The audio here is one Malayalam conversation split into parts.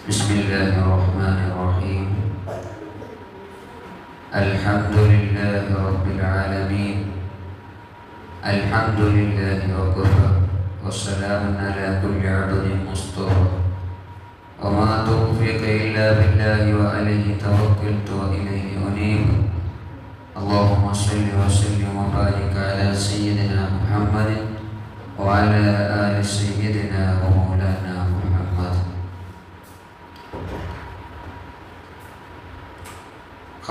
بسم الله الرحمن الرحيم. الحمد لله رب العالمين. الحمد لله وكفى والسلام على كل عبد مصطفى وما توفيق إلا بالله وعليه توكلت وإليه أنيب. اللهم صل وسلم وبارك على سيدنا محمد وعلى آل سيدنا ومولانا محمد.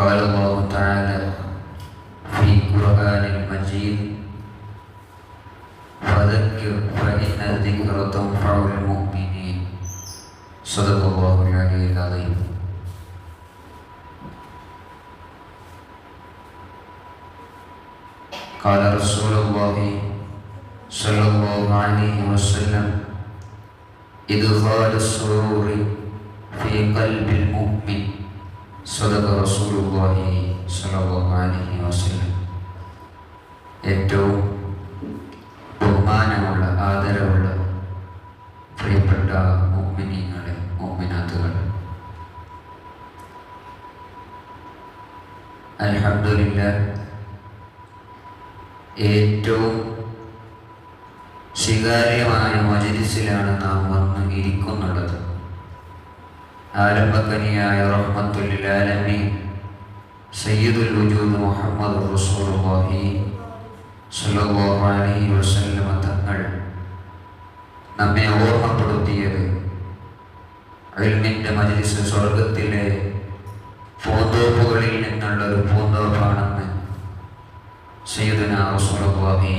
قال الله تعالى في القرآن المجيد: فذكر فإن الذكر تنفع المؤمنين. صدق الله العلي العظيم. قال رسول الله صلى الله عليه وسلم: إدخال السرور في قلب المؤمن. صدق رسول الله صلى الله عليه وسلم. ഏറ്റവും ബഹുമാനമുള്ള ആദരവുള്ള പ്രിയപ്പെട്ട മുഅ്മിനീങ്ങളെ, മുഅ്മിനാത്തുകൾ, അൽഹംദുലില്ലാഹ് ഏറ്റവും സ്വീകാര്യമായ മജ്‌ലിസിലാണ് നാം വന്ന് ഇരിക്കുന്നുള്ളത്. ആരംഭക്കനിയായ റഹ്മത്തുൽ ലിൽ ആലമീൻ സയ്യിദുൽ വജൂദ് മുഹമ്മദ് റസൂലുള്ളാഹി സ്വല്ലല്ലാഹു അലൈഹി വസല്ലം തങ്ങൾ നമ്മെ ഓർമ്മപ്പെടുത്തിയത് ഇൽമിന്റെ മജ്‌ലിസ് സ്വർഗത്തിലെ പൂന്തോപ്പുകളിൽ നിന്നുള്ളൊരു പൂന്തോപ്പാണെന്ന് സയ്യിദുനാ റസൂലുള്ളാഹി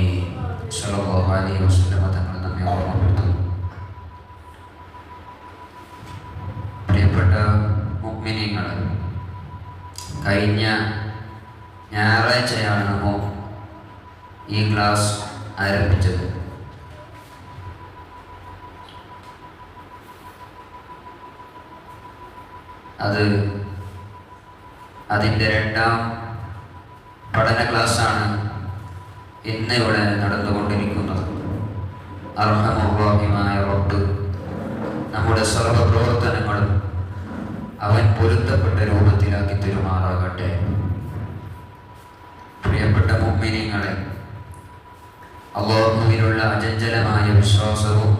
സ്വല്ലല്ലാഹു അലൈഹി വസല്ലം തങ്ങൾ നമ്മെ ഓർമ്മപ്പെടുത്തുന്നു. പ്രിയപ്പെട്ട മുഅ്മിനീങ്ങൾ, കഴിഞ്ഞ ഞായറാഴ്ചയാണ് നമ്മൾ ഈ ക്ലാസ് ആരംഭിച്ചത്. അതിൻ്റെ രണ്ടാം പഠന ക്ലാസ്സാണ് ഇന്ന് ഇവിടെ നടന്നുകൊണ്ടിരിക്കുന്നത്. അർഹമുർ-റഹീമായ റബ്ബ് നമ്മുടെ സർവ്വ പ്രവർത്തനങ്ങളും അവൻ പൊരുത്തപ്പെട്ട രൂപത്തിലാക്കി തരുമാറാകട്ടെ. പ്രിയപ്പെട്ട മുഅ്മിനീങ്ങളെ, അല്ലാഹുവിലുള്ള അചഞ്ചലമായ വിശ്വാസവും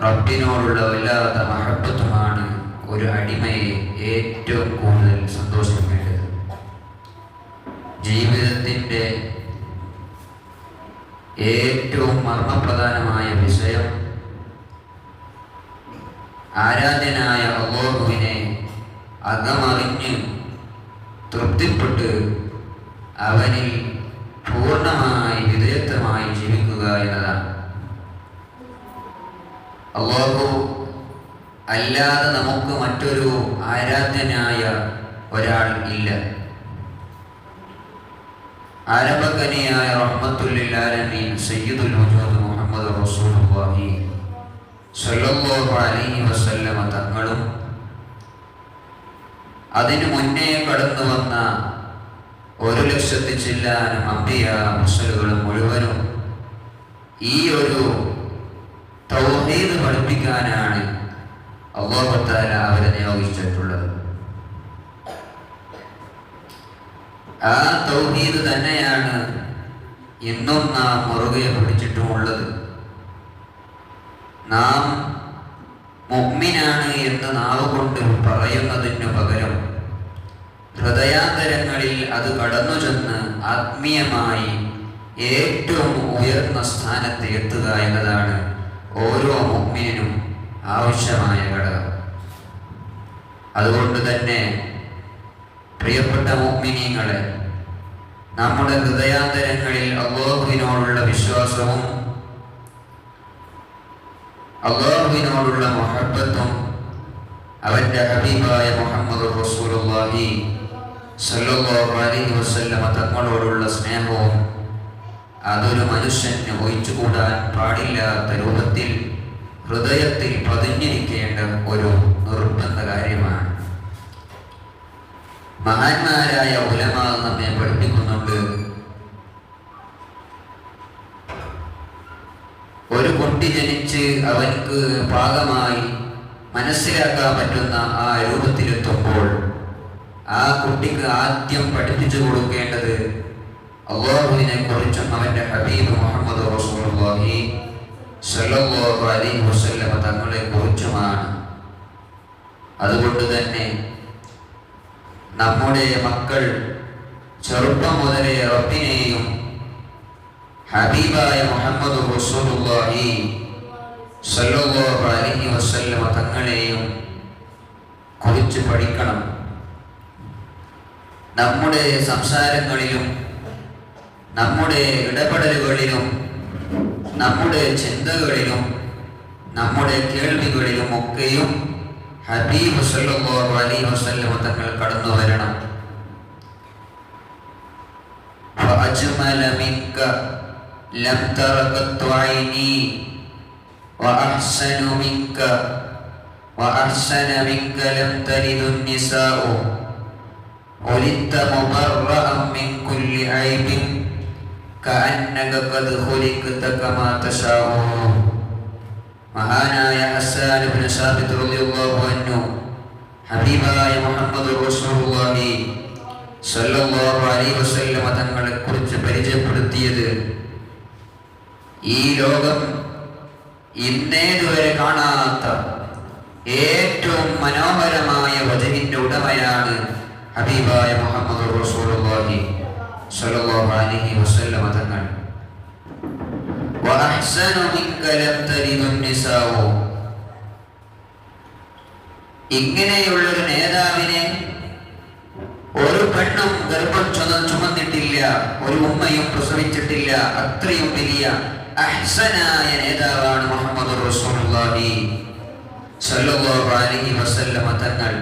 റബ്ബിനോടുള്ള വല്ലാത്ത മഹബ്ബത്തുമാണ് ഒരു അടിമയെ ഏറ്റവും കൂടുതൽ സന്തോഷിപ്പിക്കേണ്ടത്. ജീവിതത്തിൻ്റെ ഏറ്റവും മർമ്മപ്രധാനമായ വിഷയം ആരാധ്യനായ അല്ലാഹുവിനെ അകമറിഞ്ഞ് തൃപ്തിപ്പെട്ട് അവനിൽ പൂർണ്ണമായി വിധേയത്വമായി ജീവിക്കുക എന്നതാണ്. അല്ലാഹു അല്ലാതെ നമുക്ക് മറ്റൊരു ആരാധ്യനായ ഒരാൾ ഇല്ല. ആരംഭക്കനിയായ റഹ്മത്തുൽ ലിൽ ആലമീൻ സയ്യിദുൽ വജൂദ് മുഹമ്മദ് റസൂലുള്ളാഹി സ്വല്ലല്ലാഹു അലൈഹി വസല്ലം തങ്ങളും അതിനു മുന്നേ കടന്നു വന്ന 1,00,000 ചില്ലാനും അംബിയ മുർസലുകളും മുഴുവനും ഈ ഒരു തൗഹീദ് പഠിപ്പിക്കാനാണ് അല്ലാഹു തആല അവരെ നിയോഗിച്ചിട്ടുള്ളത്. ആ തൗഹീദ് തന്നെയാണ് ഇന്നും നാം മുറുകെ പിടിച്ചിട്ടുമുള്ളത്. നാം മുഅ്മിനാണ് എന്ന് നാവ് കൊണ്ട് പറയുന്നതിനു പകരം ഹൃദയാന്തരങ്ങളിൽ അത് കടന്നു ചെന്ന് ആത്മീയമായി ഏറ്റവും ഉയർന്ന സ്ഥാനത്ത് എത്തുക എന്നതാണ് ഓരോ മുഅ്മിനും ആവശ്യമായ ഘടകം. അതുകൊണ്ട് തന്നെ പ്രിയപ്പെട്ട മുഅ്മിനീങ്ങളെ, നമ്മുടെ ഹൃദയാന്തരങ്ങളിൽ അല്ലാഹുവിനോടുള്ള വിശ്വാസവും അല്ലാഹുവിനോടുള്ള മുഹബ്ബത്തും അവൻ്റെ ഹബീബായ മുഹമ്മദ് റസൂലുള്ളാഹി സ്വല്ലല്ലാഹു അലൈഹി വസല്ലം തങ്ങളോടുള്ള സ്നേഹവും അതൊരു മനുഷ്യന് ഒഴിച്ചുകൂടാൻ പാടില്ലാത്ത രൂപത്തിൽ ഹൃദയത്തിൽ പതിഞ്ഞിരിക്കേണ്ട ഒരു നിർബന്ധ കാര്യമാണ്. മഹാന്മാരായ ഉലമാ നമ്മെ പഠിപ്പിക്കുന്നുണ്ട്, ഒരു കുട്ടി ജനിച്ച് അവൻക്ക് പാകമായി മനസ്സിലാക്കാൻ പറ്റുന്ന ആ രൂപത്തിലെത്തുമ്പോൾ ആ കുട്ടിക്ക് ആദ്യം പഠിപ്പിച്ചു കൊടുക്കേണ്ടത് അല്ലാഹുവിനെ കുറിച്ചും അവൻ്റെ ഹബീബ് മുഹമ്മദ് റസൂലുള്ളാഹി സ്വല്ലല്ലാഹു അലൈഹി വസല്ലമ തങ്ങളെ കുറിച്ചുമാണ്. അതുകൊണ്ട് തന്നെ നമ്മുടെ മക്കൾ ചെറുപ്പം മുതലേ റബ്ബിനെയും ഹബീബായ മുഹമ്മദ് റസൂലുള്ളാഹി സ്വല്ലല്ലാഹു അലൈഹി വസല്ലമ തങ്ങളെയും കുറിച്ച് പഠിക്കണം. നമ്മുടെ സംസാരങ്ങളിലും നമ്മുടെ ഇടപെടലുകളിലും നമ്മുടെ ചിന്തകളിലും നമ്മുടെ കേൾവികളിലും ഒക്കെയും ഹബീബ് സല്ലല്ലാഹു അലൈഹി വസല്ലമ തങ്ങൾ കടന്നു വരണം. വഅജ്മല മിൻക ലം തറഖത്തു ഐനി വഅഹ്സന മിൻക ലം തലിദു നിസാഉ ولدت مبرأ من كل عيب كأنك قد خلقت كما تشاء. മഹാനായ ഹസ്സാൻ ഇബ്നു സാബിത് റളിയല്ലാഹു അൻഹു ഹബീബായ മുഹമ്മദ് റസൂലുള്ളാഹി സ്വല്ലല്ലാഹു അലൈഹി വസല്ലമ തങ്ങളെ കുറിച്ച് പരിചയപ്പെടുത്തിയത് ഈ ലോകം ഇന്നേതുവരെ കാണാത്ത ഏറ്റവും മനോഹരമായ വചനിന്റെ ഉടമയാണ് ഹബീബായ മുഹമ്മദ് റസൂലുള്ളാഹി സ്വല്ലല്ലാഹു അലൈഹി വസല്ലമ തങ്ങൾ. വഅഹ്സനു മിൻക ലം തലിദു നിസാഉ. ഇങ്ങനെയുള്ളൊരു നേതാവിനെ ഒരു പെണ്ണും ഗർഭം ചുമന്നിട്ടില്ല, ഒരു ഉമ്മയും പ്രസവിച്ചിട്ടില്ല. അത്രയും വലിയ അഹ്സനായ നേതാവാണ് മുഹമ്മദ് റസൂലുള്ളാഹി സ്വല്ലല്ലാഹു അലൈഹി വസല്ലമ തങ്ങൾ.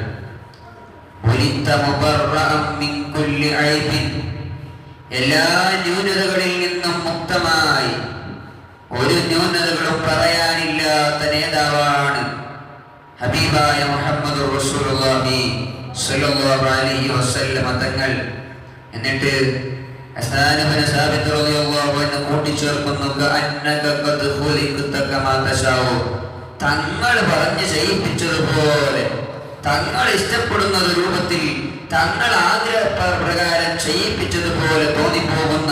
എല്ലാ ന്യൂനതകളിൽ നിന്നും മുക്തമായി ഒരു ന്യൂനതകളും പറയാനില്ലാത്ത നേതാവാണ് ഹബീബായ മുഹമ്മദ് റസൂലുള്ളാഹി സ്വല്ലല്ലാഹു അലൈഹി വസല്ലമ തങ്ങൾ. എന്നിട്ട് ഹസ്സാൻ ഇബ്നു സാബിത് റളിയല്ലാഹു അൻഹു കൂട്ടിച്ചേർക്കുന്നു, കഅന്നക ഖദ് ഖുലിഖത കമാ തശാഉ. തങ്ങൾ പറഞ്ഞു ചെയ്യിപ്പിച്ചതുപോലെ, തങ്ങൾ ഇഷ്ടപ്പെടുന്ന രൂപത്തിൽ, തങ്ങൾ ആഗ്രഹപ്രകാരം ചെയ്യിപ്പിച്ചതുപോലെ തോന്നിപ്പോകുന്ന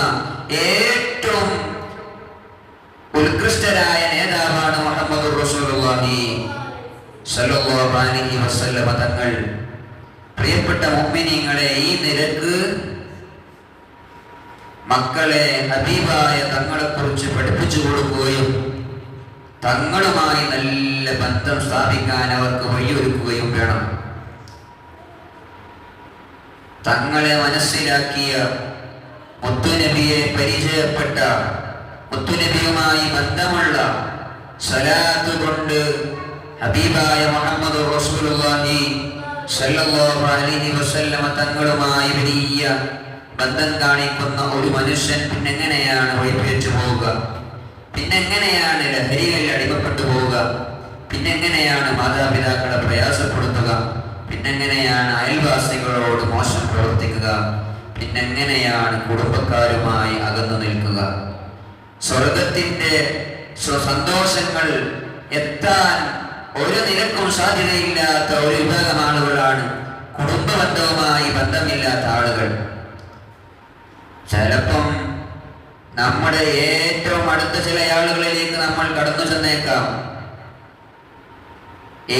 ഏറ്റവും ഉത്കൃഷ്ടരായ നേതാവാണ് മുഹമ്മദ് റസൂലുള്ളാഹി സ്വല്ലല്ലാഹു അലൈഹി വസല്ലമ തങ്ങൾ. പ്രിയപ്പെട്ട മുഅ്മിനീങ്ങളെ, ഈ നിരക്ക് മക്കളെ ഹബീബായ തങ്ങളെക്കുറിച്ച് പഠിപ്പിച്ചു കൊടുക്കുകയും തങ്ങളുമായി നല്ല ബന്ധം സ്ഥാപിക്കാൻ അവർക്ക് വഴിയൊരുക്കുകയും വേണം. തങ്ങളെ മനസ്സിലാക്കിയ, മുത്തുനബിയെ പരിചയപ്പെട്ട, മുത്തുനബിയുമായി ബന്ധമുള്ള, സ്വലാത്ത് കൊണ്ട് ഹബീബായ മുഹമ്മദ് റസൂലുള്ളാഹി സ്വല്ലല്ലാഹു അലൈഹി വസല്ലമ തങ്ങളുമായി വലിയ ബന്ധം കാണിക്കുന്ന ഒരു മനുഷ്യൻ പിന്നെങ്ങനെയാണ് വഴിപിഴച്ചു പോവുക? പിന്നെങ്ങനെയാണ് ലഹരികളിൽ അടിമപ്പെട്ടു പോവുക? പിന്നെങ്ങനെയാണ് മാതാപിതാക്കളെ പ്രയാസപ്പെടുത്തുക? പിന്നെങ്ങനെയാണ് അയൽവാസികളോട് മോശം പ്രവർത്തിക്കുക? പിന്നെങ്ങനെയാണ് കുടുംബക്കാരുമായി അകന്നു നിൽക്കുക? സ്വർഗത്തിന്റെ സന്തോഷങ്ങൾ എത്താൻ ഒരു നിലക്കും സാധ്യതയില്ലാത്ത ഒരു വിഭാഗം ആളുകളാണ് കുടുംബബന്ധവുമായി ബന്ധമില്ലാത്ത ആളുകൾ. ചിലപ്പം നമ്മുടെ ഏറ്റവും അടുത്ത ചില ആളുകളിലേക്ക് നമ്മൾ കടന്നു ചെന്നേക്കാം.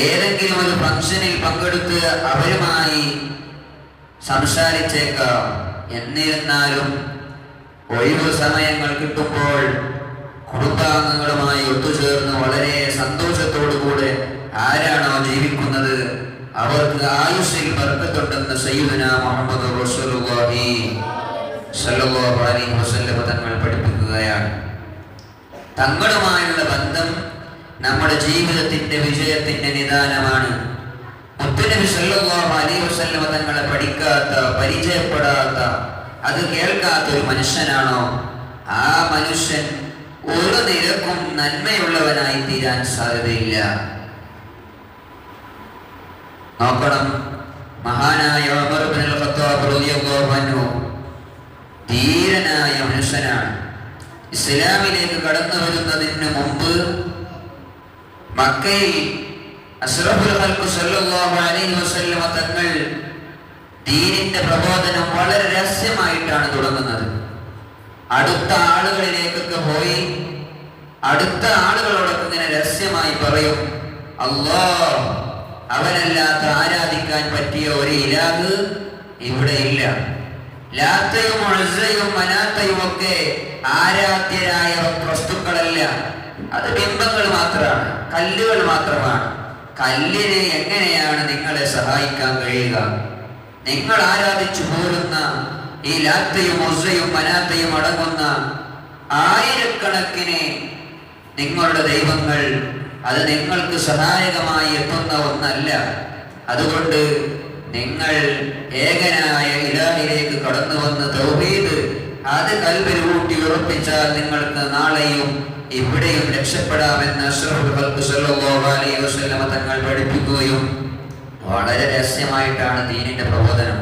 ഏതെങ്കിലും ഒരു ഫംഗ്ഷനിൽ പങ്കെടുത്ത് അവരുമായി സംസാരിച്ചേക്കാം. എന്നിരുന്നാലും ഒഴിവ് സമയങ്ങൾ കിട്ടുമ്പോൾ കുടുംബാംഗങ്ങളുമായി ഒത്തുചേർന്ന് വളരെ സന്തോഷത്തോടുകൂടെ ആരാണോ ജീവിക്കുന്നത് അവർക്ക് ആയുസ്സിൽ ബർക്കത്തുണ്ടെന്ന് സയ്യിദുനാ മുഹമ്മദ് റസൂലുള്ളാഹി സ്വല്ലല്ലാഹു അലൈഹി വസല്ലമ തങ്ങൾ പഠിപ്പിക്കുകയാണ്. തങ്ങളുമായുള്ള ബന്ധം നമ്മുടെ ജീവിതത്തിന്റെ വിജയത്തിന്റെ നിദാനമാണ്. മുത്തുനബി സല്ലല്ലാഹു അലൈഹി വസല്ലമ തങ്ങളെ പഠിക്കാത്ത, പരിചയപ്പെടാത്ത, അത് കേൾക്കാത്ത ഒരു മനുഷ്യനാണോ, ആ മനുഷ്യൻ ഒരു നിരക്കും നന്മയുള്ളവനായി തീരാൻ സാധ്യതയില്ല. നോക്കണം, മഹാനായ ഉമർ ഇബ്നുൽ ഖത്താബ് റളിയല്ലാഹു അൻഹു ധീരനായ മനുഷ്യനാണ്. ഇസ്ലാമിലേക്ക് കടന്നു വരുന്നതിന് മുമ്പ് മക്കയിൽ അഷ്റഫുൽ ഖൽഖ് സല്ലല്ലാഹു അലൈഹി വസല്ലം തങ്ങൾ ദീനിന്റെ പ്രബോധനം വളരെ രഹസ്യമായിട്ടാണ് തുടങ്ങുന്നത്. അടുത്ത ആളുകളിലേക്കൊക്കെ പോയി അടുത്ത ആളുകളോടൊക്കെ ഇങ്ങനെ രഹസ്യമായി പറയും, അല്ലാഹ് അവനല്ലാത്ത ആരാധിക്കാൻ പറ്റിയ ഒരു ഇലാഹ് ഇവിടെ ഇല്ല. ലാത്തയും ഉസ്സയും മനാത്തയും ഒക്കെ ആരാധ്യരായ വസ്തുക്കളല്ല, അത് ബിംബങ്ങൾ മാത്രമാണ്, കല്ലുകൾ മാത്രമാണ്. കല്ലിന് എങ്ങനെയാണ് നിങ്ങളെ സഹായിക്കാൻ കഴിയുക? നിങ്ങൾ ആരാധിച്ചു പോരുന്ന ഈ ലാത്തയും ഉസ്സയും മനാത്തയും അടങ്ങുന്ന ആയിരക്കണക്കിന് നിങ്ങളുടെ ദൈവങ്ങൾ അത് നിങ്ങൾക്ക് സഹായകമായി എത്തുന്ന ഒന്നല്ല. അതുകൊണ്ട് നിങ്ങൾ ഏകനായ ഇലാഹിലേക്ക് കടന്നു വന്ന് തൗഹീദ് അത് കൽബിൽ ഊട്ടി ഉറപ്പിച്ചാൽ നിങ്ങൾക്ക് നാളെയും ഇവിടെയും രക്ഷപ്പെടാമെന്ന് അഷ്റഫുൽ ഖൽഖ് സല്ലല്ലാഹു അലൈഹി വസല്ലം തങ്ങൾ പഠിപ്പിക്കുകയും വളരെ രഹസ്യമായിട്ടാണ് ദീനിന്റെ പ്രബോധനം.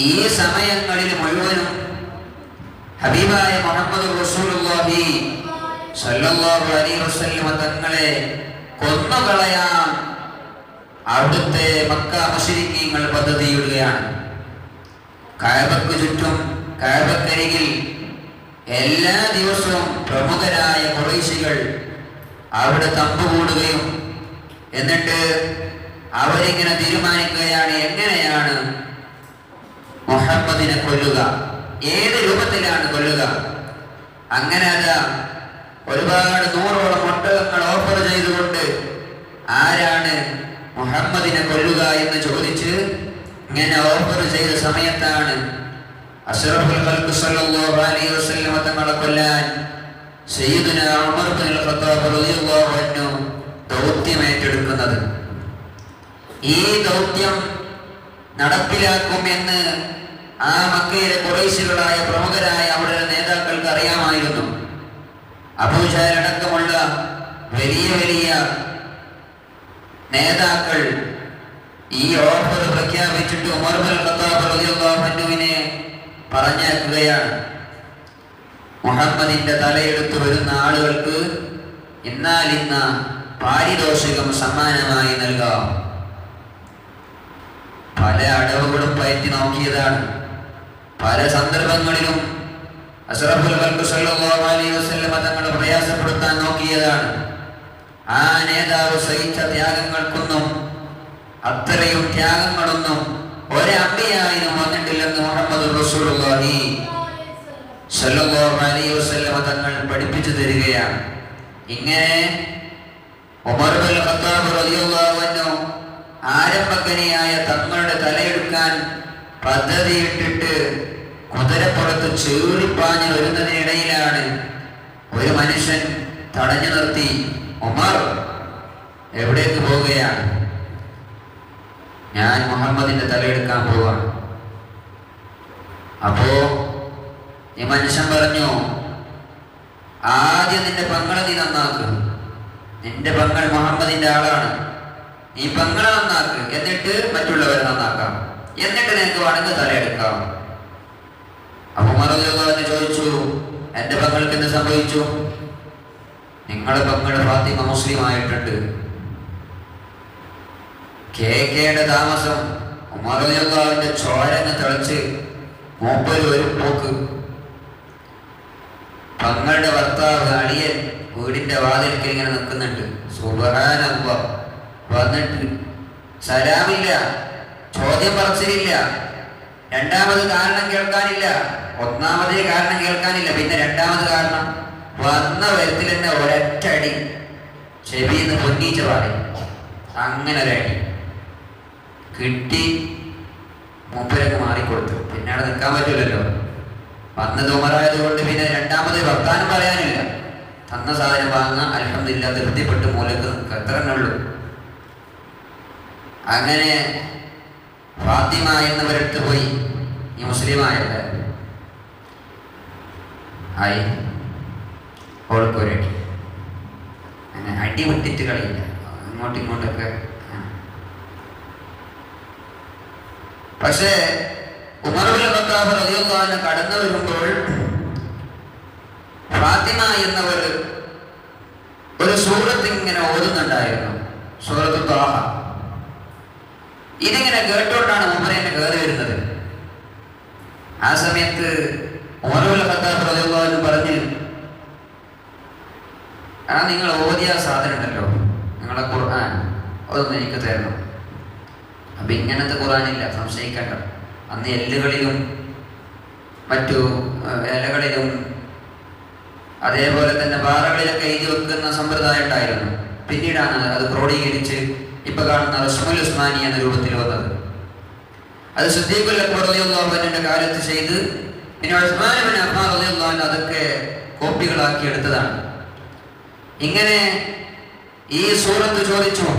ഈ സമയങ്ങളിൽ മുഴുവനും ഹബീബായ മുഹമ്മദ് റസൂലുള്ളാഹി സല്ലല്ലാഹു അലൈഹി വസല്ലം തങ്ങളെ കൊന്നുകളയാൻ അവിടുത്തെ മക്ക മുശ്രിക്കീങ്ങൾ പദ്ധതിയിടുകയാണ്. കഅബക്ക് ചുറ്റും കഅബക്കരികിൽ എല്ലാ ദിവസവും പ്രമുഖരായ ഖുറൈശികൾ അവിടെ തമ്പുകൂടുകയും എന്നിട്ട് അവരിങ്ങനെ തീരുമാനിക്കുകയാണ്, എങ്ങനെയാണ് മുഹമ്മദിനെ കൊല്ലുക, ഏത് രൂപത്തിലാണ് കൊല്ലുക. അങ്ങനെ അതാ ഒരുപാട് 100ഓളം ഒട്ടകങ്ങൾ ഓഫർ ചെയ്തുകൊണ്ട് ആരാണ് മുഹമ്മദിനെ കൊല്ലുക എന്ന് ചോദിച്ച് ഇങ്ങനെ ഓഫർ ചെയ്ത സമയത്താണ് അഷ്റഫുൽ ഖൽഖ് സല്ലല്ലാഹു അലൈഹി വസല്ലം തങ്ങളെ കൊല്ലാൻ സയ്യിദുനാ ഉമർ ഇബ്നുൽ ഖത്താബ് റളിയല്ലാഹു അൻഹു ദൗത്യം ഏറ്റെടുക്കുന്നത്. ഈ ദൗത്യം നടപ്പിലാക്കും എന്ന് ആ മക്കയിലെ ഖുറൈശികളായ പ്രമുഖരായ അവരുടെ നേതാക്കൾക്ക് അറിയാമായിരുന്നു. അബൂജഹൽ അടക്കമുള്ള വലിയ വലിയ നേതാക്കൾ ഈ ഓഫർ പ്രഖ്യാപിച്ചിട്ട് ഉമർ ഇബ്നുൽ ഖത്താബ് റളിയല്ലാഹു അൻഹുവിനെ പറഞ്ഞേക്കുകയാണ്, മുഹമ്മദിന്റെ തലയെടുത്ത് വരുന്ന ആളുകൾക്ക് എന്നാൽ ഇന്ന് പാരിതോഷികം സമ്മാനമായി നൽകാം. പല അടവുകളും പയറ്റി നോക്കിയതാണ്. പല സന്ദർഭങ്ങളിലും അഷ്റഫുൽ ഖൽഖ് സല്ലല്ലാഹു അലൈഹി വസല്ലം തങ്ങളെ പ്രയാസപ്പെടുത്താൻ നോക്കിയതാണ്. ആ നേതാവ് സഹിച്ച ത്യാഗങ്ങൾക്കൊന്നും അത്രയും ത്യാഗങ്ങളൊന്നും ഒരമ്പിയായും വന്നിട്ടില്ലെന്ന് മുഹമ്മദ് റസൂലുള്ളാഹി സല്ലല്ലാഹു അലൈഹി വസല്ലം തങ്ങൾ പഠിപ്പിച്ചു തരികയാണ്. ഇങ്ങനെ ഉമർ ഇബ്നുൽ ഖത്താബ് റളിയല്ലാഹു അൻഹു ആരംഭക്കനിയായ തങ്ങളുടെ തലയെടുക്കാൻ പദ്ധതിയിട്ടിട്ട് കുതിരപ്പുറത്ത് ചീറിപ്പാഞ്ഞ് വരുന്നതിനിടയിലാണ് ഒരു മനുഷ്യൻ തടഞ്ഞു നിർത്തി, ഉമർ എവിടേക്ക് പോവുകയാണ്? ഞാൻ മുഹമ്മദിന്റെ തലയെടുക്കാൻ പോവാണ്. അപ്പോ ഈ മനുഷ്യൻ പറഞ്ഞു, ആദ്യം നിന്റെ പെങ്ങളെ നീ നന്നാക്ക്, നിന്റെ പെങ്ങൾ മുഹമ്മദിന്റെ ആളാണ്, നീ പെങ്ങളെ നന്നാക്ക്, എന്നിട്ട് മറ്റുള്ളവരെ നന്നാക്കാം, എന്നിട്ട് നിനക്ക് വേണമെങ്കിൽ തലയെടുക്കാം. അപ്പൊ ഉമർ റളിയല്ലാഹു അൻഹു ചോദിച്ചു, എന്റെ പെങ്ങൾക്ക് എന്ത് സംഭവിച്ചു? നിങ്ങളുടെ പെങ്ങൾ ഫാത്തിമ മുസ്ലിം ആയിട്ടുണ്ട്. കേക്കയുടെ താമസം ഉമർ റളിയല്ലാഹു അൻഹുവിന്റെ ചോരങ്ങ് തിളച്ച് മൂപ്പര് ഒരു പോക്ക്. പെങ്ങളുടെ ഭർത്താവ് അളിയൻ വീടിന്റെ വാതിൽക്ക് ഇങ്ങനെ നിൽക്കുന്നുണ്ട്. സുബ്ഹാനല്ലാഹ്. വന്നിട്ട് സലാമില്ല, ചോദ്യം പറച്ചിലില്ല, രണ്ടാമത് കാരണം കേൾക്കാനില്ല, ഒന്നാമതേ കാരണം കേൾക്കാനില്ല, പിന്നെ രണ്ടാമത് കാരണം വന്ന വരത്തിൽ തന്നെ ഒരൊറ്റ അടി ചെവിന്ന് പൊന്നീച്ച പറയും. അങ്ങനെ ഒരടി കിട്ടി, മൂപ്പരൊക്കെ മാറിക്കൊടുത്തു. പിന്നെ അവിടെ നിൽക്കാൻ പറ്റില്ലല്ലോ, വന്നത് ഉമറായത് കൊണ്ട് പിന്നെ രണ്ടാമത് വർത്താനം പറയാനില്ല. തന്ന സാധനം വാങ്ങാൻ അൽഹംദുലില്ലാഹ് തൃപ്തിപ്പെട്ട് മൂലക്ക് നിൽക്കുക, എത്ര തന്നെ ഉള്ളൂ. അങ്ങനെ ഫാത്തിമ എന്നവരെടുത്ത് പോയി, ഈ മുസ്ലിമായല്ലേ ആയി, ഓൾക്കൊരടി. അങ്ങനെ അടി വിട്ടിട്ട് കളിയില്ല, അങ്ങോട്ടും ഇങ്ങോട്ടൊക്കെ. പക്ഷേ ഉമർ ഇബ്നുൽ ഖത്താബ് റളിയല്ലാഹു അൻഹു കടന്നു വരുമ്പോൾ ഫാത്തിമ എന്നവർ ഒരു സൂറത്ത് ഇങ്ങനെ ഓതുന്നുണ്ടായിരുന്നു, സൂറത്ത് ത്വാഹ. ഇതിങ്ങനെ കേട്ടോണ്ടാണ് ഉമറിനെ കയറി വരുന്നത്. ആ സമയത്ത് ഉമർ ഇബ്നുൽ ഖത്താബ് റളിയല്ലാഹു അൻഹു പറഞ്ഞു, നിങ്ങൾ ഓതിയ സാധനം ഉണ്ടല്ലോ, നിങ്ങളെ ഖുർആൻ, അതൊന്നും എനിക്ക് തരണം. അപ്പൊ ഇങ്ങനത്തെ ഖുർആനില്ല, സംശയിക്കണ്ട. അന്ന് എല്ലുകളിലും മറ്റു ഇലകളിലും അതേപോലെ തന്നെ പാറകളിലൊക്കെ എഴുതി വെക്കുന്ന സമ്പ്രദായം ഉണ്ടായിരുന്നു. പിന്നീടാണ് അത് ക്രോഡീകരിച്ച് ഇപ്പൊ കാണുന്ന റസ്മുൽ ഉസ്മാനി എന്ന രൂപത്തിൽ വന്നത്. അത് സിദ്ദീഖുൽ അക്ബർ റളിയല്ലാഹു അൻഹുവിന്റെ കാലത്ത് ചെയ്ത് പിന്നെ ഉസ്മാൻ ഇബ്നു അഫ്ഫാൻ റളിയല്ലാഹു അൻഹു അതൊക്കെ കോപ്പികളാക്കി എടുത്തതാണ്. ഇങ്ങനെ ഈ സൂറത്ത് ചോദിച്ചു.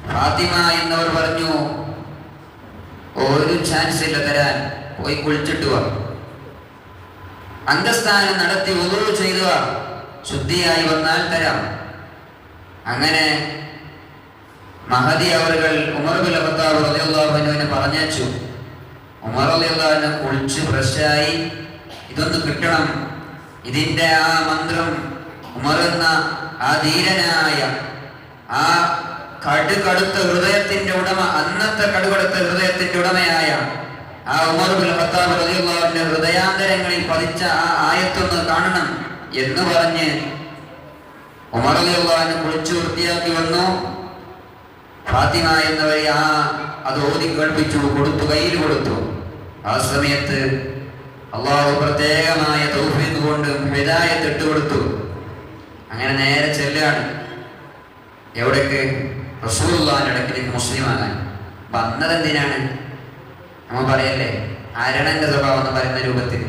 ഫാത്തിമ എന്നവർ പറഞ്ഞു, ഒരു ചാൻസ് ഇല്ല തരാൻ, പോയി കുളിച്ചിട്ട് വാ, അംഗസ്ഥാനം നടത്തി വുളൂ ചെയ്തു വാ, ശുദ്ധിയായി വന്നാൽ തരാം. അങ്ങനെ മഹദി അവറുകൾ ഉമർ ഇബ്നുൽ ഖത്താബ് റളിയല്ലാഹു അൻഹുവിനെ പറഞ്ഞയച്ചു. ഉമർ റളിയല്ലാഹു അൻഹു കുളിച്ച് ഫ്രഷായി, ഇതൊന്ന് കിട്ടണം, ഇതിന്റെ ആ മന്ത്രം ഉമർ എന്ന ആ ധീരനായ ആ കടുകടുത്ത ഹൃദയത്തിന്റെ ഉടമ, അന്നത്തെ കടുകടുത്ത ഹൃദയത്തിന്റെ ഉടമയായ ആ ഉമർ ഇബ്നുൽ ഖത്താബ് റളിയല്ലാഹു അൻഹു ഹൃദയാന്തരങ്ങളിൽ പതിച്ച ആ ആയത്തൊന്ന് കാണണം എന്ന് പറഞ്ഞ് ഉമർ റളിയല്ലാഹു അൻഹു കുളിച്ചു വൃത്തിയാക്കി വന്നു. ഫാത്തിമ എന്നവരെ അത് ഓതി കേൾപ്പിച്ചു, കൊടുത്തു, കയ്യിൽ കൊടുത്തു. ആ സമയത്ത് അള്ളാഹു പ്രത്യേകമായ തൗഫീഖ് കൊണ്ട് ഹിദായത്ത് ഇട്ടുകൊടുത്തു. അങ്ങനെ നേരെ ചെല്ലുകയാണ്. എവിടേക്ക്? റസൂലുള്ളാഹിന്റെ അടുക്കിലേക്ക് മുസ്ലിമാകാൻ. വന്നത് എന്തിനാണ്? നമ്മൾ പറയല്ലേ, അരണന്റെ സ്വഭാവം എന്ന് പറയുന്ന രൂപത്തിൽ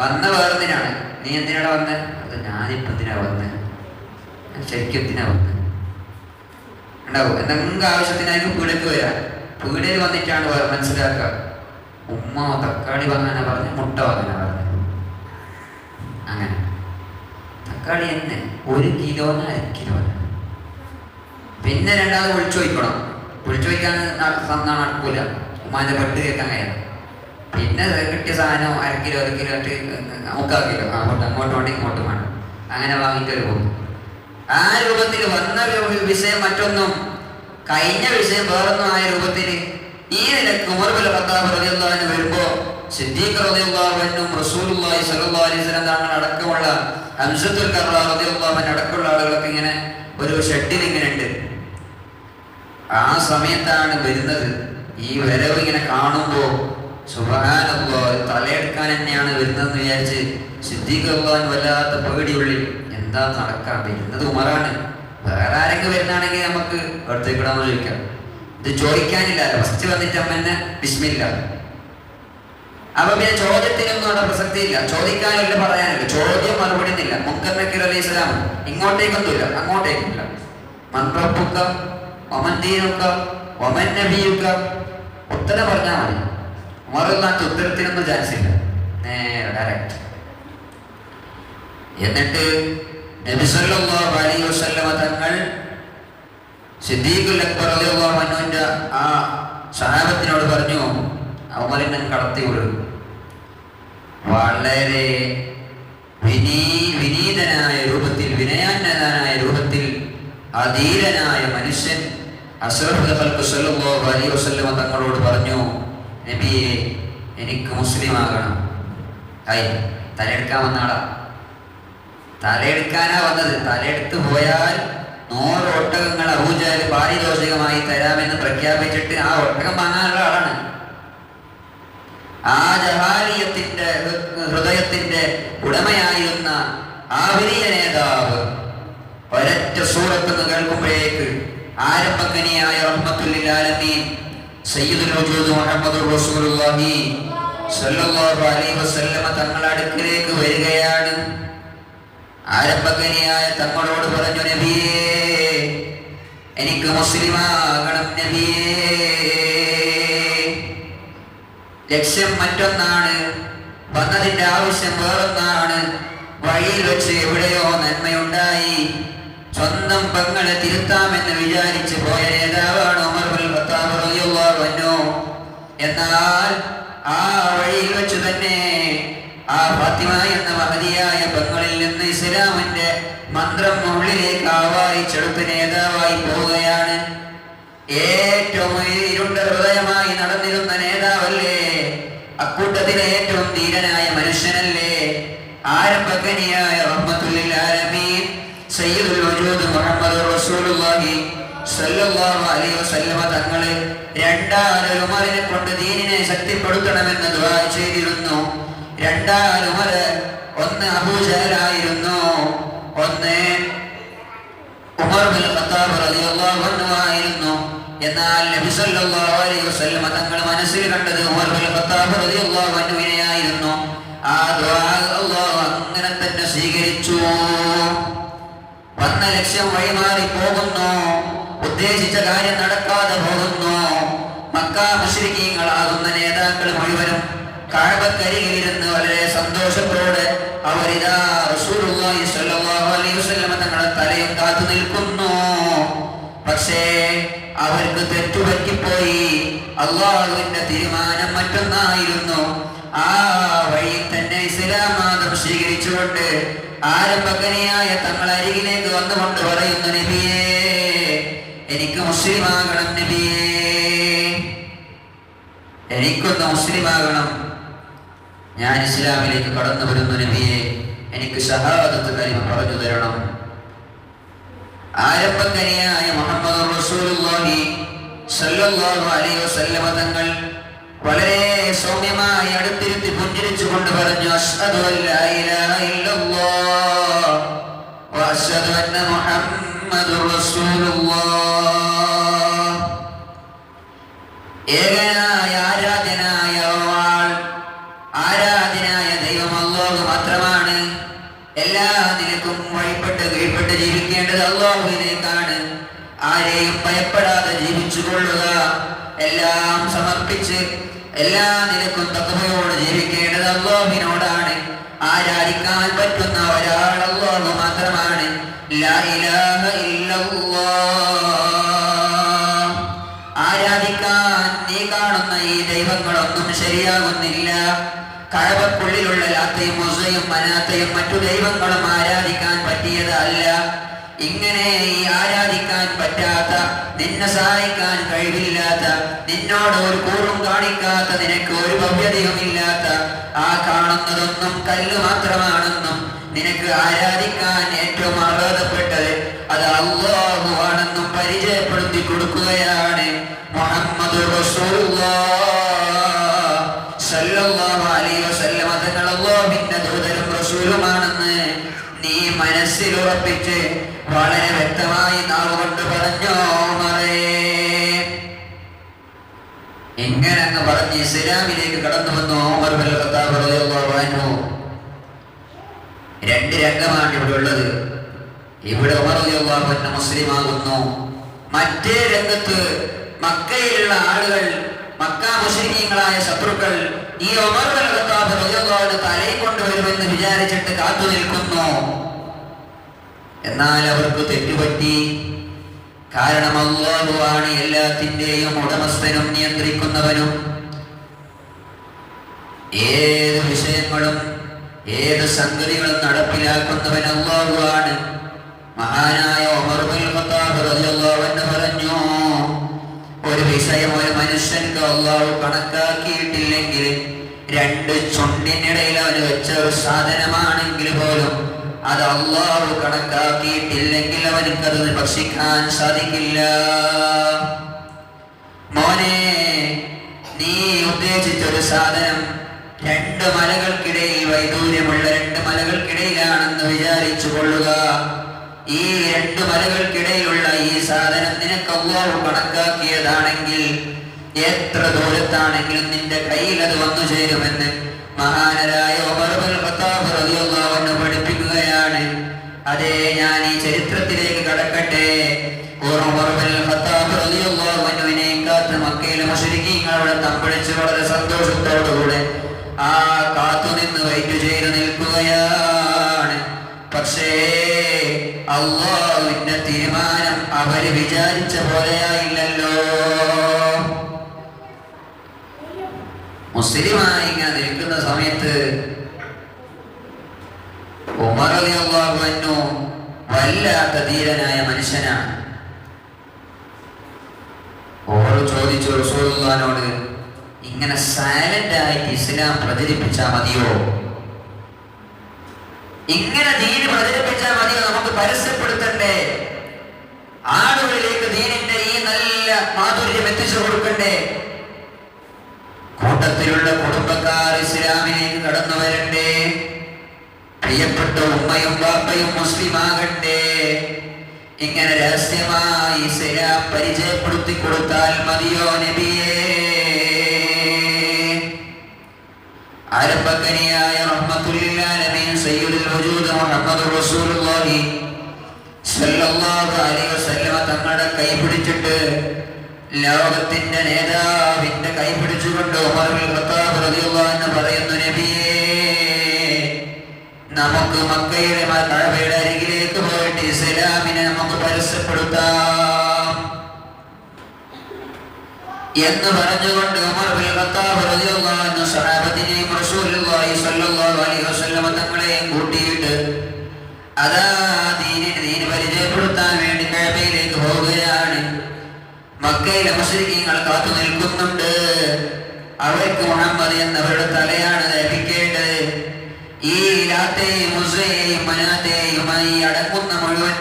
വന്ന വേറെന്തിനാണ്? നീ എന്തിനാണ് വന്നത്? അത് ഞാനിപ്പോ എന്തിനാ വന്നത്, ശരിക്കും എന്തിനാ വന്നത് ഉണ്ടാവും. എന്തെങ്കിലും ആവശ്യത്തിനായിരിക്കും പീഡയ്ക്ക് വരാം. പീഡയിൽ വന്നിട്ടാണ് മനസ്സിലാക്കുക, ഉമ്മ തക്കാളി വാങ്ങാനാ പറഞ്ഞ്, മുട്ട വാങ്ങാനാ പറഞ്ഞത്. അങ്ങനെ തക്കാളി തന്നെ 1 കിലോന് 1/2 കിലോന്. പിന്നെ രണ്ടാമത് വിളിച്ചു ചോദിക്കണം. വിളിച്ചു ചോദിക്കാൻ നടക്കൂല, ഉമ്മാന്റെ പെട്ട് കേൾക്കാൻ കഴിയണം. പിന്നെ കിട്ടിയ സാധനം 1/2 കിലോ 1 കിലോ 3/4 കിലോ അങ്ങോട്ട് വേണ്ടി ഇങ്ങോട്ടും വേണം. അങ്ങനെ വാങ്ങിയിട്ട് പോകും. ആ രൂപത്തിൽ വന്ന വിഷയം മറ്റൊന്നും, കഴിഞ്ഞ വിഷയം വേറൊന്നും ആയ രൂപത്തിൽ ഈ നിലക്ക് ഉമർ ഇബ്നുൽ ഖത്താബ് റളിയല്ലാഹു അൻഹു വരുമ്പോ സിദ്ദീഖ് റളിയല്ലാഹു അൻഹു റസൂലുള്ളാഹി സ്വല്ലല്ലാഹു അലൈഹി വസല്ലം തങ്ങൾ അടക്കമുള്ള ഹംസത്തുൽ കർറാർ റളിയല്ലാഹു അൻഹു അടക്കമുള്ള ആളുകളൊക്കെ ഇങ്ങനെ ഒരു ഷെഡിൽ ഇങ്ങനെ ഉണ്ട്. ആ സമയത്താണ് വരുന്നത്. ഈ വരവ് ഇങ്ങനെ കാണുമ്പോ സുബ്ഹാനല്ലാഹ്, തലയെടുക്കാൻ തന്നെയാണ് വരുന്നതെന്ന് വിചാരിച്ച് സിദ്ദീഖ് റളിയല്ലാഹു അൻഹു വല്ലാത്ത പേടിയുള്ളിൽ, എന്താ നടക്കാൻ വരുന്നത് ഉമറാണ്, വേറെ ആരെങ്കിലും വരുന്നാണെങ്കിൽ നമുക്ക് അടുത്തേക്കിടാന്ന് ചോദിക്കാം. ഇത് ചോദിക്കാനില്ല, ഫസ്റ്റ് വന്നിട്ട് അമ്മന്നെ ബിസ്മില്ല. അപ്പൊ പിന്നെ ചോദ്യത്തിനൊന്നും അവിടെ പ്രസക്തിയില്ല, ചോദിക്കാനില്ല, പറയാനില്ല. ചോദ്യം മറുപടി ഇല്ല. മുൻകർ നക്കീർ അലൈഹി സ്വലാം ഇങ്ങോട്ടേക്കൊന്നുമില്ല, അങ്ങോട്ടേക്കില്ല. മൻ റബ്ബുക വമൻ ദീനുക വമൻ നബിയുക, ഉത്തരം പറഞ്ഞാൽ മതി. ഉമറുള്ളാന്റെ ഉത്തരത്തിനൊന്നും ചാൻസ് ഇല്ല, നേരെ ഡയറക്റ്റ്. എന്നിട്ട് നബി സല്ലല്ലാഹു അലൈഹി വസല്ലമ തങ്ങൾ സിദ്ദീഖുൽ അക്ബർ റളിയല്ലാഹു അൻഹുവിന്റെ ആ സഹാബത്തിനോട് പറഞ്ഞു, ഉമറിനെ കടത്തി വിടും. വളരെ വിനീതനായ രൂപത്തിൽ, വിനയാന്യനായ രൂപത്തിൽ അധീരനായ മനുഷ്യൻ അഷ്റഫുൽ ഖൽഖ് സല്ലല്ലാഹു അലൈഹി വസല്ലമ തങ്ങളോട് പറഞ്ഞു, നബിയെ, എനിക്ക് മുസ്ലിമാകണം. തലയെടുക്കാൻ വന്നാടാ, തലയെടുക്കാനാ വന്നത്. തലയെടുത്ത് പോയാൽ 100 ഒട്ടകങ്ങൾ അബൂജഹൽ പാരിതോഷികമായി തരാമെന്ന് പ്രഖ്യാപിച്ചിട്ട് ആ ഒട്ടകം വാങ്ങാനുള്ള ആളാണ്. ആ ജഹാലിയത്തിന്റെ ഹൃദയത്തിന്റെ ഉടമയായിരുന്ന ആ വലിയ നേതാവ് ഒരൊറ്റ സൂറത്തെന്ന് കേൾക്കുമ്പോഴേക്ക് ആരംഭക്കനിയായ റഹ്മത്തുൽ ലിൽ ആലമീൻ സയ്യിദുൽ വജൂദ് മുഹമ്മദുർ റസൂലുള്ളാഹി സ്വല്ലല്ലാഹു അലൈഹി വസല്ലമ തങ്ങളുടെ അടുക്കലേക്ക് വരികയാണ്. ആരംഭക്കനിയായ തങ്ങളോട് പറഞ്ഞു, നബിയേ, എനിക്ക് മുസ്ലിമാകണം നബിയേ. ലക്ഷ്യം മറ്റൊന്നാണ്, വന്നതിന്റെ ആവശ്യം വേറൊന്നാണ്. വഴിയിൽ വെച്ച് എവിടെയോ നന്മയുണ്ടായി, സ്വന്തം പെങ്ങളെ തിരുത്താമെന്ന് വിചാരിച്ച് പോയ നേതാവാണ് ഉമർ ഇബ്നുൽ ഖത്താബ് റളിയല്ലാഹു അൻഹു. എന്നാൽ ആ വഴിയിൽ വെച്ച് തന്നെ ആ ഫാത്തിമ എന്ന മഹതിയായ പെങ്ങളിൽ നിന്ന് ഇസ്ലാമിന്റെ മന്ത്രം മുകളിലേക്ക് ആവാഹിച്ചെടുത്ത് നേതാവായി പോവുകയാണ്. ഏറ്റവും ഇരുണ്ട ഹൃദയമായി നടന്നിരുന്ന നേതാവല്ലേ, അക്കൂട്ടത്തിലെ ഏറ്റവും ധീരനായ മനുഷ്യനല്ലേ, ആരംഭകനിയായ റഹ്മത്തുൽ ലിൽ ആലമീൻ സയ്യിദുൽ വജൂദ് മുഹമ്മദ് റസൂലുള്ളാഹി സ്വല്ലല്ലാഹു അലൈഹി വസല്ലമ തങ്ങളെ രണ്ടാലൊരു ഉമറിനെ കൊണ്ട് ദീനിനെ ശക്തിപ്പെടുത്തണമെന്ന് ദുആ ചെയ്തിരുന്നു. രണ്ടാലൊരു ഉമർ, ഒന്ന് അബൂജഹലായിരുന്നു, ഒന്ന് ഉമർ ബിൻ ഖത്താബ് റളിയല്ലാഹു അൻഹു ആയിരുന്നു. എന്നാൽ നബി സല്ലല്ലാഹു അലൈഹി വസല്ലമ തങ്ങൾ മനസ്സിൽ കണ്ടത് ഉമർ ബിൻ ഖത്താബ് റളിയല്ലാഹു അൻഹുവിനെ ആയിരുന്നു. ആ ദുആ അല്ലാഹു അങ്ങനെ തന്നെ സ്വീകരിച്ചു. വന്ന ലക്ഷ്യം വഴിമാറി പോകുന്നു, ഉദ്ദേശിച്ച കാര്യം നടക്കാതെ പോകുന്നു. മക്ക മുശ്രിക്കീങ്ങളാകുന്ന നേതാക്കൾ മുഴുവനും കഅബക്കരികിലിരുന്ന് വളരെ സന്തോഷത്തോടെ അവരിതാ റസൂലുള്ളാഹി സ്വല്ലല്ലാഹു അലൈഹി വസല്ലമ തങ്ങളുടെ തലയും കാത്തു നിൽക്കുന്നു. പക്ഷേ അവർക്ക് തെറ്റുപറ്റിപ്പോയി. അല്ലാഹുവിന്റെ തീരുമാനം മറ്റൊന്നായിരുന്നു. ആ വഴി തന്നെ ഇസ്ലാം മതം സ്വീകരിച്ചുകൊണ്ട് ആരംഭകനിയായ തങ്ങൾ അരികിലേക്ക് വന്നുകൊണ്ട് പറയുന്നു, നബിയേ, എനിക്ക് മുസ്ലിമാകണം നബിയേ, എനിക്കൊന്ന് മുസ്ലിമാകണം, ഞാൻ ഇസ്ലാമിലേക്ക് കടന്നു വരുന്നു നബിയേ, എനിക്ക് ഷഹാദത്ത് കലിമ പറഞ്ഞു തരണം. ആരംഭകനിയായ മുഹമ്മദ് റസൂലുള്ളാഹി സ്വല്ലല്ലാഹു അലൈഹി വസല്ലമ തങ്ങൾ വളരെ സൗമ്യമായി അടുത്തിരുത്തി പുഞ്ചിരിച്ചുകൊണ്ട് പറഞ്ഞു, അശ്ഹദു അല്ലാ ഇലാഹ ഇല്ലല്ലാഹ് വ അശ്ഹദു അന്ന മുഹമ്മദുർ റസൂലുള്ളാഹ്. ഏകനായ ആരാധ്യനായ ദൈവം അല്ലാഹു മാത്രമാണ്. എല്ലാ നിലക്കും വഴിപ്പെട്ട് കീഴ്പ്പെട്ട് ജീവിക്കേണ്ടത് അല്ലാഹുവിലേക്കാണ്. ആരെയും ഭയപ്പെടാതെ ജീവിച്ചു കൊള്ളുക, എല്ലാം സമർപ്പിച്ച് എല്ലാ നിലക്കും തഖ്വയോടെ ജീവിക്കേണ്ടത് അല്ലാഹുവിനോടാണ്. ആരാധിക്കാൻ പറ്റുന്ന ഒരാൾ അല്ലാഹു മാത്രമാണ്. ലാ ഇലാഹ ഇല്ലല്ലാഹ്. ആരാധിക്കാൻ നീ കാണുന്ന ഈ ദൈവങ്ങളൊന്നും ശരിയാകുന്നില്ല. കഅബക്കുള്ളിലുള്ള ലാത്തയും ഉസ്സയും മനാത്തയും മറ്റു ദൈവങ്ങളും ആരാധിക്കാൻ പറ്റിയതല്ല. ഇങ്ങനെ ഈ ആരാധിക്കാൻ പറ്റാത്ത, നിന്നെ സഹായിക്കാൻ കഴിവില്ലാത്ത, നിന്നോട് ഒരു കൂറും കാണിക്കാത്ത, നിനക്ക് ഒരു ഭവ്യതയുമില്ലാത്ത ആ കാണുന്നതൊന്നും കല്ല് മാത്രമാണെന്നും നിനക്ക് ആരാധിക്കാൻ ഏറ്റവും അർഹതപ്പെട്ടത് അത് അല്ലാഹു ആണെന്നും പരിചയപ്പെടുത്തി കൊടുക്കുകയാണ് മുഹമ്മദ് റസൂലുള്ളാഹി സ്വല്ലല്ലാഹു അലൈഹി വസല്ലമ തങ്ങൾ അല്ലാഹുവിന്റെ ദൂതരും റസൂലുമാണെന്ന് നീ മനസ്സിൽ ഉറപ്പിച്ച് വളരെ വ്യക്തമായി നാവുകൊണ്ട് പറഞ്ഞോ ഉമറേ. ഇങ്ങനെ അങ്ങ് പറഞ്ഞ് ഇസ്ലാമിലേക്ക് കടന്നു വന്നു ഉമർ ബിൻ ഖത്താബ് റളിയല്ലാഹു അൻഹു. രണ്ട് രംഗമാണ് ഇവിടെ ഉള്ളത്. ഇവിടെ ഉമർ റളിയല്ലാഹു അൻഹു മുസ്ലിം ആകുന്നു. മറ്റേ രംഗത്ത് മക്കയിലുള്ള ആളുകൾ, മക്ക മുശ്രിക്കീങ്ങളായ ശത്രുക്കൾ ഈ ഉമർ ബിൻ ഖത്താബ് റളിയല്ലാഹു അൻഹു തലയിൽ കൊണ്ടുവരുമെന്ന് വിചാരിച്ചിട്ട് കാത്തു നിൽക്കുന്നു. എന്നാൽ അവർക്ക് തെറ്റുപറ്റി. കാരണം അല്ലാഹു ആണ് എല്ലാത്തിന്റെയും ഉടമസ്ഥനും നിയന്ത്രിക്കുന്നവനും. ഏത് വിഷയങ്ങളും ഏത് സംഗതികളും നടപ്പിലാക്കുന്നവൻ അല്ലാഹു ആണ്. മഹാനായ ഉമർ ബിൻ ഖത്താബ് റളിയല്ലാഹു അൻഹു പറഞ്ഞു, ഒരു വിഷയം ഒരു മനുഷ്യൻക്ക് അല്ലാഹു കണക്കാക്കിയിട്ടില്ലെങ്കിൽ, രണ്ട് ചുണ്ടിനിടയിൽ അവന് വെച്ച ഒരു സാധനമാണെങ്കിൽ പോലും അത് അല്ലാഹു കണക്കാക്കിയിട്ടില്ലെങ്കിൽ അവനക്കത് ഭക്ഷിക്കാൻ സാധിക്കില്ല. മോനെ, നീ ഉദ്ദേശിച്ചൊരു സാധനം രണ്ട് മലകൾക്കിടയിൽ, വൈദൂര്യമുള്ള രണ്ട് മലകൾക്കിടയിലാണെന്ന് വിചാരിച്ചു കൊള്ളുക. ഈ രണ്ട് മലകൾക്കിടയിലുള്ള ഈ സാധനം നിനക്ക് അല്ലാഹു കണക്കാക്കിയതാണെങ്കിൽ എത്ര ദൂരത്താണെങ്കിലും നിന്റെ കയ്യിൽ അത് വന്നു ചേരുമെന്ന് മഹാനരായ ഉമർ ബിൻ ഖത്താബ് റളിയല്ലാഹു അൻഹു പഠിപ്പിക്കുകയാണ്. അതേ, ഞാൻ ഈ ചരിത്രത്തിലേക്ക് കടക്കട്ടെ. ഉമർ ബിൻ ഖത്താബ് റളിയല്ലാഹു അൻഹുവിനെ കാത്ത് മക്കയിലെ മുശ്രിക്കീങ്ങളോട് തമ്പടിച്ച് വളരെ സന്തോഷത്തോടുകൂടെ ആ കാത്തുനിന്ന് വെയിറ്റ് ചെയ്ത് നിൽക്കുകയാണ്. പക്ഷേ അല്ലാഹുവിന്റെ തീരുമാനം അവര് വിചാരിച്ച പോലെയായില്ലല്ലോ. മുസ്ലിമായി ഇങ്ങനെ നിൽക്കുന്ന സമയത്ത് ഉമർ റളിയല്ലാഹു അൻഹു വല്ലാത്ത ധീരനായ മനുഷ്യനാണ്. ഓരോ ചോദിച്ചു റസൂലുള്ളാഹിനോട്, ഇങ്ങനെ സൈലന്റ് ആയിട്ട് ഇസ്ലാം പ്രചരിപ്പിച്ചാൽ മതിയോ? ഇങ്ങനെ ദീന് പ്രചരിപ്പിച്ചാൽ മതിയോ? നമുക്ക് പരസ്യപ്പെടുത്തണ്ടേ? ആളുകളിലേക്ക് ദീനിന്റെ ഈ നല്ല മാധുര്യം എത്തിച്ചു കൊടുക്കണ്ടേ? കൂട്ടത്തിലുള്ള കുടുംബക്കാർ ഇസ്ലാമിലേക്ക് കടന്നു വരണ്ടേ? പ്രിയപ്പെട്ട ഉമ്മയും ബാപ്പയും മുസ്ലിം ആകട്ടെ. ഇങ്ങനെ രഹസ്യമായി ഇസ്ലാം പരിചയപ്പെടുത്തി കൊടുത്താൽ മതിയോ നബിയേ? ആരംഭക്കനിയായ റഹ്മത്തുൽ ആലമീൻ സയ്യിദുൽ വജൂദ് മുഹമ്മദുർ റസൂലുള്ളാഹി സ്വല്ലല്ലാഹു അലൈഹി വസല്ലമ തങ്ങളുടെ കൈ പിടിച്ചിട്ട്, ലോകത്തിന്റെ നേതാവിന്റെ കൈ പിടിച്ചുകൊണ്ട് ഉമർ ഇബ്നുൽ ഖത്താബ് റളിയല്ലാഹു അൻഹു പറയുന്നു, നബിയേ, നമുക്ക് മക്കയുടെ കഅബയുടെ അരികിലേക്ക് പോയിട്ട് ഇസ്ലാമിനെ നമുക്ക് പരസ്യപ്പെടുത്താം എന്ന് പറഞ്ഞുകൊണ്ട് ഉമർ ഇബ്നുൽ ഖത്താബ് റളിയല്ലാഹു അൻഹു സ്വഹാബത്തിനെയും റസൂലുള്ളാഹി സ്വല്ലല്ലാഹു അലൈഹി വസല്ലമ തങ്ങളെയും കൂട്ടിയിട്ട് അതാ ദീന് പരിചയപ്പെടുത്താൻ വേണ്ടി കഅബയിലേക്ക് പോവുകയാണ്. മക്കയിലെ മുശ്രിക്കീങ്ങൾ കാത്തു നിൽക്കുന്നുണ്ട്. അവർക്ക് മുഹമ്മദ് എന്നവരുടെ തലയാണ് ലഭിക്കേണ്ടത്. ഈ ലാത്തെയും ഉസ്സയെയും മനാത്തെയുമായി അടങ്ങുന്ന മുഴുവൻ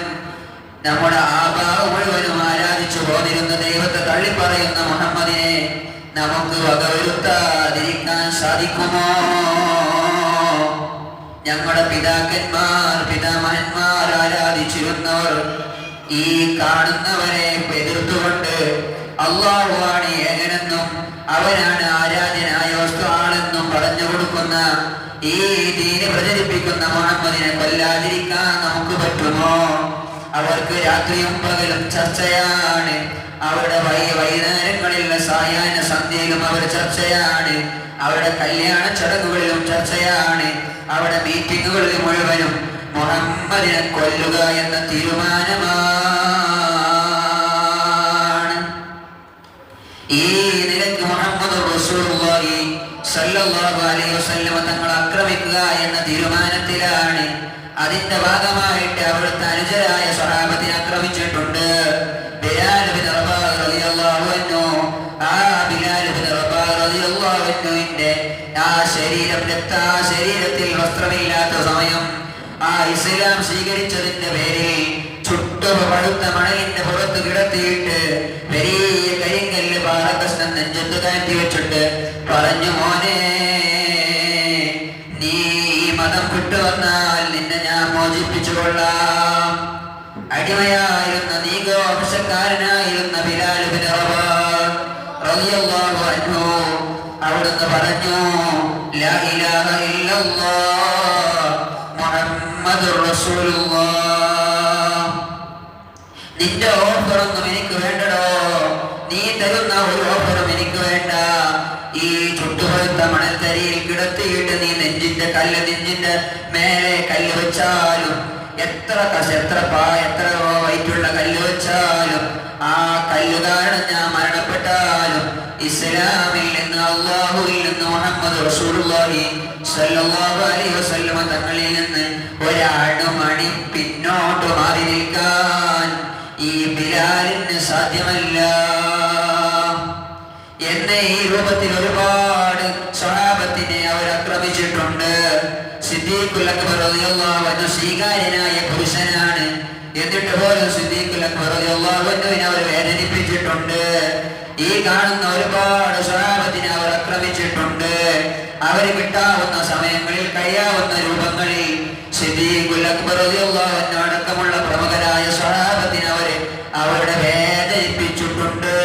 നമ്മുടെ ആബാവ് മുഴുവനും ആരാധിച്ചു പോന്നിരുന്ന ദൈവത്തെ തള്ളിപ്പറയുന്ന മുഹമ്മദിനെ നമുക്ക് വകവരുത്താതിരിക്കാൻ സാധിക്കുമോ? ഞങ്ങളുടെ പിതാമഹന്മാർ ആരാധിച്ചിരുന്നവർ ഈ കാണുന്നവരെ എതിർത്തുകൊണ്ട് അല്ലാഹുവാണ് ഏകനെന്നും അവനാണ് ആരാധ്യനായ വസ്തു ആളെന്നും പറഞ്ഞു കൊടുക്കുന്ന ഈ ദീന് പ്രചരിപ്പിക്കുന്ന മുഹമ്മദിനെ കൊല്ലാതിരിക്കാൻ നമുക്ക് പറ്റുമോ? അവർക്ക് രാത്രിയും പകലും ചർച്ചയാണ്. അവരുടെ വൈകുന്നേരങ്ങളിലുള്ള സായാഹ്ന സന്ധ്യയിലും അവർ ചർച്ചയാണ്. അവരുടെ കല്യാണ ചടങ്ങുകളിലും ചർച്ചയാണ്. അവരുടെ മീറ്റിങ്ങുകളിൽ മുഴുവനും മുഹമ്മദിനെ കൊല്ലുക എന്ന തീരുമാനമാണ്. ഈ നിലയ്ക്ക് മുഹമ്മദ് റസൂലുള്ളാഹി സ്വല്ലല്ലാഹു അലൈഹി വസല്ലമ തങ്ങളെ ആക്രമിക്കുക എന്ന തീരുമാനത്തിലാണ്. അതിന്റെ ഭാഗമായിട്ട് അവിടുത്തെ അനുജരായ സ്വഹാബത്തിനെ ആക്രമിച്ചിട്ടുണ്ട്. ബിലാൽ ഇബ്നു റബാഹ് റളിയല്ലാഹു അൻഹു, ആ ബിലാൽ ഇബ്നു റബാഹ് റളിയല്ലാഹു അൻഹുവിന്റെ ശരീരത്തിൽ വസ്ത്രമില്ലാത്ത സമയം ആ ഇസ്ലാം സ്വീകരിച്ചതിന്റെ പേരിൽ ചുട്ടുപഴുത്ത മണലിന്റെ പുറത്ത് കിടത്തിയിട്ട് വലിയ കരിങ്കല്ല് പാറക്കഷ്ണം നെഞ്ചത്ത് കയറ്റി വെച്ചിട്ട് പറഞ്ഞു, മോനെ, നീ ഈ മതം വിട്ടുവന്നാൽ നിന്നെ ഞാൻ മോചിപ്പിച്ചു കൊള്ളാം. അടിമയായിരുന്ന നീഗോ വംശക്കാരനായിരുന്ന ബിലാൽ ഇബ്നു റബാഹ് റളിയല്ലാഹു അൻഹു അവിടുന്ന് പറഞ്ഞു, ലാ ഇലാഹ ഇല്ലല്ലാഹ് മുഹമ്മദുർ റസൂലുള്ളാഹ്. നിന്റെ ഓഫറൊന്നും എനിക്ക് വേണ്ടടോ. നീ തരുന്ന ഒരു ഓഫറും എനിക്ക് വേണ്ട. ഈ ചുട്ടുപഴുത്ത മണൽത്തരിയിൽ കിടത്തിയിട്ട് നീ നെഞ്ചിന്റെ മേലെ കല്ല് വെച്ചാലും, എത്ര വൈറ്റുള്ള കല്ല് വെച്ചാലും, ആ കല്ല് കാരണം ഞാൻ മരണപ്പെട്ടാലും ഇസ്ലാമിൽ നിന്ന്, അല്ലാഹുവിൽ നിന്ന്, മുഹമ്മദ് റസൂലുള്ളാഹി സ്വല്ലല്ലാഹു അലൈഹി വസല്ലമ തങ്ങളിൽ നിന്ന് ഒരണുമണി പിന്നോട്ട് മാറി നിൽക്കാൻ ഈ ബിലാലിന് സാധ്യമല്ല എന്ന ഈ രൂപത്തിൽ ഒരുപാട് സ്വഹാബത്തിനെ അവർ ആക്രമിച്ചിട്ടുണ്ട്. സിദ്ദീഖുൽ അക്ബർ റളിയല്ലാഹു അൻഹു സ്വീകാര്യനായ പുരുഷനാണ്. എന്നിട്ട് പോലും സിദ്ദീഖുൽ അക്ബർ റളിയല്ലാഹു അൻഹുവിനെ അവർ വേദനിപ്പിച്ചിട്ടുണ്ട്. ഈ കാണുന്ന ഒരുപാട് സ്വഹാബത്തിനെ അവർ ആക്രമിച്ചിട്ടുണ്ട്. അവർ കിട്ടാവുന്ന സമയങ്ങളിൽ, കഴിയാവുന്ന രൂപങ്ങളിൽ സിദ്ദീഖുൽ അക്ബർ റളിയല്ലാഹു അൻഹു അടക്കമുള്ള പ്രമുഖരായ സ്വഹാബത്തിനെ അവരുടെ വേദനിപ്പിച്ചിട്ടുണ്ട്.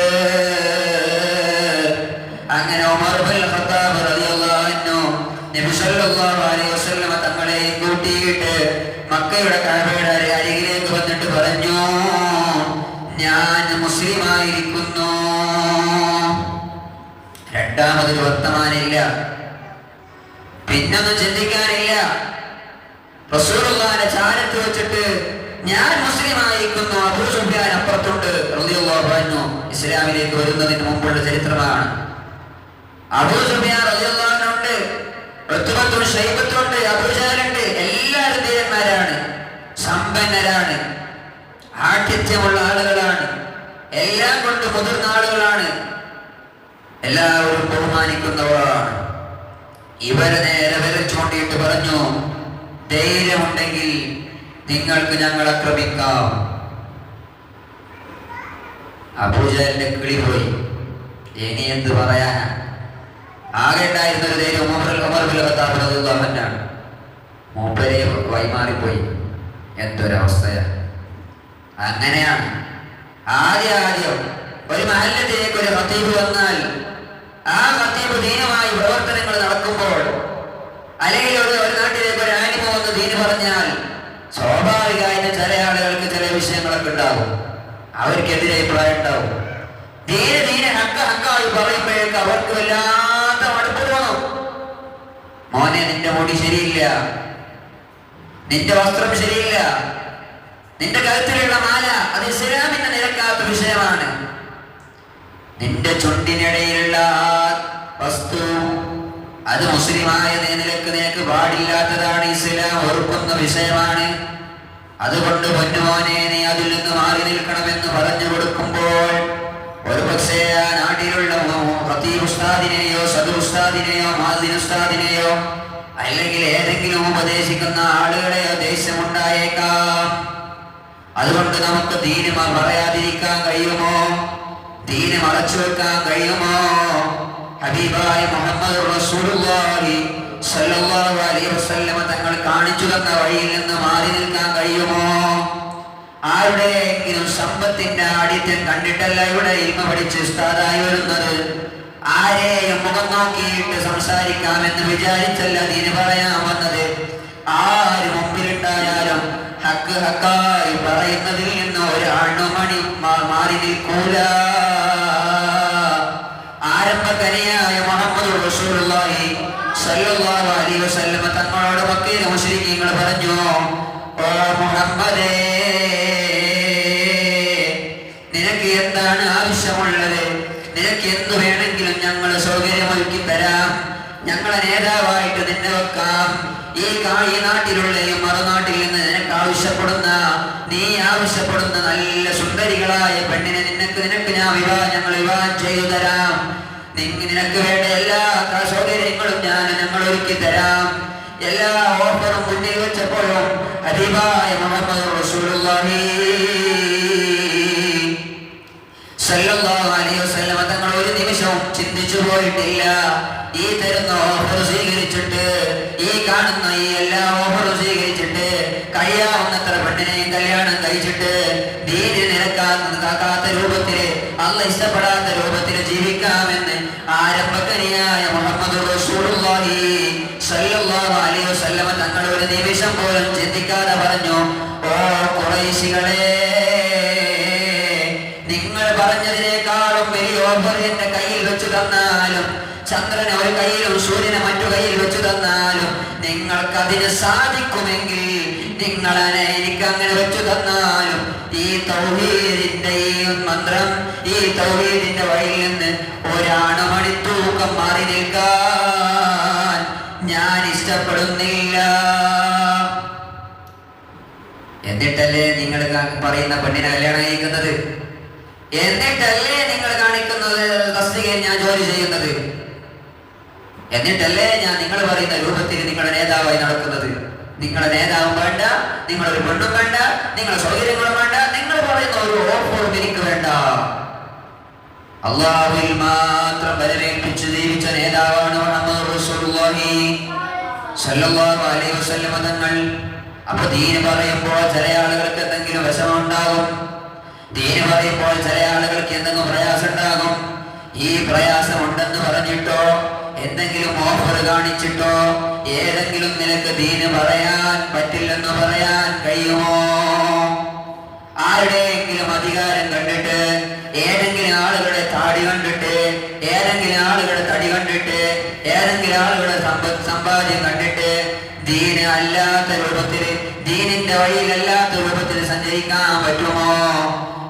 അങ്ങനെ ഉമർ ഇബ്നുൽ ഖത്താബ് റളിയല്ലാഹു അൻഹു നബി സല്ലല്ലാഹു അലൈഹി വസല്ലമ തങ്ങളെ കൂട്ടിയിട്ട് മക്കയുടെ കഅബയുടെ അരികിലേക്ക് വന്നിട്ട് പറഞ്ഞു, ഞാൻ മുസ്ലിമായിരിക്കുന്നു. രണ്ടാമതൊരു വർത്തമാനില്ല, പിന്നൊന്നും ചിന്തിക്കാനില്ല. റസൂലുള്ളാഹിന്റെ ചാരത്ത് വെച്ചിട്ട് ഞാൻ മുസ്ലിമായിരിക്കുന്നു. അബൂ സുഫിയാൻ അപ്പുറത്തുണ്ട് റളിയല്ലാഹു അൻഹു. ഇസ്ലാമിലേക്ക് വരുന്നതിന് മുമ്പുള്ള ചരിത്രമാണ്. അബൂ സുഫിയാൻ റളിയല്ലാഹു അൻഹു ഉണ്ട്, ഉത്ബത്തും ശൈബത്തും ഉണ്ട്, അബൂ ജഹലുണ്ട്. എല്ലാവരും ധനികന്മാരാണ്, സമ്പന്നരാണ്, ആഠ്യത്വമുള്ള ആളുകളാണ്, എല്ലാം കൊണ്ട് മുതിർന്ന ആളുകളാണ്, എല്ലാവരും ബഹുമാനിക്കുന്നവരാണ്. ഇവരെ നേരെ വിരൽ ചൂണ്ടിയിട്ട് പറഞ്ഞു, ധൈര്യമുണ്ടെങ്കിൽ നിങ്ങൾക്ക് ഞങ്ങൾ ആക്രമിക്കാം. അബൂജഹലിന്റെ കിളി പോയി. ഇനി എന്ത് പറയാനാ? ആകെ ഉണ്ടായിരുന്നൊരു ധൈര്യം ഉമർ ബിൻ ഖത്താബ് റളിയല്ലാഹു അൻഹു. മൂപ്പരെ വൈമാറിപ്പോയി. എന്തൊരവസ്ഥയാ! അങ്ങനെയാണ് ആദ്യം ഒരു മഹല്ലത്തിലേക്ക് ഒരു ഖതീബ് വന്നാൽ, ആ ഖതീബ് ദീനുമായി പ്രവർത്തനങ്ങൾ നടക്കുമ്പോൾ, അല്ലെങ്കിൽ ഒരു നാട്ടിലേക്ക് ഒരു ആലിമ വന്ന് ദീന് പറഞ്ഞാൽ, സ്വാഭാവികമായിട്ട് ചില ആളുകൾക്ക് ചില വിഷയങ്ങളൊക്കെ ഉണ്ടാവും, അവർക്കെതിരെ അഭിപ്രായം ഉണ്ടാവും. ദീന് ഹക്കായി പറയുമ്പോഴേക്ക് അവർക്ക് വല്ലാത്ത മടുപ്പ് തോന്നും. മോനെ, നിന്റെ മുടി ശരിയില്ല, നിന്റെ വസ്ത്രം ശരിയില്ല, നിന്റെ കഴുത്തിലുള്ള മാല അത് ഇസ്ലാമിന് നിരക്കാത്ത വിഷയമാണ്, നിന്റെ ചുണ്ടിനിടയിലുള്ള വസ്തു അത് മുസ്ലിമായ നിനക്ക് പാടില്ലാത്തതാണ്, ഇസ്ലാം ഓർക്കുന്ന വിഷയമാണ്. അതുകൊണ്ട് പൊന്നുമോനെ, നീ അതിൽ നിന്ന് മാറി നിൽക്കണമെന്ന് പറഞ്ഞു കൊടുക്കുമ്പോൾ, ഒരു പക്ഷേ ആ നാട്ടിലുള്ള ഖതീബ് ഉസ്താദിനെയോ സദർ ഉസ്താദിനെയോ മാദിൻ ഉസ്താദിനെയോ അല്ലെങ്കിൽ ഏതെങ്കിലും ഉപദേശിക്കുന്ന ആളുകളെയോ ദേഷ്യമുണ്ടായേക്കാം. അതുകൊണ്ട് നമുക്ക് ദീന് പറയാതിരിക്കാൻ കഴിയുമോ? ദീന് മറച്ചു വെക്കാൻ കഴിയുമോ? ഹബീബായ മുഹമ്മദ് റസൂലുള്ളാഹി സ്വല്ലല്ലാഹു അലൈഹി വസല്ലം തങ്ങൾ കാണിച്ചു തന്ന വഴിയിൽ നിന്ന് മാറി നിൽക്കാൻ കഴിയുമോ? ആരുടെയെങ്കിലും സമ്പത്തിന്റെ ആഡിത്യം കണ്ടിട്ടല്ല ഇവിടെ ഇൽമ പഠിച്ച് ഉസ്താദായി വരുന്നത്. ആരെയും മുഖം നോക്കിയിട്ട് സംസാരിക്കാമെന്ന് വിചാരിച്ചല്ല ദീന് പറയാൻ വന്നത്. ആര് മുമ്പിലുണ്ടായാലും ഹക്ക് ഹക്കായി പറയുന്നതിൽ നിന്ന് ഒരു അണുമണി മാറി നിൽക്കൂല. ആരംഭക്കനിയായ മുഹമ്മദ് റസൂലുള്ളാഹി സ്വല്ലല്ലാഹു അലൈഹി വസല്ലം തങ്ങളോട് മക്കയിലെ മുശ്രിക്കീങ്ങൾ പറഞ്ഞു, ഓ മുഹമ്മദേ, നിനക്ക് എന്താണ് ആവശ്യമുള്ളത്? നിനക്ക് എന്തു വേണമെങ്കിലും ഞങ്ങൾ സൗകര്യമൊരുക്കി തരാം. ഞങ്ങളെ നേതാവായിട്ട് നിന്നെ വെക്കാം. ഈ നാട്ടിലുള്ള ഈ മറുനാട്ടിൽ നിന്ന് നിനക്ക് നീ ആവശ്യപ്പെടുന്ന നല്ല സുന്ദരികളായ പെണ്ണിനെ നിനക്ക് ഞങ്ങൾ വിവാഹം ചെയ്തു തരാം. നിനക്ക് വേണ്ട എല്ലാ സൗകര്യങ്ങളും ഞങ്ങൾ ഒരുക്കി തരാം. എല്ലാ ഓഫറും മുന്നിൽ വെച്ചപ്പോഴും ഹബീബായ മുഹമ്മദ് റസൂലുള്ളാഹി സല്ലല്ലാഹു അലൈഹി വസല്ലം തങ്ങൾ ഒരു നിമിഷവും ചിന്തിച്ചു പോയിട്ടില്ല. ഈ തരുന്ന ഓഫർ സ്വീകരിച്ചിട്ട്, ഈ കാണുന്ന ഈ എല്ലാ ഓഫറും സ്വീകരിച്ചിട്ട്, കഴിയാവുന്നത്ര പെണ്ണിനെയും കല്യാണം കഴിച്ചിട്ട് ദീനിന് നിരക്കാത്ത രൂപത്തില്, അല്ലാഹ് ഇഷ്ടപ്പെടാത്ത രൂപത്തിൽ ജീവിക്കാമെന്ന് ആരംഭക്കനിയായ മുഹമ്മദ് റസൂലുള്ളാഹി സല്ലല്ലാഹു അലൈഹി വസല്ലം തങ്ങൾ ഒരു നിമിഷം പോലും ചിന്തിക്കാതെ പറഞ്ഞു, ഓ ഖുറൈശികളെ, നിങ്ങൾ പറഞ്ഞതിനേക്കാളും വലിയ ഓഫർ എന്റെ കയ്യിൽ വെച്ചു തന്നാലും, ചന്ദ്രനെ ഒരു കയ്യിലും സൂര്യനെ മറ്റു കയ്യിൽ വെച്ചു തന്നാലും നിങ്ങൾക്കതിന് സാധിക്കുമെങ്കിൽ നിങ്ങളെ എനിക്ക് അങ്ങനെ വെച്ചു തന്നാലും ഈ തൗഹീദിന്റെ ഈ മന്ത്രം, ഈ തൗഹീദിന്റെ വഴിയിൽ നിന്ന് ഒരാണുമണി തൂക്കം മാറി നിൽക്കാൻ ഞാൻ ഇഷ്ടപ്പെടുന്നില്ല. എന്നിട്ടല്ലേ നിങ്ങൾ പറയുന്ന പെണ്ണിനെ കല്യാണം കഴിക്കുന്നത്? എന്നിട്ടല്ലേ നിങ്ങൾ കാണിക്കുന്നത് തസ്തികയിൽ ഞാൻ ജോലി ചെയ്യുന്നത്? എന്നിട്ടല്ലേ ഞാൻ നിങ്ങൾ പറയുന്ന രൂപത്തിൽ നിങ്ങളുടെ നേതാവായി നടക്കുന്നത്? നിങ്ങളുടെ നേതാവും വേണ്ട, നിങ്ങളൊരു പെണ്ണും വേണ്ട, നിങ്ങളുടെ സൗകര്യങ്ങളും വേണ്ട, നിങ്ങൾ പറയുന്ന ഒരു ഓഫറും എനിക്ക് വേണ്ട. അല്ലാഹുവിൽ മാത്രം വരവേൽപ്പിച്ച് ജീവിച്ച നേതാവാണ് മുഹമ്മദ് റസൂലുള്ളാഹി സ്വല്ലല്ലാഹു അലൈഹി വസല്ലം തങ്ങൾ. അപ്പൊ ദീന് പറയുമ്പോൾ ചില ആളുകൾക്ക് എന്തെങ്കിലും വിഷമമുണ്ടാകും. ദീന് പറയുമ്പോൾ ചില ആളുകൾക്ക് എന്തെങ്കിലും പ്രയാസം ഉണ്ടാകും. ഈ പ്രയാസം ഉണ്ടെന്ന് പറഞ്ഞിട്ടോ എന്തെങ്കിലും ഓഫർ കാണിച്ചിട്ടോ ഏതെങ്കിലും നിനക്ക് ദീന് പറയാൻ പറ്റില്ലെന്ന് പറയാൻ കഴിയുമോ? ആരുടെയെങ്കിലും അധികാരം കണ്ടിട്ട്, ഏതെങ്കിലും ആളുകളുടെ താടി കണ്ടിട്ട്, ഏതെങ്കിലും ആളുകളുടെ തടി കണ്ടിട്ട്, ഏതെങ്കിലും ആളുകളുടെ സമ്പാദ്യം കണ്ടിട്ട് ദീന് അല്ലാത്ത രൂപത്തില്, ദീനിന്റെ വഴിയിലല്ലാത്ത രൂപത്തിൽ സഞ്ചരിക്കാൻ പറ്റുമോ?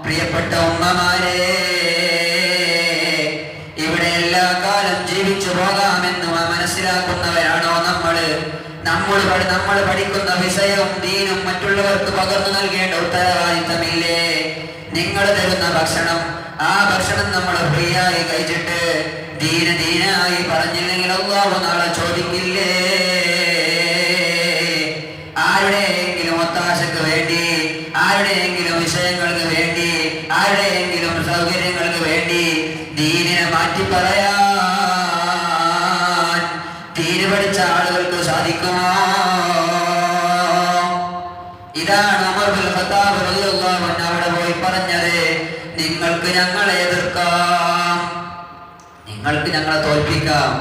പ്രിയപ്പെട്ട ഉമ്മമാരെ, ഇവിടെ എല്ലാ കാലം ജീവിച്ചു പോകാമെന്ന് മനസ്സിലാക്കുന്നവരാണോ നമ്മള്? നമ്മൾ പഠിക്കുന്ന വിഷയവും ദീനും മറ്റുള്ളവർക്ക് പകർന്നു നൽകേണ്ട ഉത്തരവാദിത്തമില്ലേ? നിങ്ങൾ തരുന്ന ഭക്ഷണം, ആ ഭക്ഷണം നമ്മൾ ഫ്രീ ആയി കഴിച്ചിട്ട് ദീനായി പറഞ്ഞില്ലെങ്കിൽ അല്ലാഹു നാളെ ചോദിക്കില്ലേ? ആരുടെയെങ്കിലും ഒത്താശക്ക് വേണ്ടി, ആരുടെയെങ്കിലും വിഷയങ്ങൾക്ക് വേണ്ടി, ആരുടെയെങ്കിലും സൗകര്യങ്ങൾക്ക് വേണ്ടി ദീനിനെ മാറ്റി പറയാൻ ദീന് പഠിച്ച ആളുകൾക്ക് സാധിക്കുമോ? ഇതാണ് ഉമർ ബിൻ ഖത്താബ് റളിയല്ലാഹു അൻഹു അവിടെ പോയി പറഞ്ഞത്, നിങ്ങൾക്ക് ഞങ്ങളെ എതിർക്കാം, നിങ്ങൾക്ക് ഞങ്ങളെ തോൽപ്പിക്കാം,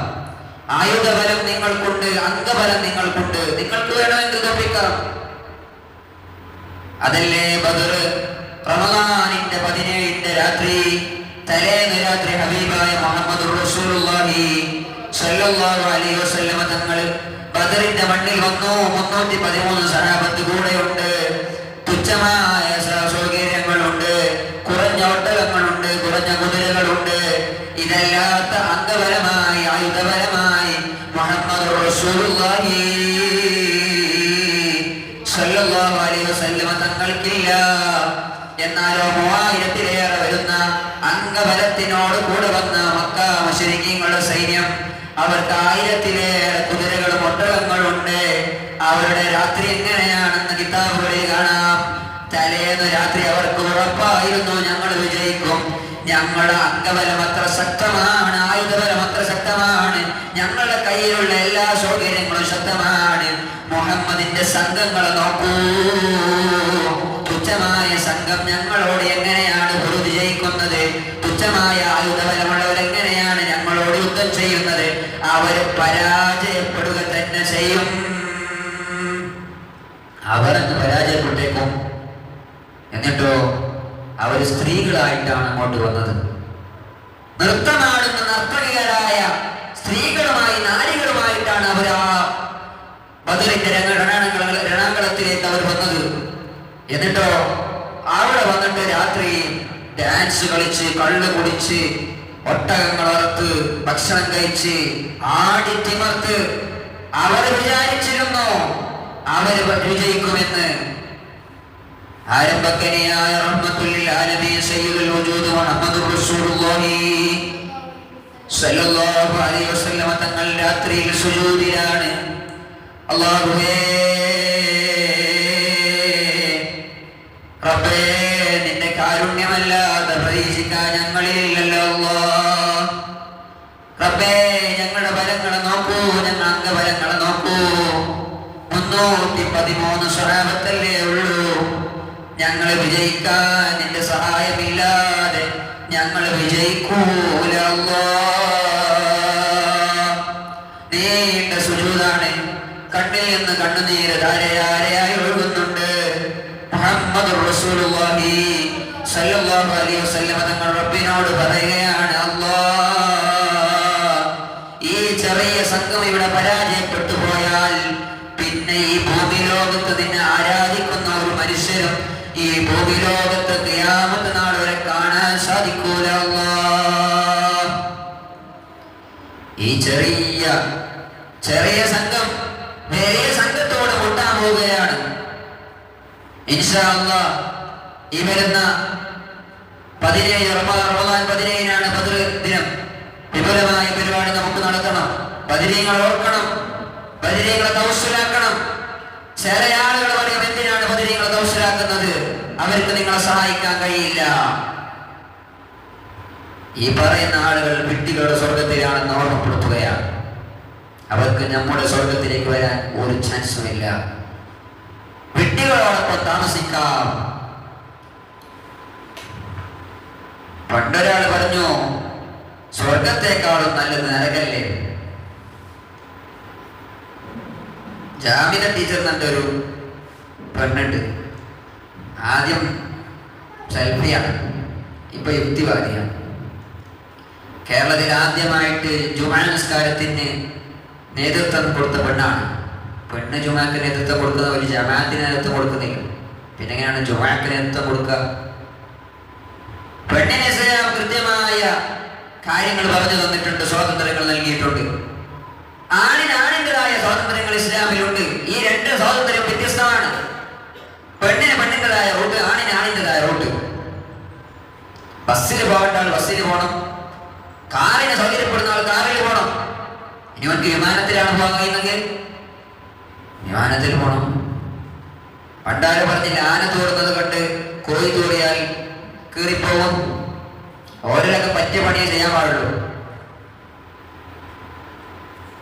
ആയുധബലം നിങ്ങൾക്കുണ്ട്, അംഗബലം നിങ്ങൾക്കുണ്ട്, നിങ്ങൾക്ക് വേണമെങ്കിൽ തോൽപ്പിക്കാം. അതല്ലേ ബദർ, റമളാനിന്റെ 17ന്റെ രാത്രി, തലേന്ന് രാത്രി ഹബീബായ മുഹമ്മദുർ റസൂലുള്ളാഹി സ്വല്ലല്ലാഹു അലൈഹി വസല്ലം തങ്ങൾ ബദറിന്റെ മണ്ണിൽ വന്നു. 313 സഹാബത്ത് കൂടെയുണ്ട്. തുച്ഛമായ സൗകര്യങ്ങളുണ്ട്, കുറഞ്ഞ ഒട്ടകങ്ങളുണ്ട്, കുറഞ്ഞ കുതിരകളുണ്ട്. ഇതല്ലാത്ത അംഗബലമായി, ആയുധപരമായി മുഹമ്മദുർ റസൂലുള്ളാഹി സ്വല്ലല്ലാഹു അലൈഹി വസല്ലം തങ്ങൾക്കില്ല. എന്നാലോ 3000-ലേറെ വരുന്ന അംഗബലത്തിനോട് കൂടെ വന്ന മക്ക മുശ്രിക്കീങ്ങളുടെ സൈന്യം, അവർക്ക് 1000-ലേറെ കുതിരകളും ഒട്ടകങ്ങളുണ്ട്. അവരുടെ രാത്രി എങ്ങനെയാണെന്ന് കിതാബുകളിൽ കാണാം. തലേന്ന് രാത്രി അവർക്ക് ഉറപ്പായിരുന്നു ഞങ്ങൾ വിജയിക്കും, ഞങ്ങളുടെ അംഗബലം അത്ര ശക്തമാണ്, ആയുധബലം അത്ര ശക്തമാണ്, ഞങ്ങളുടെ കയ്യിലുള്ള എല്ലാ സൗകര്യങ്ങളും ശക്തമാണ്. മുഹമ്മദിന്റെ സംഘങ്ങളെ നോക്കൂ, തുച്ഛമായ സംഘം ഞങ്ങളോട് എങ്ങനെയാണ് പൊരുതി ജയിക്കുന്നത്, തുച്ഛമായ ആയുധബലമുള്ളവർ എങ്ങനെയാണ് ഞങ്ങളോട് യുദ്ധം ചെയ്യുന്നത്, അവർ പരാജയപ്പെടുക തന്നെ ചെയ്യും. അവരങ്ങ് പരാജയപ്പെട്ടേക്കും. എന്നിട്ടോ അവർ സ്ത്രീകളായിട്ടാണ് അങ്ങോട്ട് വന്നത്. നൃത്തമാടുന്ന നർത്തകികളായ സ്ത്രീകളുമായി, നാരികളുമായിട്ടാണ് അവർ ആ ബദറിന്റെ രണാങ്കളത്തിലേക്ക് അവർ വന്നത്. എന്നിട്ടോ അവിടെ വന്നിട്ട് രാത്രി ഡാൻസ് കളിച്ച്, കള്ള് കുടിച്ച്, ഒട്ടകങ്ങൾ അറുത്ത്, ഭക്ഷണം കഴിച്ച്, ആടിത്തിമർത്ത് അവർ വിചാരിച്ചിരുന്നു അവർ വിജയിക്കുമെന്ന്. ആരംഭക്കനിയായ റഹ്മത്തുൽ ലിൽ ആലമീൻ സയ്യിദുൽ വജൂദ് മുഹമ്മദുർ റസൂലുള്ളാഹി സ്വല്ലല്ലാഹു അലൈഹി വസല്ലം തങ്ങൾ രാത്രിയിൽ സുജൂദിലാണ്. അല്ലാഹുവേ, റബ്ബേ, നിന്റെ കാരുണ്യമല്ലാതെ പ്രതീക്ഷിക്കാൻ ഞങ്ങളിലില്ലല്ലോ അല്ലാഹ്. റബ്ബേ, ഞങ്ങളുടെ ബലങ്ങളെ നോക്കൂ, ഞങ്ങളുടെ അംഗബലങ്ങളെ നോക്കൂ. 313 സ്വഹാബത്തല്ലേ ഉള്ളൂ. ഞങ്ങൾ വിജയിക്കാൻ നിന്റെ സഹായമില്ലാതെ ഞങ്ങൾ വിജയിക്കൂല അല്ലാഹ്. നീണ്ട സുജൂദാണ്, കണ്ണിൽ നിന്ന് കണ്ണുനീര് ധാരയായി ഒഴുകുന്നുണ്ട്. മുഹമ്മദുർ റസൂലുള്ളാഹി സ്വല്ലല്ലാഹു അലൈഹി വസല്ലം തങ്ങൾ റബ്ബിനോട് പറയുകയാണ്, അല്ലാഹ്, ഈ ചെറിയ സംഘം ഇവിടെ പരാജയപ്പെട്ടു പോയാൽ പിന്നെ ഈ ഭൂമിലോകത്ത് നിന്നെ ആരാധിക്കുന്ന ഒരു മനുഷ്യരും ഈ ഭൂമിലോകത്ത് ഖിയാമത്ത് നാൾ വരെ കാണാൻ സാധിക്കൂല അല്ലാഹ്. ഈ ചെറിയ സംഘം വലിയ സംഘത്തോട് മുട്ടാൻ പോവുകയാണ്. ഇൻഷാ അല്ലാഹ് ഈ വരുന്ന 17 റമളാൻ 17-നാണ് ബദർ ദിനം. വിപുലമായ പരിപാടി നമുക്ക് നടത്തണം. ബദരീങ്ങൾ ഓർക്കണം, ബദരീങ്ങളെ തവസ്സുലാക്കണം. ചില ആളുകൾ പറയും, എന്തിനാണ് ബദരീങ്ങളെ തവസ്സുലാക്കുന്നത്, അവർക്ക് നിങ്ങളെ സഹായിക്കാൻ കഴിയില്ല. ഈ പറയുന്ന ആളുകൾ വിഡ്ഢികളുടെ സ്വർഗത്തിലാണെന്ന് ഓർമ്മപ്പെടുത്തുകയാണ്. അവർക്ക് നമ്മുടെ സ്വർഗത്തിലേക്ക് വരാൻ ഒരു ചാൻസുമില്ല. വിഡ്ഢികളോടൊപ്പം താമസിക്കാം. പണ്ടൊരാൾ പറഞ്ഞു, സ്വർഗത്തെക്കാളും നല്ലത് നരകല്ലേ. ജാമിദ ടീച്ചർ എന്നൊരു പെണ്ണുണ്ട്. ആദ്യം സെൽഫിയാണ്, ഇപ്പൊ യുക്തിവാദിയാണ്. കേരളത്തിൽ ആദ്യമായിട്ട് ജുമാ നിസ്കാരത്തിന് നേതൃത്വം കൊടുത്ത പെണ്ണാണ്. പെണ്ണ് ജുമാക്ക് നേതൃത്വം കൊടുക്കുന്ന ഒരു ജമാഅത്തിന് നേതൃത്വം കൊടുക്കുന്നില്ല. പിന്നെ എങ്ങനെയാണ് ജുമാക്ക് നേതൃത്വം കൊടുക്കുക? പെണ്ണിന് ഇസ്ലാം കൃത്യമായ കാര്യങ്ങൾ പറഞ്ഞു തന്നിട്ടുണ്ട്, സ്വാതന്ത്ര്യങ്ങൾ നൽകിയിട്ടുണ്ട്. ആണിന് ആണിൻ്റെതായ സ്വാതന്ത്ര്യങ്ങൾ ഇസ്ലാമിലുണ്ട്. ഈ രണ്ട് സ്വാതന്ത്ര്യം വ്യത്യസ്തമാണ്. പെണ്ണിന് പെണ്ണിൻ്റെതായ റൂട്ട്, ആണിന് ആണിൻ്റെതായ റൂട്ട്. ബസ്സിൽ പോകേണ്ട ആൾ ബസ്സിൽ പോകണം, കാറിന് സൗകര്യപ്പെടുന്ന ആൾ കാറിൽ പോകണം. ഇനി അവർക്ക് വിമാനത്തിലാണ് പോകാൻ കഴിയുന്നെങ്കിൽ വിമാനത്തിൽ പോകണം. പണ്ടാര് പറഞ്ഞില്ല, ആന തോടുന്നത് കണ്ട് കോഴി തോടിയാൽ കീറിപ്പോകും. ഓരോരൊക്കെ പറ്റിയ പണിയെ ചെയ്യാൻ പാടുള്ളൂ.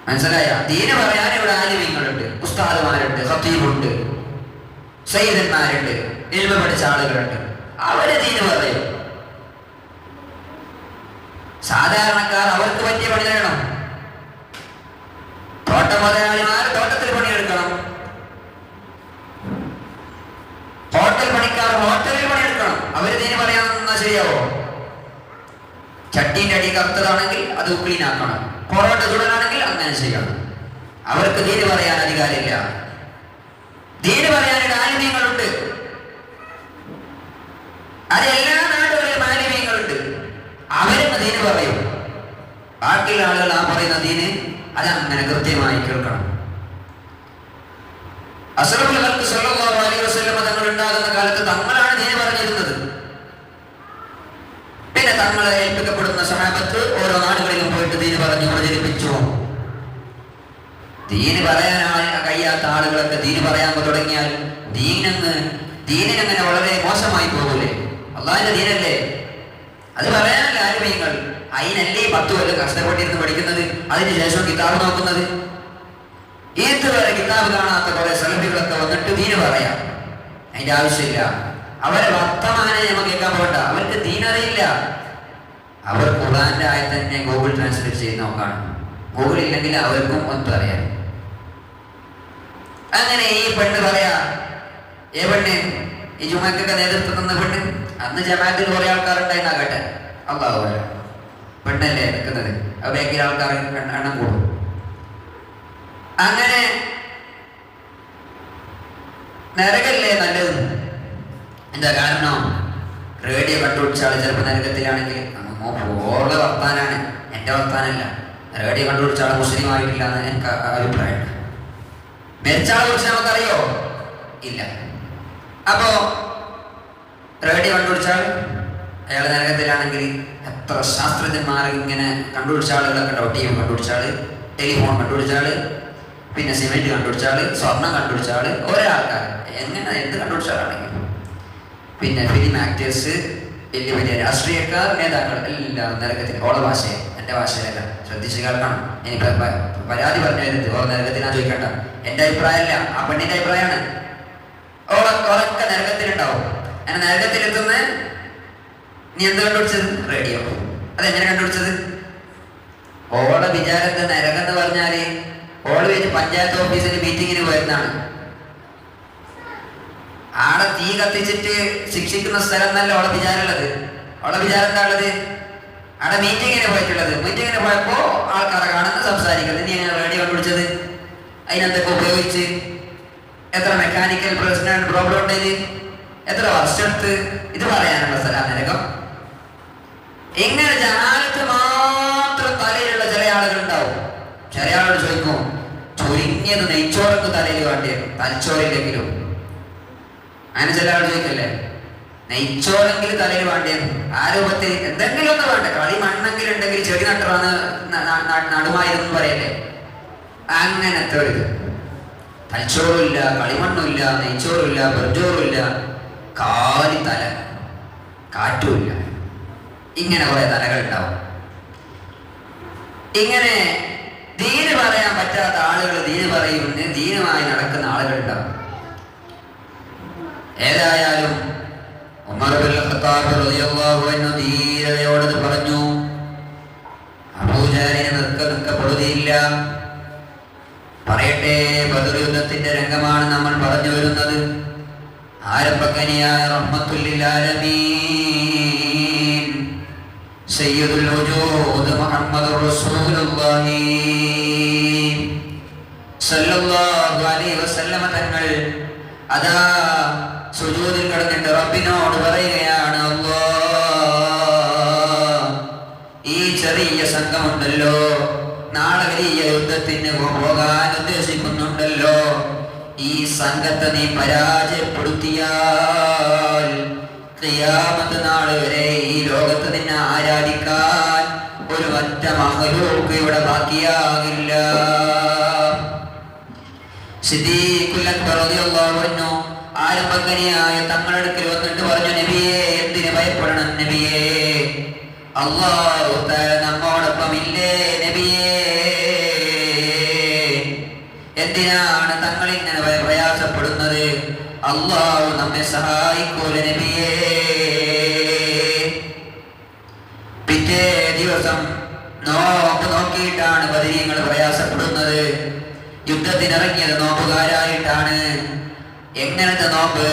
മനസ്സിലായ? ദീന് പറയാൻ ഇവിടെ ആലിമീങ്ങളുണ്ട്, ഉസ്താദുമാരുണ്ട്, ഖത്തീബുണ്ട്, സയ്യിദന്മാരുണ്ട്, ഇൽമ പഠിച്ച ആളുകളുണ്ട്. അവര് ദീന് പറയും. സാധാരണക്കാർ അവർക്ക് പറ്റിയ പണി ചെയ്യണം. തോട്ട മുതലാളിമാർ തോട്ടത്തിൽ പണിയെടുക്കണം, ഹോട്ടൽ പണിക്കാർ ഹോട്ടലിൽ പണിയെടുക്കണം. അവര് ദീന് പറയാൻ നിന്നാ ശരിയാവോ? ചട്ടീൻ്റെ അടി കറുത്തതാണെങ്കിൽ അത് ക്ലീൻ ആക്കണം, പൊറോട്ട ചുടനാണെങ്കിൽ അങ്ങനെ ചെയ്യണം. അവർക്ക് ദീന് പറയാൻ അധികാരമില്ല. ദീന് പറയാനുള്ള ആലിമീങ്ങളുണ്ട്. അത് എല്ലാ നാടുകളിലും ആലിമീങ്ങളുണ്ട്. അവരും ദീന് പറയും. ബാക്കിയുള്ള ആളുകൾ ആ പറയുന്ന ദീന് അതങ്ങനെ കൃത്യമായി കേൾക്കണം. അസ്റഫുൽ ഖൽഖ് സ്വല്ലല്ലാഹു അലൈഹി വസല്ലം തങ്ങൾ ഉണ്ടാകുന്ന കാലത്ത് തങ്ങളാണ് ദീന് പറഞ്ഞിരുന്നത്. പിന്നെ തങ്ങളെ ഏൽപ്പിക്കപ്പെടുന്ന സഹാബത്ത് ഓരോ നാടുകളിലും പോയിട്ട് ദീന് പറഞ്ഞു പ്രചരിപ്പിച്ചു. ദീന് പറയാൻ കഴിയാത്ത ആളുകളൊക്കെ ദീന് പറയാൻ തുടങ്ങിയാൽ ദീനിനങ്ങനെ വളരെ മോശമായി പോകൂലേ? അള്ളാഹിന്റെ ദീനല്ലേ, അത് പറയാനല്ല ആലിമീങ്ങൾ. അതിനല്ലേ 10 കൊല്ലം കഷ്ടപ്പെട്ടിരുന്ന് പഠിക്കുന്നത്, അതിന് ശേഷം കിതാബ് നോക്കുന്നത്. ഇതുവരെ കിതാബ് കാണാത്ത കുറെ സലഫികളൊക്കെ വന്നിട്ട് ദീന് പറയാം. അതിന്റെ ആവശ്യമില്ല. അവരെ വർത്തമാനം നമുക്ക് കേൾക്കാൻ പോകണ്ട. അവർക്ക് ദീനറിയില്ല. അവർ ഖുർആന്റെ ആയത്ത് തന്നെ ഗൂഗിൾ ട്രാൻസ്ലേറ്റ് ചെയ്ത് നോക്കാണ്. ഗൂഗിൾ ഇല്ലെങ്കിൽ അവർക്കും ഒന്നും അറിയാം. അങ്ങനെ ഈ പെണ്ണ് പറയാ, പെണ്ണ് ഈ ജുമാക്കൊക്കെ നേതൃത്വം തന്ന പെണ്ണ്, അന്ന് ജമാഅത്തിൽ കുറെ ആൾക്കാരുണ്ടായിന്നാകട്ടെ, അള്ളാഹു പെണ്ണല്ലേ നിൽക്കുന്നത്, ബാക്കിൽ ആൾക്കാർ എണ്ണം കൂടും. അങ്ങനെ നരകല്ലേ നല്ലത്. എന്താ കാരണം? റേഡിയോ കണ്ടുപിടിച്ച ആള് ചിലപ്പോൾ നരകത്തിലാണെങ്കിൽ ഓള വർത്താനാണ്, എൻ്റെ വർത്താനല്ല. റേഡിയോ കണ്ടുപിടിച്ച ആള് മുസ്ലിം ആയിട്ടില്ല എന്ന് എനിക്ക് അഭിപ്രായമുണ്ട്. മരിച്ച ആളെ കുറിച്ച് നമുക്കറിയോ? ഇല്ല. അപ്പോ റേഡിയോ കണ്ടുപിടിച്ചാൽ അയാൾ നരകത്തിലാണെങ്കിൽ എത്ര ശാസ്ത്രജ്ഞന്മാർ ഇങ്ങനെ കണ്ടുപിടിച്ച ആളുകളൊക്കെ ഉണ്ടാവും. ടി വി കണ്ടുപിടിച്ച ആള്, ടെലിഫോൺ കണ്ടുപിടിച്ച ആള്, പിന്നെ സിമെന്റ് കണ്ടുപിടിച്ച ആള്, സ്വർണം കണ്ടുപിടിച്ച ആള്, ഓരോ ആൾക്കാർ എങ്ങനെ എന്ത് കണ്ടുപിടിച്ച ആളാണെങ്കിൽ, പിന്നെ ഫിലിം ആക്ടേഴ്സ്, വലിയ വലിയ രാഷ്ട്രീയക്കാർ, നേതാക്കൾ എല്ലാം നരകത്തിൽ. ഓള ഭാഷയെ, എൻ്റെ ഭാഷയല്ല, ശ്രദ്ധിച്ച് കേൾക്കണം. എനിക്ക് പരാതി പറഞ്ഞത് ഓള നരകത്തിനാ ചോദിക്കണ്ട, എൻ്റെ അഭിപ്രായമല്ല, ആ പെണ്ണിൻ്റെ അഭിപ്രായമാണ്. ഓളൊക്കെ നരകത്തിലുണ്ടാവും. അങ്ങനെ നരകത്തിലെത്തുന്ന നീ എന്ത് കണ്ടുപിടിച്ചത്? റേഡിയോ. അതെങ്ങനെ കണ്ടുപിടിച്ചത്? ഓള വിചാരത്തെ നരകം എന്ന് പറഞ്ഞാല് ഓള് വെച്ച് പഞ്ചായത്ത് ഓഫീസിൽ മീറ്റിങ്ങിന് പോയിരുന്നാണ്. ആടെ തീ കത്തിച്ചിട്ട് ശിക്ഷിക്കുന്ന സ്ഥലം എന്നല്ല ഓളെ വിചാരമുള്ളത്. ഓളെ വിചാരം എന്താ ഉള്ളത്? ആടെ മീറ്റിങ്ങിന് പോയിട്ടുള്ളത്. മീറ്റിങ്ങിന് പോയപ്പോ ആൾക്കാരെ കാണുന്ന സംസാരിക്കുന്നത്. നീ എങ്ങനെ റേഡിയോ കണ്ടുപിടിച്ചത്? അതിനെന്തൊക്കെ ഉപയോഗിച്ച്? എത്ര മെക്കാനിക്കൽ പ്രോബ്ലം ഉണ്ടേല്? എത്ര വർഷം എടുത്ത്? ഇത് പറയാനുള്ള സ്ഥലം നരകം. ഇങ്ങനെ ജനാലത്ത് മാത്രം തലയിലുള്ള ചില ആളുകൾ ഉണ്ടാവും. ചില ആളോട് ചോദിക്കും, ചുരുങ്ങിയത് നെയ്ച്ചോറൊക്കെ തലയിൽ വേണ്ടി വരും, തലച്ചോറില്ലെങ്കിലും. അങ്ങനെ ചില ആൾ ചോദിക്കല്ലേ, നെയ്ച്ചോറെങ്കിലും തലയിൽ വേണ്ടി വരും. ആ രൂപത്തിൽ എന്തെങ്കിലും ഒന്ന് വേണ്ട. കളി മണ്ണെങ്കിലും ഉണ്ടെങ്കിൽ ചെടി നട്ടറാന്ന് നടുമായിരുന്നു പറയല്ലേ. അങ്ങനത്തെ ഒരു ഇത്. തലച്ചോറുമില്ല, കളിമണ്ണുമില്ല, നെയ്ച്ചോറുമില്ല, ബെർജോറുമില്ല, കാലി തല, കാറ്റുമില്ല. ഇങ്ങനെ കുറെ തലകൾ ഉണ്ടാവും. ഇങ്ങനെ ദീന് പറയാൻ പറ്റാത്ത ആളുകൾ ദീന് പറയുമെന്ന് ദീനുമായി നടക്കുന്ന ആളുകൾ ഉണ്ടാവും. ഏതായാലും ഉമർ ഇബ്നുൽ ഖത്താബ് റളിയല്ലാഹു അൻഹു ധീരതയോട് പറഞ്ഞു, അബൂജഹലിനെ നിൽക്കപ്പെടുകയില്ല. പറയട്ടെ, ബദർ യുദ്ധത്തിന്റെ രംഗമാണ് നമ്മൾ പറഞ്ഞു വരുന്നത്. ആരംഭക്കനിയായ റഹ്മത്തുൽ ലിൽ ആലമീൻ സയ്യിദുൽ വജൂദ് മുഹമ്മദുർ റസൂലുള്ളാഹി സല്ലല്ലാഹു അലൈഹി വസല്ലം തങ്ങൾ അതാ സുജൂദിൽ കിടന്നിട്ട് റബ്ബിനോട് പറയുകയാണ്, അല്ലാഹ്, ഈ ചെറിയ സംഘമുണ്ടല്ലോ, നാളെ വലിയ യുദ്ധത്തിന് പോകാൻ ഉദ്ദേശിക്കുന്നുണ്ടല്ലോ. ഈ സംഘത്തെ നീ പരാജയപ്പെടുത്തിയാൽ ഖിയാമത്ത് നാൾ വരെ ഈ ലോകത്ത് നിന്നെ ആരാധിക്കാൻ ഒരു ഒറ്റ മഖ്ലൂഖ് ഇവിടെ ബാക്കിയാകില്ല. സിദ്ദീഖുൽ അക്ബർ റളിയല്ലാഹു അൻഹു ആലംബകനിയായ തങ്ങളുടെ അടുക്കൽ വന്നിട്ട് പറഞ്ഞു, നബിയേ, എന്തിന് ഭയപ്പെടണം നബിയേ? അല്ലാഹു തആല നമ്മോടൊപ്പം ഇല്ലേ നബിയേ? എന്തിനാണ് തങ്ങൾ ഇങ്ങനെ പ്രയാസപ്പെടുന്നത്? അല്ലാഹു നമ്മെ സഹായിക്കൂല നബിയേ. പിറ്റേ ദിവസം നോമ്പ് നോക്കിയിട്ടാണ് ബദരീങ്ങൾ പ്രയാസപ്പെടുന്നത്. യുദ്ധത്തിനിറങ്ങിയത് നോമ്പുകാരായിട്ടാണ്. എങ്ങനത്തെ നോമ്പ്?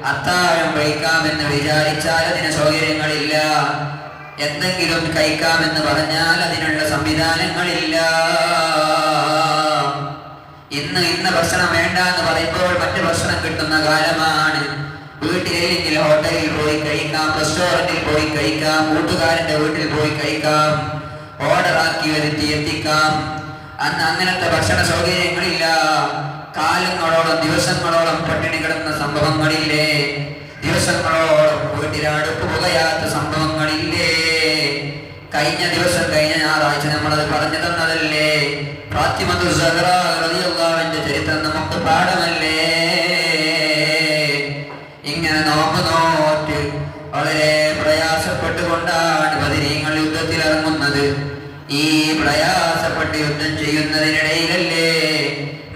അത്താഴം കഴിക്കാമെന്ന് വിചാരിച്ചാൽ അതിന് സൗകര്യങ്ങളില്ല. എന്തെങ്കിലും കഴിക്കാമെന്ന് പറഞ്ഞാൽ അതിനുള്ള സംവിധാനങ്ങളില്ല. ഇന്ന് ഭക്ഷണം വേണ്ട എന്ന് പറയുമ്പോൾ മറ്റു ഭക്ഷണം കിട്ടുന്ന കാലമാണ്. വീട്ടിലില്ലെങ്കിൽ ഹോട്ടലിൽ പോയി കഴിക്കാം, റെസ്റ്റോറന്റിൽ പോയി കഴിക്കാം, കൂട്ടുകാരന്റെ വീട്ടിൽ പോയി കഴിക്കാം, ഓർഡറാക്കി വരുത്തി എത്തിക്കാം. അന്ന് അങ്ങനത്തെ ഭക്ഷണ സൗകര്യങ്ങളില്ല. കാലങ്ങളോളം ദിവസങ്ങളോളം പട്ടിണി കിടന്ന സംഭവങ്ങളില്ലേ? ദിവസങ്ങളോളം വീട്ടിൽ അടുപ്പ് പുകയാത്ത സംഭവങ്ങളില്ലേ? കഴിഞ്ഞ ദിവസം, കഴിഞ്ഞ ഞായറാഴ്ച നമ്മളത് പറഞ്ഞു തന്നതല്ലേ? ഫാത്തിമത്തുൽ സഹ്റ റളിയല്ലാഹുവിന്റെ ചരിത്രം നമുക്ക് പാഠമല്ലേ? ഇങ്ങനെ നോമ്പ് നോറ്റ് വളരെ പ്രയാസപ്പെട്ടുകൊണ്ടാണ് ബദരീങ്ങൾ യുദ്ധത്തിൽ ഇറങ്ങുന്നത്. ഈ പ്രയാസപ്പെട്ട് യുദ്ധം ചെയ്യുന്നതിനിടയിലല്ലേ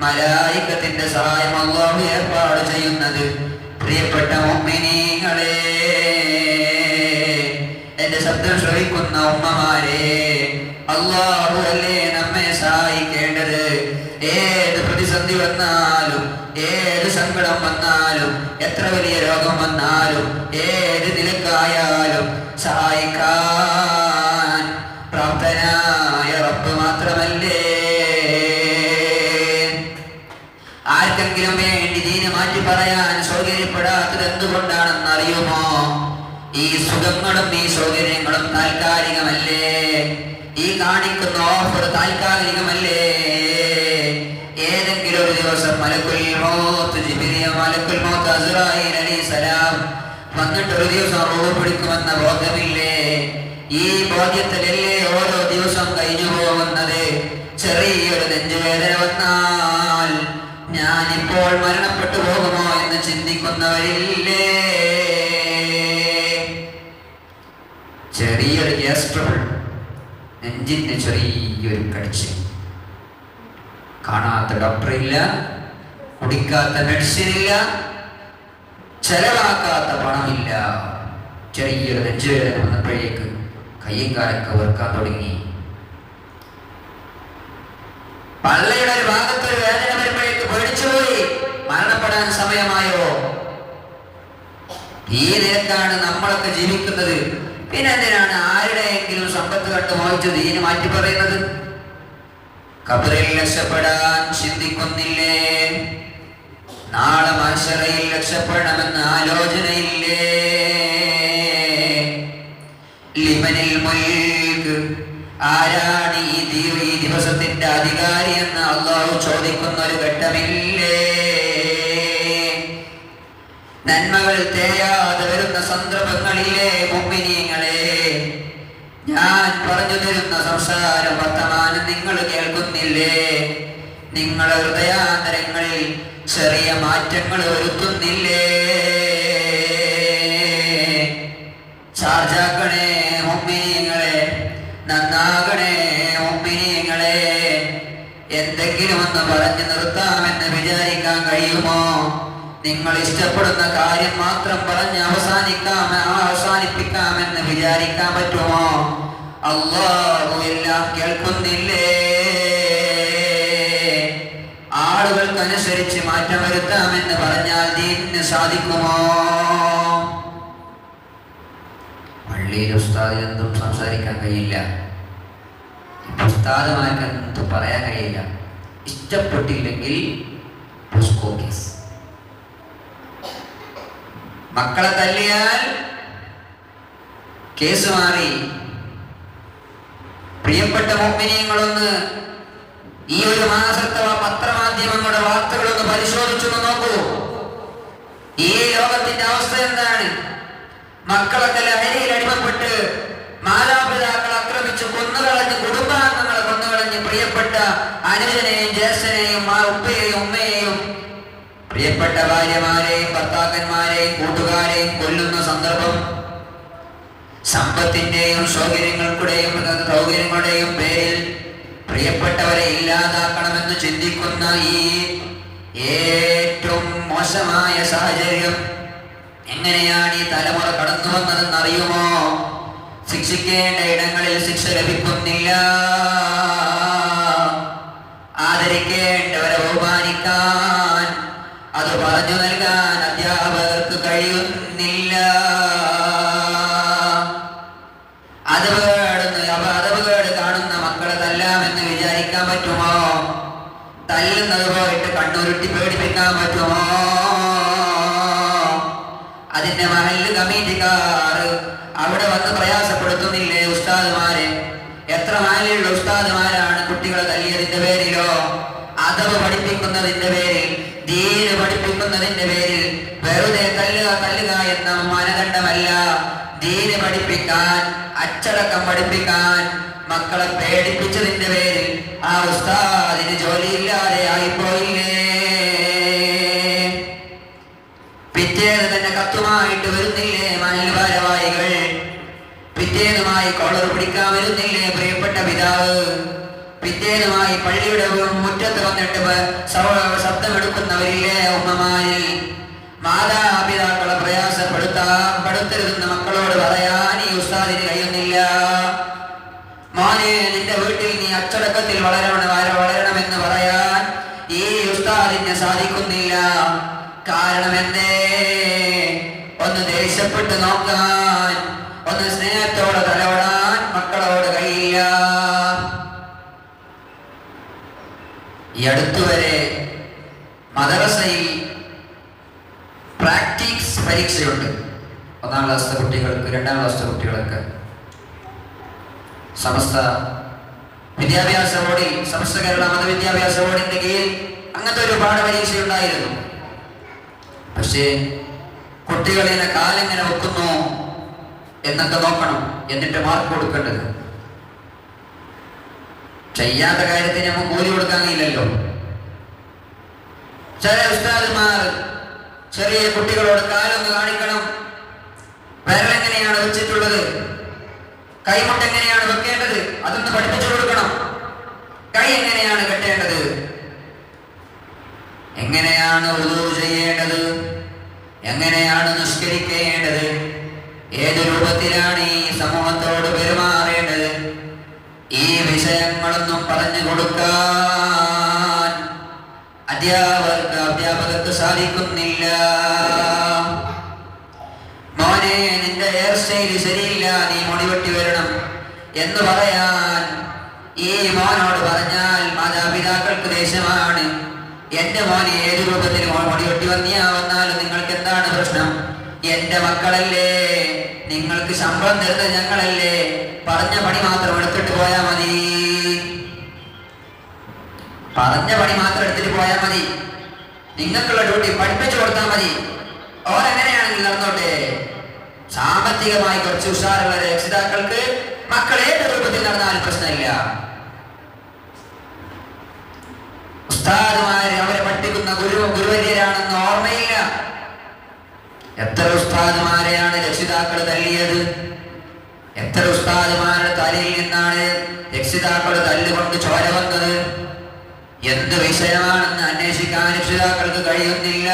മലായികത്തിന്റെ സഹായം അല്ലാഹു ഏർപ്പാട് ചെയ്യുന്നത്? പ്രിയപ്പെട്ട മുഅ്മിനീങ്ങളെ, എന്റെ ശബ്ദം ശ്രവിക്കുന്ന ഉമ്മമാരെ, അല്ലാഹു അല്ലേ നമ്മെ സഹായിക്കേണ്ടത്. ഏത് പ്രതിസന്ധി വന്നാലും, ഏത് സങ്കടം വന്നാലും, എത്ര വലിയ രോഗം വന്നാലും, ഏത് നിലക്കായാലും സഹായിക്കാൻ പ്രാപ്തനായ റബ്ബ് മാത്രമല്ലേ? ആർക്കെങ്കിലും വേണ്ടി ദീന് മാറ്റി പറയാൻ സൗകര്യപ്പെടാത്തത് എന്തുകൊണ്ടാണെന്ന് അറിയുമോ? ഈ സുഖങ്ങളും ഈ സൗകര്യങ്ങളും താൽക്കാലികമല്ലേ? ഈ കാണിക്കുന്ന ഓഫർ താൽക്കാലികമല്ലേ? ഏതെങ്കിലും ഒരു ദിവസം മലക്കുൽ മൗത്ത് അസ്റായീൽ അലൈഹിസ്സലാം വന്നിട്ട് ഒരു ദിവസം റൂഹ് പിടിക്കുമെന്ന ബോധമില്ലേ? ഈ ബോധ്യത്തിലല്ലേ ഓരോ ദിവസം കഴിഞ്ഞു പോകുന്നത്? ചെറിയൊരു നെഞ്ചുവേദന വന്നാൽ ഞാനിപ്പോൾ മരണപ്പെട്ടു പോകുമോ എന്ന് ചിന്തിക്കുന്നവരില്ലേ? ചെറിയൊരു ഗ്യാസ് ട്രബിൾ, നെഞ്ചിന് ചെറിയൊരു കടിച്ച്, കാണാത്ത ഡോക്ടറില്ല, കുടിക്കാത്ത മെഡിസിൻ ഇല്ല, ചെലവാക്കാത്ത പണമില്ല. ചെറിയൊരു നെഞ്ചുവേദന വന്നപ്പോഴേക്ക് കയ്യും കാലൊക്കെ വെറുക്കാൻ തുടങ്ങി. പള്ളയുടെ ഒരു ഭാഗത്തൊരു വേദന വരുമ്പോഴേക്ക് പേടിച്ചുപോയി, മരണപ്പെടാൻ സമയമായോ? ഈ നിരക്കാണ് നമ്മളൊക്കെ ജീവിക്കുന്നത്. പിന്നെ എന്തിനാണ് ആരുടെയെങ്കിലും സമ്പത്ത് കണ്ട് മോഹിച്ച് ദീന് മാറ്റി പറയുന്നത്? ഖബറിൽ രക്ഷപ്പെടാൻ ചിന്തിക്കുന്നില്ലേ? നാളെ മഹ്ശറയിൽ രക്ഷപ്പെടണമെന്ന് ആലോചനയില്ലേ? ലിമനിൽ മുൽക്ക്, ആരാണ് ഈ ദിവസത്തിന്റെ അധികാരി എന്ന് അല്ലാഹു ചോദിക്കുന്ന ഒരു ഘട്ടമില്ലേ? നന്മകൾ തേയാതെ വരുന്ന സന്ദർഭങ്ങളിലെ മുഅ്മിനീങ്ങളെ, ഞാൻ പറഞ്ഞു തരുന്ന സംസാരം വർത്തമാനം നിങ്ങൾ കേൾക്കുന്നില്ലേ? നിങ്ങളുടെ ഹൃദയാന്തരങ്ങളിൽ ചെറിയ മാറ്റങ്ങൾ വരുത്തുന്നില്ലേ? ചാർജാക്കണേ മുഅ്മിനീങ്ങളെ, നന്നാകണേ മുഅ്മിനീങ്ങളെ. എന്തെങ്കിലും ഒന്ന് പറഞ്ഞു നിർത്താമെന്ന് വിചാരിക്കാൻ കഴിയുമോ? നിങ്ങൾ ഇഷ്ടപ്പെടുന്ന കാര്യം മാത്രം പറഞ്ഞ് അവസാനിപ്പിക്കാമെന്ന് വിചാരിക്കാൻ പറ്റുമോ? അല്ലാഹു എല്ലാം കേൾക്കുന്നില്ലേ? ആളുകൾക്കനുസരിച്ച് മാറ്റം വരുത്താമെന്ന് പറഞ്ഞാൽ ദീനിന് സാധിക്കുമോ? പള്ളിയിൽ ഉസ്താദിനെന്തും സംസാരിക്കാൻ കഴിയില്ല, ഉസ്താദുമാർക്ക് എന്തും പറയാൻ കഴിയില്ല. ഇഷ്ടപ്പെട്ടില്ലെങ്കിൽ കേസ്. മക്കളെ തല്ലിയാൽ കേസ് മാറി, പ്രിയപ്പെട്ട മുഅ്മിനീങ്ങളൊന്ന് ഈ ഒരു മാസത്തെ പത്രമാധ്യമങ്ങളുടെ വാർത്തകളൊന്ന് പരിശോധിച്ചു നോക്കൂ. ഈ ലോകത്തിന്റെ അവസ്ഥ എന്താണ്? മക്കളൊക്കെ ലഹരിയിൽ അടിമപ്പെട്ട് മാതാപിതാക്കളെ ആക്രമിച്ച് കൊന്നുകളഞ്ഞ്, കുടുംബാംഗങ്ങളെ കൊന്നുകളഞ്ഞ്, പ്രിയപ്പെട്ട അനുജനെയും ജ്യേഷ്ഠനെയും ഉപ്പയെയും ഉമ്മയെയും പ്രിയപ്പെട്ട ഭാര്യമാരെയും ഭർത്താക്കന്മാരെയും കൂട്ടുകാരെയും കൊല്ലുന്ന സന്ദർഭം. സമ്പത്തിന്റെയും സൗകര്യങ്ങളുടെയും പേരിൽ പ്രിയപ്പെട്ടവരെ ഇല്ലാതാക്കണമെന്ന് ചിന്തിക്കുന്ന ഈ ഏറ്റവും മോശമായ സാഹചര്യം എങ്ങനെയാണ് ഈ തലമുറ കടന്നു വന്നതെന്ന് അറിയുമോ? ശിക്ഷിക്കേണ്ട ഇടങ്ങളിൽ ശിക്ഷ ലഭിക്കുന്നില്ല. ആദരിക്കേണ്ടവരെ ബഹുമാനിക്കാൻ, അത് പറഞ്ഞു നൽകാൻ അധ്യാപകർക്ക് കഴിയുന്നില്ല. അതവുകേട് കാണുന്ന മക്കളെ തല്ലാമെന്ന് വിചാരിക്കാൻ പറ്റുമോ? തല്ലുന്നത് പോയിട്ട് കണ്ണുരുട്ടി പേടിപ്പിക്കാൻ പറ്റുമോ? അതിന്റെ മഹല്ല് കമ്മിറ്റിക്കാർ അവിടെ വന്ന് പ്രയാസപ്പെടുത്തുന്നില്ലേ ഉസ്താദുമാരെ? എത്ര മഹല്ലുള്ള ഉസ്താദുമാരാണ് കുട്ടികളെ തല്ലിയതിന്റെ പേരിലോ, അദബ് പഠിപ്പിക്കുന്നതിന്റെ പേരിൽ, ദീന് പഠിപ്പിക്കുന്നതിന്റെ പേരിൽ വെറുതെ തല്ലുക എന്ന മാനദണ്ഡമല്ല. ദീന് പഠിപ്പിക്കാൻ, അച്ചടക്കം പഠിപ്പിക്കാൻ മക്കളെ പേടിപ്പിച്ചതിന്റെ പേരിൽ ആ ഉസ്താദിന് ജോലിയില്ലാതെ ആയിപ്പോയില്ലേ? പിറ്റേന്ന് തന്നെ കത്തുമായിട്ട് വരുന്നില്ലേ മഹല്ല് ഭാരവാഹികൾ? പിറ്റേന്നുമായി കോളർ പിടിക്കാൻ വരുന്നില്ലേ പ്രിയപ്പെട്ട പിതാവ്? പിറ്റേന്നുമായി പള്ളിയുടെ മുറ്റത്ത് വന്നിട്ട് ശബ്ദമെടുക്കുന്നവരില്ലേ ഉമ്മമാരിൽ? മാതാപിതാക്കളെ പ്രയാസപ്പെടുത്തരുതെന്ന് മക്കളോട് പറയാൻ ഈ ഉസ്താദിന് കഴിയുന്നില്ല. മോനെ, നിന്റെ വീട്ടിൽ നീ അച്ചടക്കത്തിൽ വളരണമെന്ന് പറയാൻ ഈ ഉസ്താദിന് സാധിക്കുന്നില്ല. കാരണം എന്തേ? ഒന്ന് ദേഷ്യപ്പെട്ട് നോക്കാൻ, ഒന്ന് സ്നേഹത്തോടെ തലോടാൻ മക്കളോട് കഴിയില്ല. ഈ അടുത്തുവരെ മദ്രസയിൽ പ്രാക്ടീസ് പരീക്ഷയുണ്ട്. 1ാം ക്ലാസ്സിലെ കുട്ടികൾക്ക്, 2ാം ക്ലാസ്സിലെ കുട്ടികൾക്ക്. സമസ്ത വിദ്യാഭ്യാസ ബോർഡിൽ, സമസ്ത കേരള മതവിദ്യാഭ്യാസ ബോർഡിന്റെ കീഴിൽ അങ്ങനത്തെ ഒരു പാഠപരീക്ഷ ഉണ്ടായിരുന്നു. പക്ഷേ കുട്ടികളിനെ കാലെങ്ങനെ വെക്കുന്നു എന്നൊക്കെ നോക്കണം, എന്നിട്ട് മാർക്ക് കൊടുക്കേണ്ടത്. ചെയ്യാത്ത കാര്യത്തിന് നമുക്ക് കൂലി കൊടുക്കാൻ കഴിയില്ലല്ലോ. ചില ഉസ്താദുമാർ ചെറിയ കുട്ടികളോട് കാലൊന്ന് കാണിക്കണം, വിരലെങ്ങനെയാണ് വെച്ചിട്ടുള്ളത്, കൈമുട്ട് എങ്ങനെയാണ് വെക്കേണ്ടത്, അതൊന്ന് പഠിപ്പിച്ചു കൊടുക്കണം. കൈ എങ്ങനെയാണ് കെട്ടേണ്ടത്, എങ്ങനെയാണ് വുളൂ ചെയ്യേണ്ടത്, എങ്ങനെയാണ് നിസ്കരിക്കേണ്ടത്, ഏത് രൂപത്തിലാണ് ഈ സമൂഹത്തോട് പെരുമാറേണ്ടത്, ഈ വിഷയങ്ങളൊന്നും പറഞ്ഞു കൊടുക്കാൻ അധ്യാപകർക്ക് സാധിക്കുന്നില്ല. മോനെ, നിന്റെ ഹെയർ സ്റ്റൈൽ ശരിയില്ല, നീ മുടിവെട്ടി വരണം എന്ന് പറയാൻ ഈ മോനോട് പറഞ്ഞാൽ മാതാപിതാക്കൾക്ക് ദേഷ്യമാണ്. എന്റെ മോനെ ഏത് രൂപത്തിൽ മുടിവെട്ടി വന്നാലും നിങ്ങൾക്ക് എന്താണ് പ്രശ്നം? എന്റെ മക്കളല്ലേ, നിങ്ങൾക്ക് ശമ്പളം തരുന്നത് ഞങ്ങളല്ലേ, പറഞ്ഞ പണി മാത്രം എടുത്തിട്ട് പോയാൽ മതി, പറഞ്ഞ പണി മാത്രം എടുത്തിട്ട് പോയാൽ മതി, നിങ്ങൾക്കുള്ള ഡ്യൂട്ടി പഠിപ്പിച്ചു കൊടുത്താൽ മതി. ഓരെങ്ങനെയാണെങ്കിൽ നടന്നോട്ടെ. സാമ്പത്തികമായി കുറച്ച് ഉഷാറുള്ള രക്ഷിതാക്കൾക്ക് മക്കൾ ഏത് രൂപത്തിൽ നടന്നാലും പ്രശ്നമില്ല. ഉസ്താദുമാര് അവരെ പഠിപ്പിക്കുന്ന ഗുരുവര്യരാണെന്ന് ഓർമ്മയില്ല. എത്ര ഉസ്താദുമാരെയാണ് രക്ഷിതാക്കൾ തല്ലിയത്? എത്ര ഉസ്താദുമാരുടെ തലയിൽ നിന്നാണ് രക്ഷിതാക്കൾ തല്ലുകൊണ്ട് ചോര വന്നത്? എന്ത് വിഷയമാണെന്ന് അന്വേഷിക്കാൻ രക്ഷിതാക്കൾക്ക് കഴിയുന്നില്ല.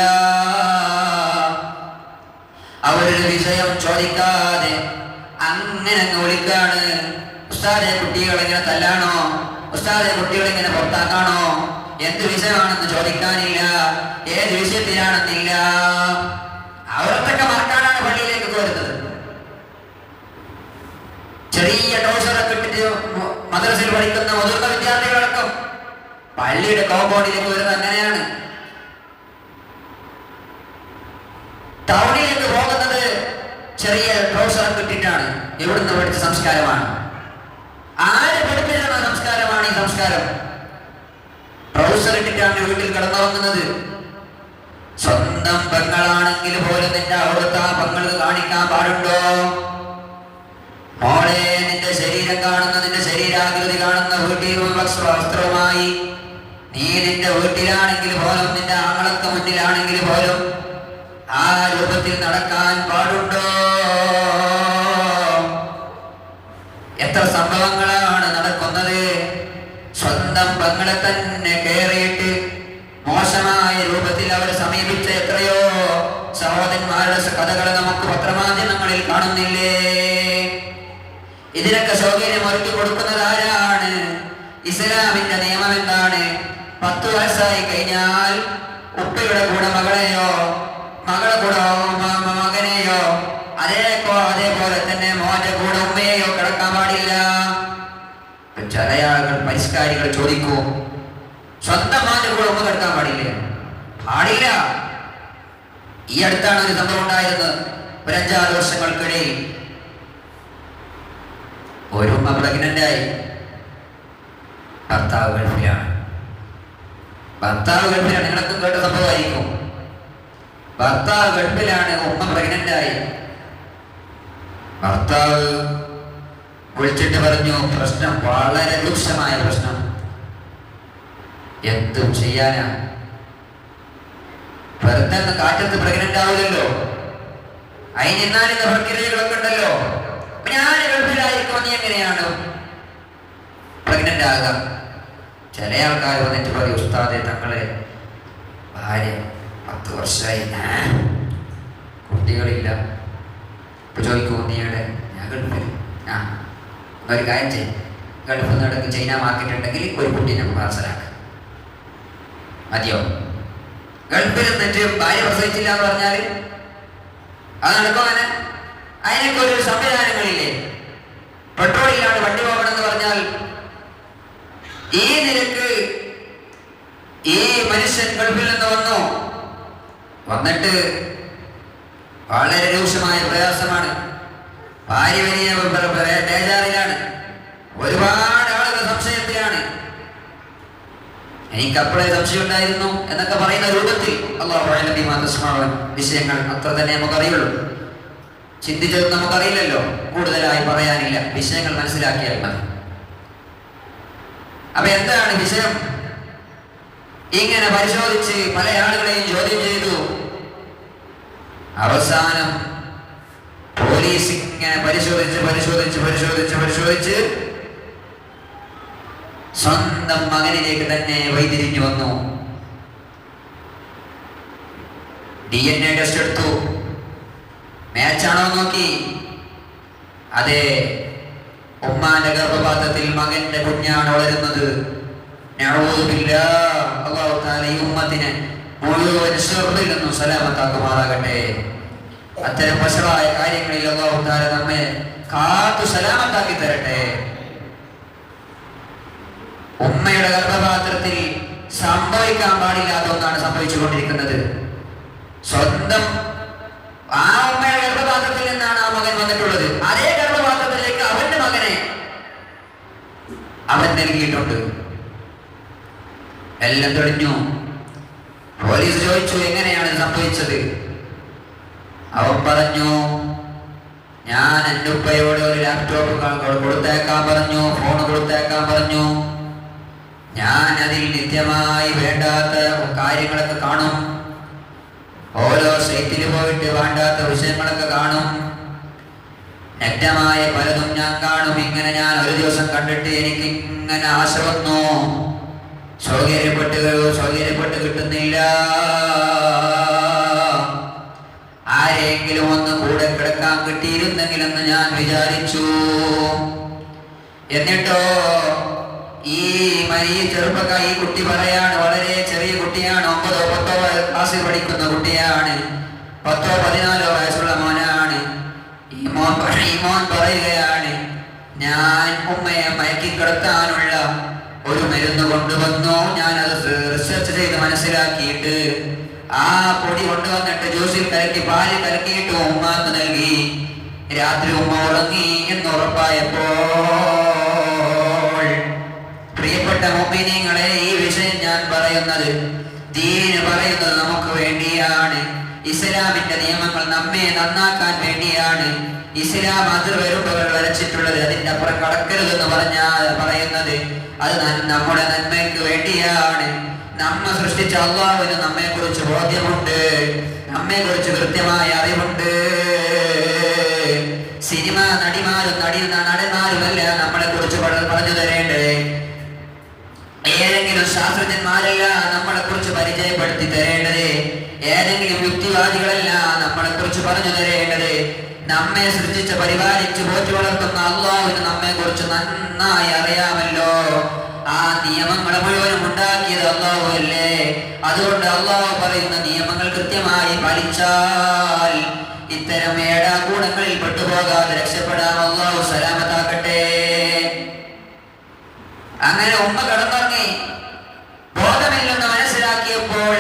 അവരൊരു വിഷയം ചോദിക്കാതെ അങ്ങനെ വിളിക്കാണ്. ഉസ്താദെ, കുട്ടികളിങ്ങനെ തല്ലാണോ? ഉസ്താദെ, കുട്ടികളിങ്ങനെ പുറത്താക്കാണോ? എന്ത് വിഷയമാണെന്ന് ചോദിക്കാനില്ല, ഏത് വിഷയത്തിലാണെന്നില്ല. അവരൊക്കെ മറക്കാനാണ് പള്ളിയിലേക്ക് വരുന്നത്. ചെറിയ ട്രൗസറൊക്കെ ഇട്ടിട്ട് മദ്രസയിൽ പഠിക്കുന്ന മുതിർന്ന വിദ്യാർത്ഥികളടക്കം പള്ളിയുടെ കോമ്പൗണ്ടിലേക്ക് വരുന്നത് അങ്ങനെയാണ്. ടൗണിലേക്ക് പോകുന്നത് ചെറിയ ട്രൗസറൊക്കെ ഇട്ടിട്ടാണ്. എവിടുന്ന് പഠിച്ച സംസ്കാരമാണ്? ആര് പഠിപ്പിച്ചു നമസ്കാരം. ട്രൗസർ ഇട്ടിട്ടാണ് വീട്ടിൽ കിടന്നുറങ്ങുന്നത്. സ്വന്തം പെങ്ങളാണെങ്കിൽ പോലും നിന്റെ അവിടുത്തെ ആ പെങ്ങൾക്ക് കാണിക്കാൻ പാടുണ്ടോ? മോളെ, നിന്റെ ശരീരം കാണുന്ന, നിന്റെ ശരീരാകൃതി കാണുന്ന വീട്ടിൽ വസ്ത്രവുമായി നീ നിന്റെ വീട്ടിലാണെങ്കിൽ പോലും, നിന്റെ ആങ്ങളൊക്കെ മുന്നിലാണെങ്കിൽ പോലും ആ രൂപത്തിൽ നടക്കാൻ പാടുണ്ടോ? എത്ര സംഭവങ്ങളാണ് നടക്കുന്നത്. സ്വന്തം പെങ്ങളെ തന്നെ കയറിയിട്ട് മോശമായ രൂപത്തിൽ അവരെ സമീപിച്ച എത്രയോ സഹോദരന്മാരുടെ കഥകൾ നമുക്ക് പത്രമാധ്യമങ്ങളിൽ കാണുന്നില്ലേ? ഇതിനൊക്കെ സൗകര്യം ഒരുക്കി കൊടുക്കുന്നത് ആരാണ്? ഇസ്ലാമിന്റെ നിയമം എന്താണ്? 10 വയസ്സായി കഴിഞ്ഞാൽ ഉപ്പയുടെ കൂടെ മകളെയോ മകളെ കൂടെ മകനെയോ അതേപോലെ തന്നെ മോന്റെ കൂടെ ഉമ്മയെയോ കിടക്കാൻ പാടില്ല. ചില ആളുകൾ പരിഷ്കാരികൾ ചോദിക്കും, സ്വന്തം മോന്റെ കൂടെ ഉമ്മ കിടക്കാൻ പാടില്ല. ഈ അടുത്താണ് ഒരു സംഭവം ഉണ്ടായിരുന്നത്. ഒരു 5-6 വർഷങ്ങൾക്കിടയിൽ ഒരു ഉമ്മ പ്രഗ്നന്റായി. ഭർത്താവ് ഗൾഫിലാണ്. നിങ്ങളൊക്കെ കേട്ട സംഭവമായിരിക്കും. ഭർത്താവ് ഗൾഫിലാണ്, ഉമ്മ പ്രഗ്നന്റായി. ഭർത്താവ് വിളിച്ചിട്ട് പറഞ്ഞു, പ്രശ്നം വളരെ രൂക്ഷമായ പ്രശ്നം, എന്തും ചെയ്യാനാ? വെറുതെ കാറ്റത്ത് പ്രഗ്നന്റ് ആവില്ലല്ലോ, അതിനെന്നാലും പ്രക്രിയകളൊക്കെ ഉണ്ടല്ലോ. ഞാൻ ഗൾഫിലായിരിക്കും, നീ എങ്ങനെയാണ് പ്രഗ്നന്റ് ആകാം? ചില ആൾക്കാർ വന്നിട്ട് പറയും, ഉസ്താദെ തങ്ങളെ ഭാര്യ 10 വർഷമായി, കുട്ടികളില്ല. ഇപ്പൊ ചോദിക്കൂ, നീയുടെ? ഞാൻ ഗൾഫിൽ. ഒരു കാര്യം ചെയ്യും, ഗൾഫിൽ നടക്ക് ചൈന മാർക്കറ്റ് ഉണ്ടെങ്കിൽ ഒരു കുട്ടി നമുക്ക് പാർസലാക്കാം, മതിയോ? ഗൾഫിൽ നിന്നിട്ട് ഭാര്യ പ്രസവിച്ചില്ല എന്ന് പറഞ്ഞാല് അത് നടക്കും? അങ്ങനെ അതിനൊക്കെ ഒരു സംവിധാനങ്ങളില്ലേ? പെട്രോളിലാണ് വണ്ടി പോകണമെന്ന് പറഞ്ഞാൽ ഈ നിരക്ക് ഈ മനുഷ്യൻ ഗൾഫിൽ നിന്ന് വന്നിട്ട് വളരെ രൂക്ഷമായ പ്രയാസമാണ്. ഭാര്യ വലിയ ബേജാറിലാണ്, ഒരുപാട് ആളുകൾ സംശയത്തിലാണ്. എനിക്ക് അപ്പോഴേ സംശയം ഉണ്ടായിരുന്നു എന്നൊക്കെ പറയുന്ന രൂപത്തിൽ വിഷയങ്ങൾ അത്ര തന്നെ നമുക്കറിയുള്ളൂ. ചിന്തിച്ചത് നമുക്കറിയില്ലല്ലോ, കൂടുതലായി പറയാനില്ല, വിഷയങ്ങൾ മനസ്സിലാക്കിയാൽ മതി. അപ്പൊ എന്താണ് വിഷയം? ഇങ്ങനെ പരിശോധിച്ച് പല ആളുകളെയും ചോദ്യം ചെയ്തു. അവസാനം പോലീസ് ഇങ്ങനെ പരിശോധിച്ച് സ്വന്തം മകനിലേക്ക് തന്നെ വഴിതിരിഞ്ഞു വന്നു. DNA ടെസ്റ്റ് എടുത്തു, മാച്ചാണോ നോക്കി. അതെ, ഉമ്മാന്റെ ഗർഭപാത്രത്തിൽ മകന്റെ കുഞ്ഞാണ് വളരുന്നത്. അല്ലാഹു തആല ഈ ഉമ്മത്തിനെ മുഴുവൻ ശർറിൽ നിന്നും സലാമത്താക്കുമാറാകട്ടെ. അത്തരം വഷളായ കാര്യങ്ങളിൽ അല്ലാഹു തആല നമ്മെ കാത്തു സലാമത്താക്കി തരട്ടെ. ഉമ്മയുടെ ഗർഭപാത്രത്തിൽ സംഭവിക്കാൻ പാടില്ലാത്ത ഒന്നാണ് സംഭവിച്ചുകൊണ്ടിരിക്കുന്നത്. സ്വന്തം ആ ഉമ്മയുടെ ഗർഭപാത്രത്തിൽ നിന്നാണ് ആ മകൻ വന്നിട്ടുള്ളത്. അതേ ഗർഭപാത്രത്തിലേക്ക് അവന്റെ മകനെ അവൻ നൽകിയിട്ടുണ്ട്. എല്ലാം തെളിഞ്ഞു. പോലീസ് ചോദിച്ചു, എങ്ങനെയാണ് സംഭവിച്ചത്? അവൻ പറഞ്ഞു, ഞാൻ എൻ്റെ ഉപ്പയോട് ഒരു ലാപ്ടോപ്പ് കൊടുത്തേക്കാൻ പറഞ്ഞു, ഫോൺ കൊടുത്തേക്കാൻ പറഞ്ഞു. ഞാൻ അതിൽ നിത്യമായി വേണ്ടാത്ത കാര്യങ്ങളൊക്കെ കാണും, ഓരോ സൈറ്റിൽ പോയിട്ട് വേണ്ടാത്ത വിഷയങ്ങളൊക്കെ കാണും, നഗ്നമായ പലതും ഞാൻ കാണും. ഇങ്ങനെ ഞാൻ ഒരു ദിവസം കണ്ടിട്ട് എനിക്ക് ഇങ്ങനെ ആശ വന്നു. സൗകര്യപ്പെട്ട് കിട്ടുന്നില്ല. ആരെങ്കിലും ഒന്ന് കൂടെ കിടക്കാൻ കിട്ടിയിരുന്നെങ്കിലെന്ന് ഞാൻ വിചാരിച്ചു. എന്നിട്ടോ ഈ ചെറുപ്പക്കാർ, ഈ കുട്ടി പറയാണ്, വളരെ ചെറിയ കുട്ടിയാണ്, 9-10 ക്ലാസ്സിൽ പഠിക്കുന്ന കുട്ടിയാണ്, 10-14 വയസ്സുള്ള മോനാണ്. ഈ മോൻ പറയുകയാണ്, ഞാൻ ഉമ്മയെ മയക്കിക്കിടത്താനുള്ള ഒരു മരുന്ന് കൊണ്ടുവന്നു. ഞാനത് റിസർച്ച് ചെയ്ത് മനസ്സിലാക്കിയിട്ട് ആ പൊടി കൊണ്ടുവന്നിട്ട് ജ്യൂസിൽ കലക്കി, പാലിൽ കലക്കിയിട്ട് ഉമ്മാക്ക് നൽകി. രാത്രി ഉമ്മ ഉറങ്ങി എന്നുറപ്പായപ്പോൾ പ്രിയപ്പെട്ട പ്രിയപ്പെട്ട മുഅ്മിനീങ്ങളെ, ഈ വിഷയം ഞാൻ പറയുന്നത് ദീൻ പറയുന്നത് നമുക്ക് വേണ്ടിയാണ്. ഇസ്ലാമിന്റെ നിയമങ്ങൾ നമ്മെ നന്നാക്കാൻ വേണ്ടിയാണ്. ഇസ്ലാം അതിർവരമ്പുകൾ വരച്ചിട്ടുള്ളത് അതിന്റെ അപ്പുറം കടക്കരുതെന്ന് പറയുന്നത് അത് നമ്മുടെ നന്മയ്ക്ക് വേണ്ടിയാണ്. നമ്മെ സൃഷ്ടിച്ച അള്ളാഹുവിന് നമ്മെ കുറിച്ച് ബോധ്യമുണ്ട്, നമ്മെ കുറിച്ച് കൃത്യമായ അറിവുണ്ട്. സിനിമ നടിമാരും നടന്മാരുമല്ല നമ്മളെ കുറിച്ച് പറഞ്ഞു തരേണ്ടത്. ഏതെങ്കിലും ശാസ്ത്രജ്ഞന്മാരല്ല നമ്മളെ കുറിച്ച് പരിചയപ്പെടുത്തി തരേണ്ടത്. ഏതെങ്കിലും യുക്തിവാദികളല്ല നമ്മളെ കുറിച്ച് പറഞ്ഞു തരേണ്ടത്. നമ്മെ സൃഷ്ടിച്ച് പരിപാലിച്ച് പോറ്റി വളർത്തുന്ന അള്ളാഹുവിന് നമ്മെ കുറിച്ച് നന്നായി അറിയാമല്ലോ. ആ നിയമങ്ങൾ മുഴുവനും ഉണ്ടാക്കിയത് അള്ളാഹു അല്ലേ? അതുകൊണ്ട് അള്ളാഹു പറയുന്ന നിയമങ്ങൾ കൃത്യമായി പാലിച്ചാൽ ഇത്തരം ഏടാകൂടങ്ങളിൽ പെട്ടുപോകാതെ രക്ഷപ്പെടാൻ അള്ളാഹു സലാമത്താക്കട്ടെ. അങ്ങനെ ഉമ്മ കടന്നുറങ്ങി. ബോധമില്ലെന്ന് മനസ്സിലാക്കിയപ്പോൾ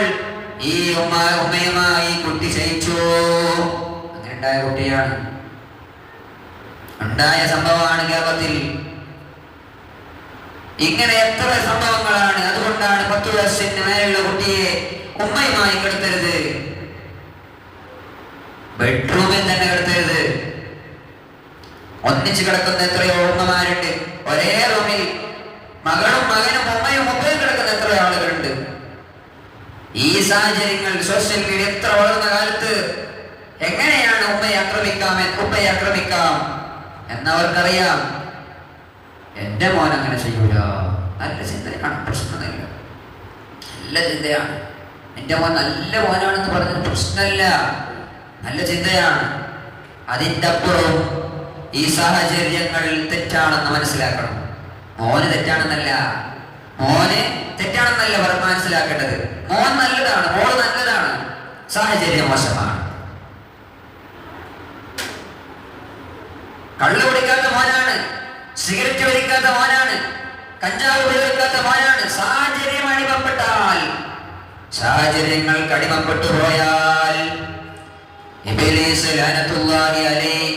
ഈ ഉമ്മയുമായി കുട്ടി ശയിച്ചു. അങ്ങനെ ഉണ്ടായ കുട്ടിയാണ്, ഉണ്ടായ സംഭവമാണ് കേരളത്തിൽ. ഇങ്ങനെ എത്ര സംഭവങ്ങളാണ്. അതുകൊണ്ടാണ് 10 വയസ്സിന് മേലുള്ള കുട്ടിയെ ഉമ്മയുമായി കിടത്തരുത്, ബെഡ്റൂമിൽ തന്നെ കിടത്തരുത്. ഒന്നിച്ച് കിടക്കുന്ന എത്രയോ ഉമ്മമാരുണ്ട്. ഒരേ റൂമിൽ മകളും മകനും ഉമ്മയും ഒപ്പയും കിടക്കുന്ന എത്രയോ ആളുകളുണ്ട്. ഈ സാഹചര്യങ്ങൾ സോഷ്യൽ മീഡിയ എത്ര വളർന്ന കാലത്ത് എങ്ങനെയാണ് ഉപ്പയെ ആക്രമിക്കാം എന്നവർക്കറിയാം. എന്റെ മോൻ അങ്ങനെ ചെയ്യൂല. നല്ല ചിന്തയാണ്, പ്രശ്നമില്ല. നല്ല ചിന്തയാണ്. എന്റെ മോൻ നല്ല മോനാണെന്ന് പറഞ്ഞത് പ്രശ്നമല്ല, നല്ല ചിന്തയാണ്. അതിൻ്റെ അപ്പുറം ഈ സാഹചര്യങ്ങൾ തെറ്റാണെന്ന് മനസ്സിലാക്കണം. മോന് തെറ്റാണെന്നല്ല മനസ്സിലാക്കേണ്ടത്. മോൻ നല്ലതാണ്, മോള് നല്ലതാണ്, സാഹചര്യം മോശമാണ്. കള്ളു കുടിക്കാത്ത മോനാണ്, സിഗരറ്റ് വലിക്കാത്ത മോനാണ്, കഞ്ചാവ് ഉപയോഗിക്കാത്ത മോനാണ്. സാഹചര്യങ്ങൾക്ക് അടിമപ്പെട്ടു പോയാൽ ഇബ്ലീസ് ലഅനത്തുല്ലാഹി അലൈഹി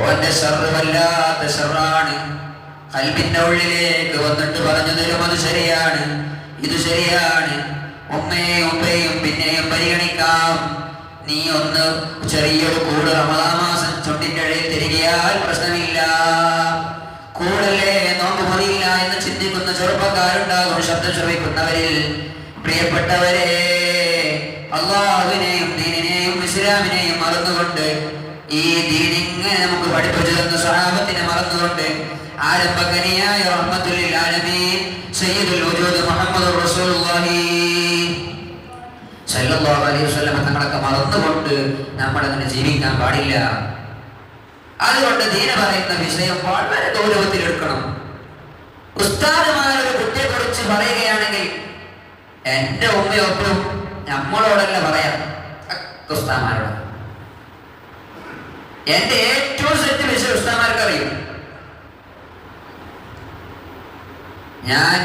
ഓന്റെ ശർറ് വല്ലാത്ത ശർറാണ്. ഖൽബിന്റെ ഉള്ളിലേക്ക് വന്നിട്ട് പറഞ്ഞു തരും അത് ശരിയാണ്, ഇത് ശരിയാണ്, ഉപ്പയും പിന്നെയും പരിഗണിക്കാം. നീ ഒന്ന് ചെറിയൊരു കൂട് റമദാൻ മാസം ചുണ്ടിന്റെ ഇടയിൽ തിരികിയാൽ പ്രശ്നമില്ല. കൂടല്ലേ നോമ്പ് മതിയില്ല എന്ന് ചിന്തിക്കുന്ന ചെറുപ്പക്കാരുണ്ടാകും. ശബ്ദം ശ്രമിക്കുന്നവരിൽ പ്രിയപ്പെട്ടവരെ, അള്ളാഹുവിനെയും ദീനിനെയും ഇസ്ലാമിനെയും മറന്നുകൊണ്ട്, ഈ ദീനിങ്ങനെ നമുക്ക് പഠിപ്പിച്ചു തന്ന സ്വഹാബത്തിനെ മറന്നുകൊണ്ട്, ആരംഭകനിയായ റഹ്മത്തുൽ ലിൽ ആലമീൻ സയ്യിദുൽ വജൂദ് മുഹമ്മദുർ റസൂലുള്ളാഹി സല്ലല്ലാഹു അലൈഹി വസല്ലം തങ്ങളൊക്കെ മറന്നുകൊണ്ട് നമ്മൾ അങ്ങനെ ജീവിക്കാൻ പാടില്ല. അതുകൊണ്ട് ദീന പറയുന്ന വിഷയം വളരെ ഗൗരവത്തിലെടുക്കണം. ഉസ്താദുമാരൊരു കുട്ടിയെ കുറിച്ച് പറയുകയാണെങ്കിൽ എന്റെ ഉമ്മയൊപ്പം നമ്മളോടല്ല പറയാം, ഉസ്താദുമാരോട്. എന്റെ ഏറ്റവും സെറ്റ് വിഷയം ഉസ്താദുമാർക്ക് അറിയും. ഞാൻ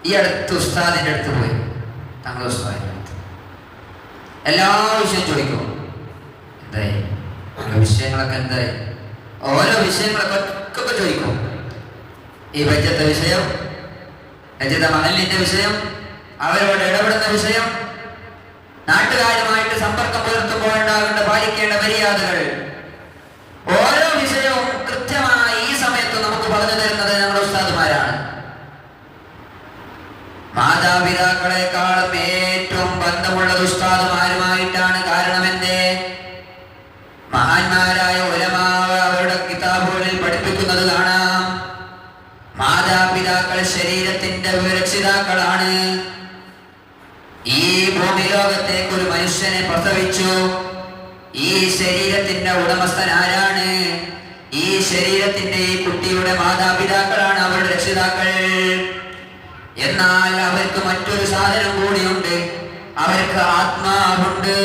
ഈ അടുത്ത് ഉസ്താദിന്റെ അടുത്ത് പോയി, തങ്ങളുടെ ഉസ്താദിന്റെ അടുത്ത് എല്ലാ വിഷയം ചോദിക്കും. എന്തായി വിഷയങ്ങളൊക്കെ, എന്തായി ഓരോ വിഷയങ്ങളൊക്കെ ഒക്കെ ചോദിക്കും. ഈ ബജറ്റ് വിഷയം, ബജറ്റ് മഹലിന്റെ വിഷയം, അവരോട് ഇടപെടുന്ന വിഷയം, നാട്ടുകാരുമായിട്ട് സമ്പർക്കം പുലർത്തുമ്പോൾ ഉണ്ടാകേണ്ട പാലിക്കേണ്ട മര്യാദകൾ, ഓരോ വിഷയവും കൃത്യമായി ഈ സമയത്ത് നമുക്ക് പറഞ്ഞു തരുന്നത് ഞങ്ങളുടെ ഉസ്താദുമാരാണ്. മാതാപിതാക്കളെക്കാളും ഏറ്റവും ബന്ധമുള്ളത് ഉസ്താദുമാരുമായിട്ടാണ്. കാരണം എന്തേ? മഹാന്മാരായ ഉലമാവ് അവരുടെ കിതാബുകളിൽ പഠിപ്പിക്കുന്നത് കാണാം. മാതാപിതാക്കൾ ശരീരത്തിന്റെ രക്ഷിതാക്കളാണ്. ഈ ഭൂമി ലോകത്തേക്ക് ഒരു മനുഷ്യനെ പ്രസവിച്ചു. ഈ ശരീരത്തിന്റെ ഉടമസ്ഥൻ ആരാണ്? ഈ ശരീരത്തിന്റെ ഈ കുട്ടിയുടെ മാതാപിതാക്കളാണ് അവരുടെ രക്ഷിതാക്കൾ. എന്നാൽ അവർക്ക് മറ്റൊരു സാധനം കൂടിയുണ്ട്, അവർക്ക് ആത്മാവുണ്ട്.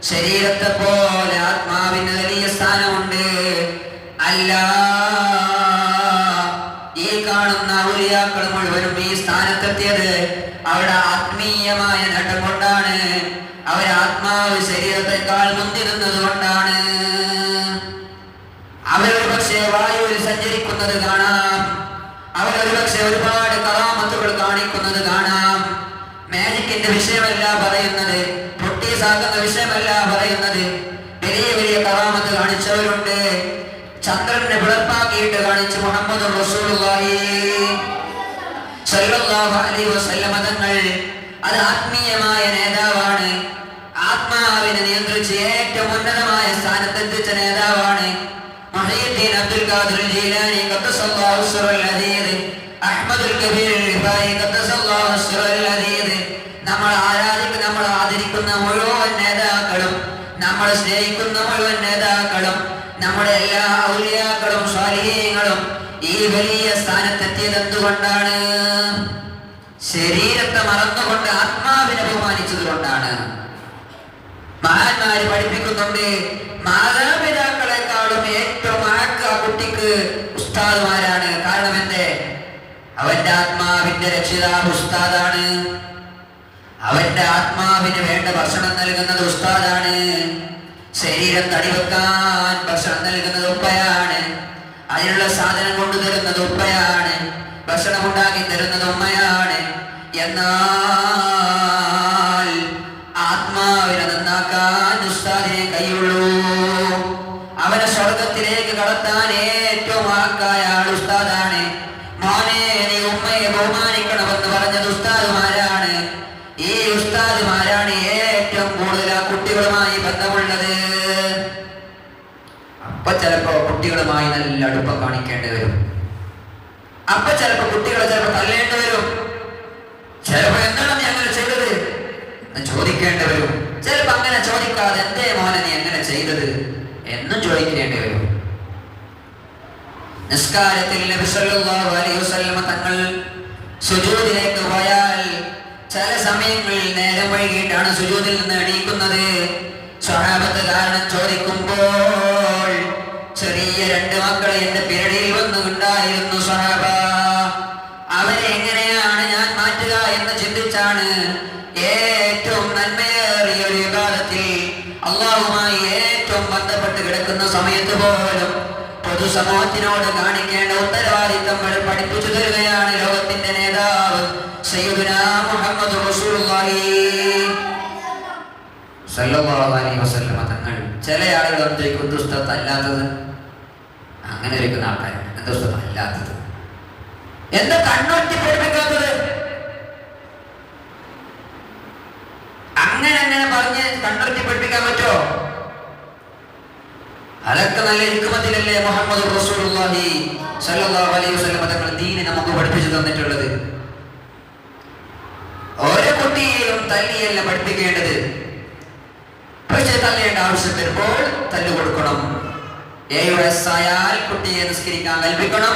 ശരീരത്തെ പോലെ ആത്മാവിന് വലിയ സ്ഥാനമുണ്ട്. അല്ല, ഈ കാണുന്ന ഔലിയാക്കൾ മുഴുവനും ഈ സ്ഥാനത്തെത്തിയത് അവരുടെ ആത്മീയമായ നേട്ടം കൊണ്ടാണ്. അവർ ആത്മാവ് ശരീരത്തെക്കാൾ മുന്തിരുന്നത് കൊണ്ടാണ്. അവരൊരു പക്ഷേ വായുവിൽ സഞ്ചരിക്കുന്നത് കാണാം, പക്ഷെ ഒരുപാട് കറാമത്തുകൾ കാണിക്കുന്നത് കാണാം. മാജിക്കിന്റെ വിഷയമല്ല പറയുന്നത്, പൊട്ടീസാക്കുന്ന വിഷയമല്ല പറയുന്നത്. വലിയ വലിയ കറാമത്ത് കാണിച്ചവരുണ്ട്. ചന്ദ്രനെ പിളർപ്പാക്കിയിട്ട് കാണിച്ച് മുഹമ്മദ് റസൂലുള്ളാഹി സ്വല്ലല്ലാഹു അലൈഹി വസല്ലം തങ്ങൾ. അത് ആത്മീയമായ നേതാവാണ്. ആത്മാവിനെ നിയന്ത്രിച്ച് ഏറ്റവും ഉന്നതമായ സ്ഥാനത്തെത്തിച്ച നേതാവാണ്. മുഹയ്യിദ്ദീൻ അബ്ദുൽ ഖാദിർ ജീലാനി ഖദ്ദസല്ലാഹു സിറൽ അദീദ്, അഹ്മദുൽ കബീർ റിഫായി ഖദ്ദസല്ലാഹു സിറൽ അദീദ്. നമ്മൾ ആരാധിക്കുന്ന, നമ്മൾ ആദരിക്കുന്ന മുഴുവൻ നേതാക്കളും, നമ്മൾ സ്നേഹിക്കുന്ന മുഴുവൻ നേതാക്കളും, നമ്മുടെ എല്ലാ ഔലിയാക്കളും സ്വാലിഹീങ്ങളും ഈ വലിയ സ്ഥാനത്തെത്തിയത് എന്തുകൊണ്ടാണ്? ശരീരത്തെ മറന്നുകൊണ്ട് ആത്മാവിനെ ബഹുമാനിച്ചത് കൊണ്ടാണ്. മഹാന്മാര് പഠിപ്പിക്കുന്നുണ്ട്, മാതാപിതാക്കളെക്കാളും ഏറ്റവും അഴക്ക കുട്ടിക്ക് ഉസ്താദുമാരാണ്. കാരണം എന്തേ? അവന്റെ ആത്മാവിന്റെ രക്ഷിതാവ് ഉസ്താദാണ്. അവന്റെ ആത്മാവിന് വേണ്ട ഭക്ഷണം നൽകുന്നത് ഉസ്താദാണ്. ശരീരം തടിവെക്കാൻ ഭക്ഷണം നൽകുന്നത് ഉപ്പയാണ്. അതിനുള്ള സാധനം കൊണ്ടുതരുന്നത് ഉപ്പയാണ്. ഭക്ഷണം ഉണ്ടാക്കി തരുന്നത് ഉമ്മയാണ്. എന്നാൽ ആത്മാവിനെ നന്നാക്കാൻ ഉസ്താദിനെ കൈയുള്ളൂ. അവനെ സ്വർഗത്തിലേക്ക് കടത്താൻ ഏറ്റവും ആക്കായ ആൾ ഉസ്താദാണ്. മോനെ, നീ ഉമ്മയെ ബഹുമാനിക്കണമെന്ന് പറഞ്ഞത് ഉസ്താദുമാരാണ്. ഈ ഉസ്താദുമാരാണ് ഏറ്റവും കൂടുതൽ ആ കുട്ടികളുമായി ബന്ധമുള്ളത്. അപ്പൊ ചിലപ്പോ കുട്ടികളുമായി നല്ല അടുപ്പം കാണിക്കേണ്ടി വരും. അപ്പൊ ചിലപ്പോ കുട്ടികളെ ചിലപ്പോ തല്ലേണ്ടി വരും. ചിലപ്പോ എന്താണ് നീ അങ്ങനെ ചെയ്തത് എന്ന് ചോദിക്കേണ്ടി വരും. ചിലപ്പോ അങ്ങനെ ചോദിക്കാതെ എന്തേ മോനെ നീ എങ്ങനെ ചെയ്തത് എന്നും ചോദിക്കേണ്ടി വരും. നിസ്കാരത്തിൽ നബി സല്ലല്ലാഹു അലൈഹി വസല്ലം തങ്ങൾ സുജൂദിലേക്ക് പോയാൽ ചില സമയങ്ങളിൽ നേരം വൈകിട്ടാണ് സുജൂദിൽ നിന്ന് എണീക്കുന്നത്. സ്വഹാബത്ത് കാരണം ചോദിക്കുമ്പോൾ ചെറിയ 2 മക്കളെ എന്റെ പിരടിയിൽ വന്നുണ്ടായിരുന്നു സ്വഹാബ. അവരെ എങ്ങനെയാണ് ഞാൻ മാറ്റുക എന്ന് ചിന്തിച്ചാണ് ഏറ്റവും നന്മയേറിയ ഒരു വിഭാഗത്തിൽ അള്ളാഹുമായി ഏറ്റവും ബന്ധപ്പെട്ട് കിടക്കുന്ന സമയത്ത് പോലും പൊതുസമൂഹത്തിനോട് കാണിക്കേണ്ട ഉത്തരവാദിത്തം പഠിപ്പിച്ചു തരികയാണ് ലോകത്തിന്റെ നേതാവ് സയ്യിദുനാ മുഹമ്മദ് റസൂലുള്ളാഹി സല്ലല്ലാഹു അലൈഹി വസല്ലം തങ്ങൾ. ചില ആളുകൾ എന്തൊക്കെ ഉസ്താദ് അല്ലാത്തത്, അങ്ങനെ ഇരിക്കുന്ന ആൾക്കാർ എന്താ ഉസ്താദ് അല്ലാത്തത്, എന്താ കണ്ണൊറ്റി പഠിപ്പിക്കാത്തത്, അങ്ങനെ പറഞ്ഞ് കണ്ണൊറ്റി പഠിപ്പിക്കാൻ പറ്റോ? അതൊക്കെ നല്ല ഹിക്മത്തിലല്ലേ മുഹമ്മദ് റസൂലുള്ളാഹി സല്ലല്ലാഹു അലൈഹി വസല്ലം തങ്ങൾ ദീൻ നമുക്ക് പഠിപ്പിച്ചു തന്നിട്ടുള്ളത്. ഓരോ കുട്ടിയെയും തല്ലിയല്ല പഠിപ്പിക്കേണ്ടത്. പക്ഷെ തല്ലേണ്ട ആവശ്യം വരുമ്പോൾ തല്ലു കൊടുക്കണം. 7 വയസ്സായാൽ കുട്ടിയെ നിസ്കരിക്കാൻ കൽപ്പിക്കണം.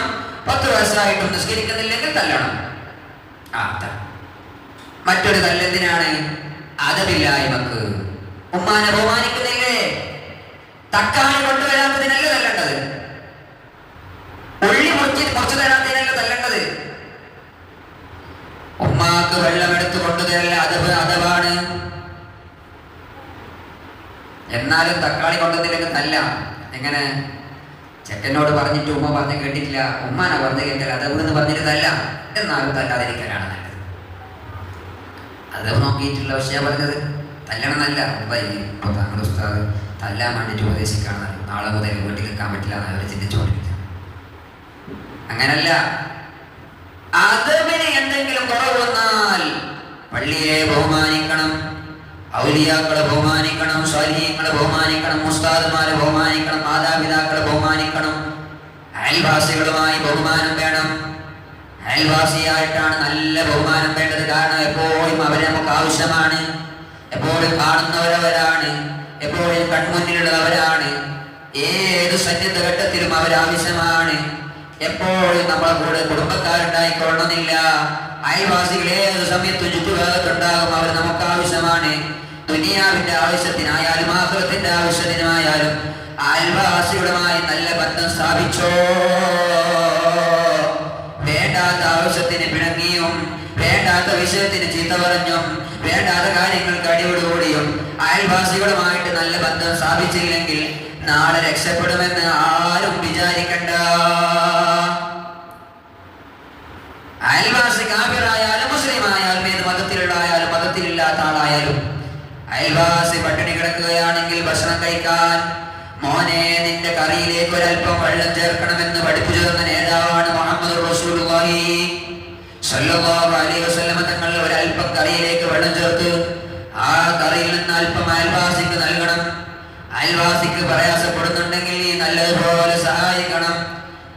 10 വയസ്സായിട്ടും നിസ്കരിക്കുന്നില്ലെങ്കിൽ തല്ലണം. മറ്റൊരു തല്ലെന്തിനാണ്? അതബില്ലായ്മക്ക്. ഉമ്മാനെ ബഹുമാനിക്കുന്നില്ലേ? തക്കാളി കൊണ്ടുവരാത്തതിനല്ല തല്ലേണ്ടത്. ഉള്ളി മുറിച്ചു തരാത്തതിനല്ല തല്ലേണ്ടത്. ഉമ്മാക്ക് വെള്ളമെടുത്ത് കൊണ്ടുതരല്ല അതവാണ്. എന്നാലും തക്കാളി കൊണ്ടുവന്നില്ലെങ്കിൽ തല്ല. എങ്ങനെ? ചെക്കനോട് പറഞ്ഞിട്ട് ഉമ്മ പറഞ്ഞ് കേട്ടിട്ടില്ല, ഉമ്മാനെ പറഞ്ഞ് കേട്ടില്ല, അതവ് എന്ന് പറഞ്ഞിട്ട് തല്ല. എന്നാലും തല്ലാതിരിക്കലാണ് നല്ലത്. അതവ് നോക്കിയിട്ടുള്ള വിഷയം പറഞ്ഞത്, തല്ലണമെന്നല്ല. ഇപ്പൊ താങ്കളുടെ ഉസ്താദ് തല്ലാൻ വേണ്ടിയിട്ട് ഉപദേശിക്കാണ്, നാളെ മുതൽ വീട്ടിൽ നിൽക്കാൻ പറ്റില്ല എന്ന് അവർ ചിന്തിച്ചുകൊണ്ടിരിക്കുക. അങ്ങനല്ല. അതവിന് എന്തെങ്കിലും കുറവ് വന്നാൽ പള്ളിയെ ബഹുമാനിക്കണം, ഔലിയാക്കളെ ബഹുമാനിക്കണം, സ്വാലിഹീങ്ങളെ ബഹുമാനിക്കണം, ഉസ്താദുമാരെ ബഹുമാനിക്കണം, മാതാപിതാക്കളെ ബഹുമാനിക്കണം. അയൽവാസികളുമായി ബഹുമാനം വേണം. അയൽവാസിയായിട്ടാണ് നല്ല ബഹുമാനം വേണ്ടത്. കാരണം എപ്പോഴും അവരെ നമുക്ക് ആവശ്യമാണ്. എപ്പോഴും കാണുന്നവരവരാണ്, എപ്പോഴും കൺമുന്നിലുള്ളവരാണ്. ഏത് സന്നിധ ഘട്ടത്തിലും അവരാവശ്യമാണ്. എപ്പോഴും നമ്മളെ കൂടെ കുടുംബക്കാരുണ്ടായിക്കൊള്ളണമെന്നില്ല. അയൽവാസികൾ ഏത് സമയത്തും ചുറ്റുഭാഗത്തുണ്ടാകും. അവർ നമുക്ക് ആവശ്യമാണ്. ദുനിയാവിന്റെ ആവശ്യത്തിനായാലും ആഖിറത്തിന്റെ ആവശ്യത്തിനായാലും അയൽവാസികളുമായി നല്ല ബന്ധം സ്ഥാപിച്ചോ. വേണ്ടാത്ത ആവശ്യത്തിന് പിണങ്ങിയും വേണ്ടാത്ത വിഷയത്തിന് ചീത്ത പറഞ്ഞും വേണ്ടാത്ത കാര്യങ്ങൾക്ക് അടിയോടുകൂടിയും അയൽവാസികളുമായിട്ട് നല്ല ബന്ധം സ്ഥാപിച്ചില്ലെങ്കിൽ നാളെ രക്ഷപ്പെടുമെന്ന് ആരും വിചാരിക്കണ്ട. അയൽവാസി കാഫിറായാലും മുസ്ലിം ആയാലും ഏത് മതത്തിലുള്ള ആയാലും മതത്തിലില്ലാത്ത ആളായാലും അയൽവാസി പട്ടിണി കിടക്കുകയാണെങ്കിൽ ഭക്ഷണം കഴിക്കാൻ മോനെ നിന്റെ കറിയിലേക്ക് ഒരല്പം വെള്ളം ചേർക്കണമെന്ന് പഠിപ്പിച്ചു തന്ന നേതാവാണ് മുഹമ്മദ് റസൂലുള്ളാഹി സ്വല്ലല്ലാഹു അലൈഹി വസല്ലം. തങ്ങൾ ഒരല്പം കറിയിലേക്ക് വെള്ളം ചേർത്ത് ആ കറിയിൽ നിന്ന് അല്പം അയൽവാസിക്ക് നൽകണം. അയൽവാസിക്ക് പ്രയാസപ്പെടുന്നുണ്ടെങ്കിൽ നീ നല്ലതുപോലെ സഹായിക്കണം.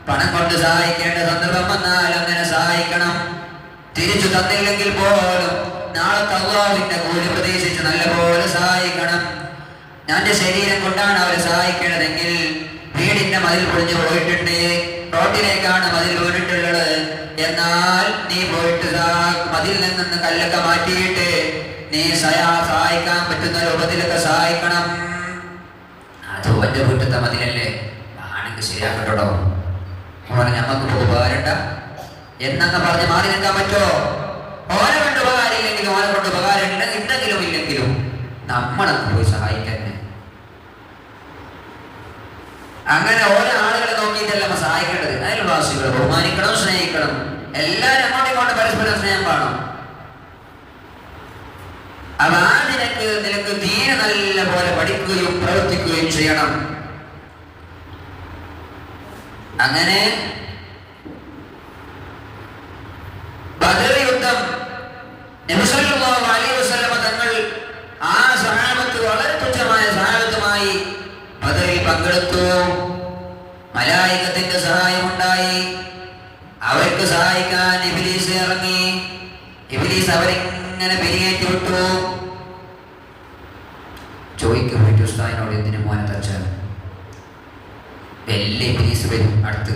പണം കൊണ്ട് സഹായിക്കേണ്ട സന്ദർഭം വന്നാൽ അങ്ങനെ സഹായിക്കണം. തിരിച്ചു തന്നില്ലെങ്കിൽ പോലും നാളത്തെ അല്ലാഹുവിന്റെ കൂലി പ്രതീക്ഷിച്ച് നല്ലപോലെ സഹായിക്കണം. ഞാന്റെ ശരീരം കൊണ്ടാണ് അവരെ സഹായിക്കേണ്ടതെങ്കിൽ വീടിന്റെ മതിൽ പൊളിഞ്ഞു പോയിട്ടുണ്ട്, റോഡിലേക്കാണ് മതിൽ വീണിട്ടുള്ളത്, എന്നാൽ നീ പോയിട്ട് മതിൽ നിന്ന് കല്ലൊക്കെ മാറ്റിയിട്ട് നീ സഹായിക്കാൻ പറ്റുന്ന രൂപത്തിലൊക്കെ സഹായിക്കണം. അത് ഒറ്റ വീട്ടിലത്തെ മതിലല്ലേ, ആണെങ്കിൽ ശരിയാക്കട്ടോ. ഞമ്മക്ക് ഉപകാരണ്ട എന്നങ്ങ് പറഞ്ഞ് മാറി നിൽക്കാൻ പറ്റുമോ? ഓനെ കൊണ്ട് ഉപകാരം ഇല്ലെങ്കിലും ഓനെ കൊണ്ട് ഉപകാരം ഉണ്ടെങ്കിലും ഇല്ലെങ്കിലും നമ്മളങ്ങ് പോയി സഹായിക്കാൻ. അങ്ങനെ ഓരോ ആളുകളെ നോക്കിയിട്ടല്ല നമ്മൾ സഹായിക്കേണ്ടത്. അയൽവാസികളെ ബഹുമാനിക്കണം, സ്നേഹിക്കണം. എല്ലാവരും അങ്ങോട്ടും ഇങ്ങോട്ടും പരസ്പരം സ്നേഹം വേണം. അപ്പൊ ആ നിനക്ക് ദീന നല്ല പോലെ പഠിക്കുകയും പ്രവർത്തിക്കുകയും ചെയ്യണം. അങ്ങനെ ബദർ യുദ്ധം നബി സല്ലല്ലാഹു അലൈഹി വസല്ലം തങ്ങൾ ആ സഹാബത്ത് വളരെ തുച്ഛമായ സഹാബത്തുമായി ബദറിൽ പങ്കെടുത്തു. മലായികത്തിന്റെ സഹായം ഉണ്ടായി. അവർക്ക് സഹായിക്കാൻ ഇബ്ലീസ് ഇറങ്ങി. ഇബ്ലീസ് അവരിങ്ങനെ പിരികേറ്റി വിട്ടു. ചോദിക്കും പോയിട്ട് ഉസ്താദിനോട് എന്തിനു മോനെ തച്ചാൽ വലിയ ഇബ്ലീസ് വരും അടുത്ത്.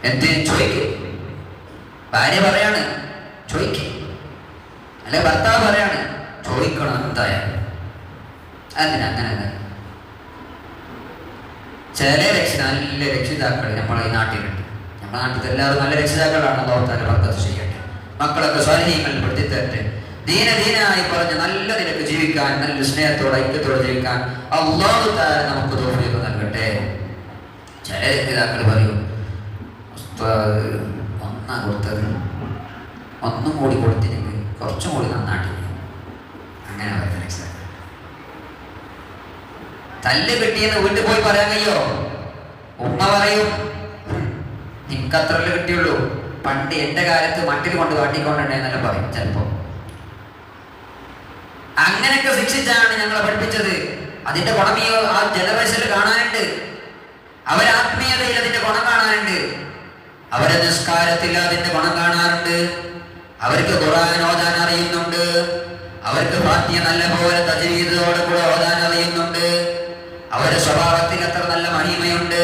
എന്തിനു ചോദിക്കും? ഭാര്യ പറയാണ് ചോദിക്കും, അല്ലെ ഭർത്താവ് പറയാണ് ചോദിക്കണം എന്തായാലും. അങ്ങനെ ചില നല്ല രക്ഷിതാക്കൾ നമ്മളെ ഈ നാട്ടിലുണ്ട്. നമ്മുടെ നാട്ടിൽ എല്ലാവരും നല്ല രക്ഷിതാക്കളാണ്. അല്ലാഹു തആല ബർക്കത്ത് ചെയ്യട്ടെ. മക്കളൊക്കെ സ്വാലിഹീങ്ങളിൽ പെടുത്തി തരട്ടെ. ദീനായി പറഞ്ഞ് നല്ല നിലക്ക് ജീവിക്കാൻ, നല്ല സ്നേഹത്തോടെ ഐക്യത്തോടെ ജീവിക്കാൻ അല്ലാഹു തആല നമുക്ക് തൗഫീഖ് നൽകട്ടെ. ചില രക്ഷിതാക്കൾ പറയും ഒന്നാ കൊടുത്തത് ഒന്നും കൂടി കൊടുത്തില്ലെങ്കിൽ കുറച്ചും കൂടി നന്നാട്ടില്ല. അങ്ങനെ പറയുന്ന രക്ഷിതാക്കൾ തല്ല് കിട്ടിയെന്ന് വീട്ടിൽ പോയി പറയാൻ കഴിയോ? ഉമ്മ പറയും നിനക്ക് അത്രല്ലേ കിട്ടിയുള്ളൂ, പണ്ട് എന്റെ കാലത്ത് മട്ടിൽ കൊണ്ട് കാട്ടിക്കൊണ്ടെന്നെല്ലാം പറയും ചിലപ്പോ. അങ്ങനെയൊക്കെ ശിക്ഷിച്ചാണ് ഞങ്ങളെ പഠിപ്പിച്ചത്. അതിന്റെ ഗുണം ഈ ആ ജനറേഷനിൽ കാണാനുണ്ട്. അവരാത്മീയതയിൽ അതിന്റെ ഗുണം കാണാനുണ്ട്. അവരെ നിസ്കാരത്തിൽ അതിന്റെ ഗുണം കാണാറുണ്ട്. അവർക്ക് ഖുർആൻ ഓതാൻ അറിയുന്നുണ്ട്. അവർക്ക് ഫാത്തിഹ നല്ല പോലെ തജ്വീദോടെ കൂടെ ഓതാൻ അറിയുന്നുണ്ട്. അവരുടെ സ്വഭാവത്തിൽ അത്ര നല്ല മഹിമയുണ്ട്.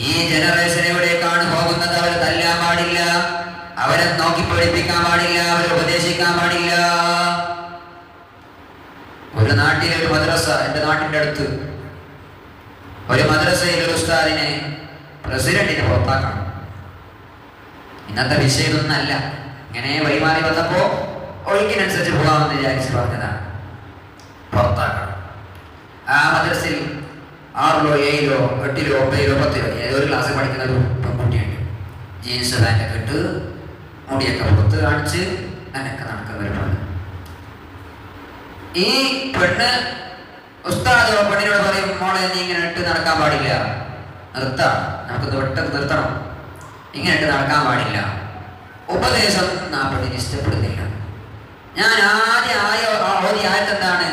ഈ ജനറേഷൻ എവിടേക്കാണ് പോകുന്നത്? അവരെ തല്ലാൻ പാടില്ല, അവരെ നോക്കി പഠിപ്പിക്കാൻ പാടില്ല, അവരെ ഉപദേശിക്കാൻ പാടില്ല. ഒരു നാട്ടിലെ ഒരു മദ്രസ, എന്റെ നാട്ടിന്റെ അടുത്ത് ഒരു മദ്രസയിൽ ഒരു ഉസ്താദിനെ പ്രസിഡന്റിനെ പുറത്താക്കണം. ഇന്നത്തെ വിഷയം ഇതൊന്നല്ല. ഇങ്ങനെ വഴിമാറി വന്നപ്പോ ഒഴുക്കിനനുസരിച്ച് പോകാമെന്ന് വിചാരിച്ച് പറഞ്ഞതാണ്. പുറത്താക്കണം. ആ മദ്രസയിൽ 6ലോ 7ലോ 8ലോ 9ലോ 10ലോ ഏതൊരു ക്ലാസ്സിൽ പഠിക്കുന്ന ഒരു പെൺകുട്ടിയുണ്ട്. ജീൻസ് പാൻറ്റൊക്കെ ഇട്ട് മുടിയൊക്കെ പുറത്ത് കാണിച്ച് അങ്ങനെയൊക്കെ നടക്കുന്ന ഒരു പെണ്ണ്. ഈ പെണ്ണ് ഉസ്താദ് പെണ്ണിനോട് പറയും, മോളെ നീ ഇങ്ങനെ ഇട്ട് നടക്കാൻ പാടില്ല, നിർത്താം, നമുക്കൊന്ന് പെട്ടെന്ന് നിർത്തണം, ഇങ്ങനെ ഇട്ട് നടക്കാൻ പാടില്ല. ഉപദേശം ആ പെണ്ണിന് ഇഷ്ടപ്പെടുന്നില്ല. ഞാൻ ആദ്യം ഓതി ആയത്തെന്താണ്?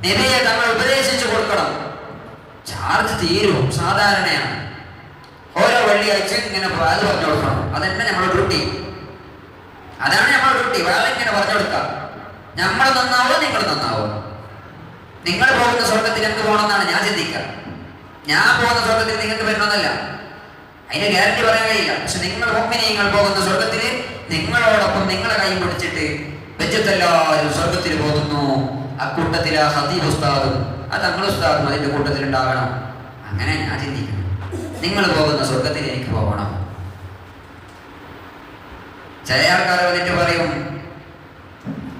നബിയെ തങ്ങൾ ഉപദേശിച്ചു കൊടുക്കണം. ചാർജ് തീരും, സാധാരണയാണ്. ഓരോ വെള്ളിയാഴ്ച ഇങ്ങനെ അത് പറഞ്ഞു കൊടുക്കണം. അതന്നെ നമ്മുടെ ഡ്യൂട്ടി. അതാണ് നമ്മുടെ ഡ്യൂട്ടി. വേറെ ഇങ്ങനെ പറഞ്ഞു കൊടുക്കാം. നമ്മൾ നന്നാവോ നിങ്ങൾ നന്നാവോ? നിങ്ങൾ പോകുന്ന സ്വർഗത്തിൽ എന്ത് പോകണമെന്നാണ് ഞാൻ ചിന്തിക്കുക. ഞാൻ പോകുന്ന സ്വർഗത്തിൽ നിങ്ങൾക്ക് വരണമെന്നല്ല, അതിന്റെ ഗ്യാരണ്ടി പറയാൻ കഴിയില്ല. പക്ഷെ നിങ്ങൾ മുഅ്മിനീങ്ങൾ പോകുന്ന സ്വർഗത്തിൽ നിങ്ങളോടൊപ്പം നിങ്ങളെ കൈ പിടിച്ചിട്ട് വെച്ചിട്ടെല്ലാവരും സ്വർഗത്തിൽ പോകുന്നു. അക്കൂട്ടത്തിൽ ആ ഖതീബ് ഉസ്താദും ആ തങ്ങൾ ഉസ്താദും അതിന്റെ കൂട്ടത്തിൽ ഉണ്ടാകണം. അങ്ങനെ ഞാൻ ചിന്തിക്കുന്നു. നിങ്ങൾ പോകുന്ന സ്വർഗത്തിൽ എനിക്ക് പോകണം. ചില ആൾക്കാർ വന്നിട്ട് പറയും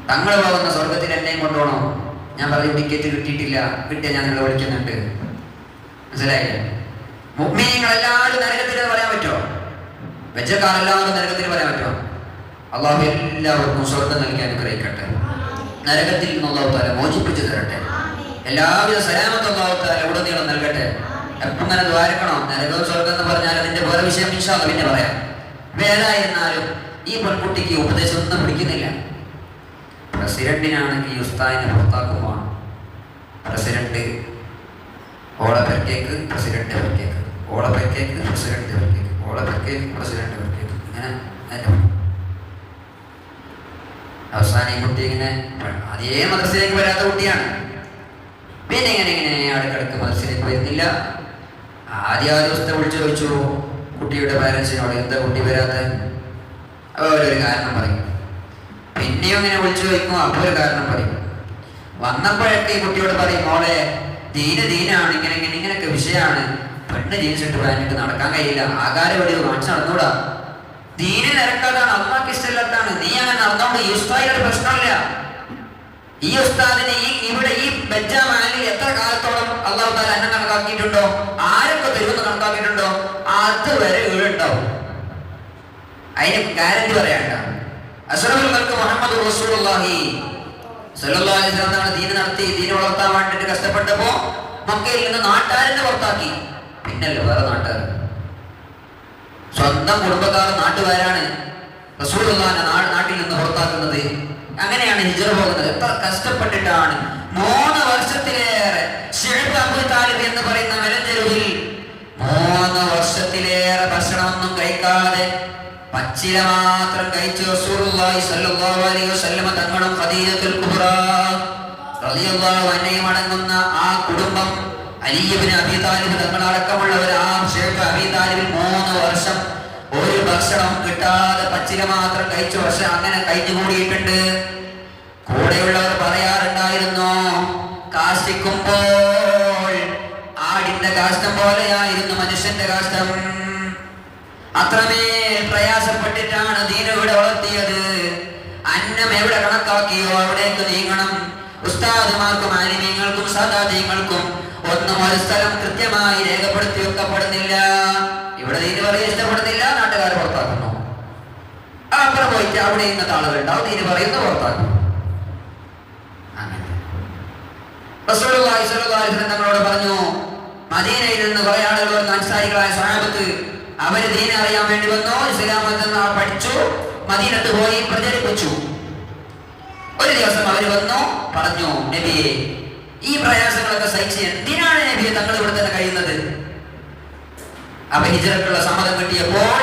തങ്ങൾ പോകുന്ന സ്വർഗത്തിൽ എന്നെയും കൊണ്ടുപോകണം. ഞാൻ പറയും ടിക്കറ്റ് കിട്ടിയിട്ടില്ല, കിട്ടിയാൽ ഞാൻ നിങ്ങളെ വിളിക്കുന്നുണ്ട്. മനസ്സിലായില്ലേ? മുഅ്മിനീങ്ങൾ എല്ലാവരും നരകത്തിൽ പറയാൻ പറ്റുമോ? വെച്ചക്കാരെല്ലാവരും നരകത്തിൽ പറയാൻ പറ്റുമോ? അള്ളാഹു എല്ലാവർക്കും സ്വർഗ്ഗം നൽകി അനുഗ്രഹിക്കട്ടെ. നരകത്തിൽ നിന്ന് അള്ളാഹു തആല മോചിപ്പിച്ചു തരട്ടെ. എല്ലാവിധ സലാമത്തും അള്ളാഹു തആല ഉടനീളം നൽകട്ടെ. എപ്പം ഇങ്ങനെ ദ്വാരക്കണം. നരകവും സ്വർഗ്ഗം എന്ന് പറഞ്ഞാൽ അതിന്റെ വേറെ വിഷയം ഇൻഷാ അല്ലാഹ് പിന്നെ പറയാം. ഏതായിരുന്നാലും ഈ പെൺകുട്ടിക്ക് ഉപദേശം ഒന്നും പിടിക്കുന്നില്ല. പ്രസിഡന്റിനാണെങ്കിൽ ഈ ഉസ്താദിനെ പുറത്താക്കുമാണ്. പ്രസിഡന്റ് ഓളെ പെരക്കേക്ക്, പ്രസിഡന്റ് പെരക്കേക്ക്, ഓളെ പെരക്കേക്ക്, പ്രസിഡന്റ് പെരക്കേക്ക്, ഓളെ പെരക്കേക്ക്, പ്രസിഡന്റ് പെരക്കേക്ക്, ഇങ്ങനെ അവസാനം ഈ കുട്ടി ഇങ്ങനെ അതേ മദ്രസയിലേക്ക് വരാത്ത കുട്ടിയാണ്. പിന്നെ ഇങ്ങനെ അടുക്കടുക്ക് മദ്രസയിലേക്ക് വരുന്നില്ല. ആദ്യ ദിവസത്തെ വിളിച്ചു ചോദിച്ചു കുട്ടിയുടെ പാരൻസിനോട്, എന്താ കുട്ടി വരാത്ത? അവരൊരു കാരണം പറയും. പിന്നെയും ഇങ്ങനെ വിളിച്ചു ചോദിക്കും, അപ്പോൾ ഒരു കാരണം പറയും. വന്നപ്പോഴൊക്കെ ഈ കുട്ടിയോട് പറയും, മോളെ ദീനാണ്, ഇങ്ങനെയൊക്കെ വിഷയമാണ്. പെണ്ണ് ജീൻസ് ഇട്ട് പാനിട്ട് നടക്കാൻ കഴിയില്ല, ആകാരം വെളിവ് കാണിച്ച് നടന്നൂടാ. ദീനിൽ നിരക്കാതാണ്, അള്ളാഹ്ക്ക് ഇഷ്ടമില്ലാത്തതാണ്. നീ അങ്ങനെ നടന്നോണ്ട് ഈ ഉസ്താദിനൊരു പ്രശ്നമില്ല. ഈ ഉസ്താദിന് ഇവിടെ ഈ ബെജ്ജാമാലിൽ എത്ര കാലത്തോളം അള്ളാഹു തആല എന്നെ കണക്കാക്കിയിട്ടുണ്ടോ, ആരൊക്കെ തരുമെന്ന് കണക്കാക്കിയിട്ടുണ്ടോ, അതുവരെ വീടുണ്ടാവും. അതിന് ഗ്യാരണ്ടി പറയാണ്ട. അഷ്റഫുൽ ഖൽഖ് മുഹമ്മദ് റസൂലുള്ളാഹി സ്വല്ലല്ലാഹു അലൈഹി വസല്ലം തങ്ങൾ ദീൻ നടത്തി, ദീൻ വളർത്താൻ വേണ്ടിയിട്ട് കഷ്ടപ്പെട്ടപ്പോ മക്കയിൽ നിന്ന് നാട്ടുകാരെന്നെ പുറത്താക്കി. പിന്നല്ലേ വേറെ നാട്ടുകാർ, സ്വന്തം കുടുംബക്കാർ നാട്ടുകാരാണ് റസൂലുള്ളാഹിനെ നാട്ടിൽ നിന്ന് പുറത്താക്കുന്നത്. അങ്ങനെയാണ് ഹിജ്റ പോകുന്നത്. എത്ര കഷ്ടപ്പെട്ടിട്ടാണ്! 3 വർഷത്തിലേറെ ശിഅബ് അബൂ താലിബ് എന്ന് പറയുന്ന മലഞ്ചെരുവിൽ 3 വർഷത്തിലേറെ ഭക്ഷണമൊന്നും കഴിക്കാതെ പച്ചില മാത്രം കഴിച്ച് റസൂലുള്ളാഹി സ്വല്ലല്ലാഹു അലൈഹി വസല്ലം തങ്ങളും ഖദീജത്തുൽ കുബ്ര റളിയല്ലാഹു അൻഹയും അടങ്ങുന്ന ആ കുടുംബം, അലി ഇബ്നു അബീ താലിബ് തങ്ങളടക്കമുള്ളവർ ആ ശിഅബ് അബീ താലിബിൽ 3 വർഷം ഒരു ഭക്ഷണം കിട്ടാതെ പച്ചില മാത്രം കഴിച്ചു വർഷം അങ്ങനെ കഴിഞ്ഞുകൂടിയിട്ടുണ്ട്. കൂടെയുള്ളവർ പറയാറുണ്ടായിരുന്നു, കാഷ്ടിക്കുമ്പോൾ ആടിന്റെ കാഷ്ടം പോലെയായിരുന്നു മനുഷ്യന്റെ കാഷ്ടം. അത്രമേൽ പ്രയാസപ്പെട്ടിട്ടാണ് ദീൻ ഇവിടെ വളർത്തിയത്. അന്നം എവിടെ കണക്കാക്കിയോ അവിടേക്ക് നീങ്ങണം. ഉസ്താദുമാർക്കും ആലിമീങ്ങൾക്കും സാദാതീങ്ങൾക്കും ഒന്നും ഒരു സ്ഥലം കൃത്യമായി രേഖപ്പെടുത്തി വെക്കപ്പെടുന്നില്ല. ഇവിടെ ദീൻ പറയാൻ ഇഷ്ടപ്പെടുന്നില്ല, നാട്ടുകാർ പുറത്താക്കുന്നു. അപ്പുറം പോയിട്ട് അവിടെ ഇന്നത്തെ ആളുകളുണ്ടാവും, ദീൻ പറയുന്ന പുറത്താക്കും. അങ്ങനെ റസൂലുള്ളാഹി സ്വല്ലല്ലാഹു അലൈഹി വസല്ലം തങ്ങളോട് പറഞ്ഞു, മദീനയിൽ നിന്ന് കുറെ ആളുകൾ അൻസാരികളായ സ്വഹാബത്ത് അവര് ദീൻ അറിയാൻ വേണ്ടി വന്നു, ഇസ്ലാം പഠിച്ചു, മദീനത്ത് പോയി പ്രചരിപ്പിച്ചു. ഒരു ദിവസം അവര് വന്നു പറഞ്ഞു, നബിയെ ഈ പ്രയാസങ്ങളൊക്കെ സഹിച്ച് എന്തിനാണ് നബിയെ തങ്ങൾ ഇവിടെ തന്നെ കഴിയുന്നത്? അപ്പൊ ഹിജ്റക്കുള്ള സമ്മതം കിട്ടിയപ്പോൾ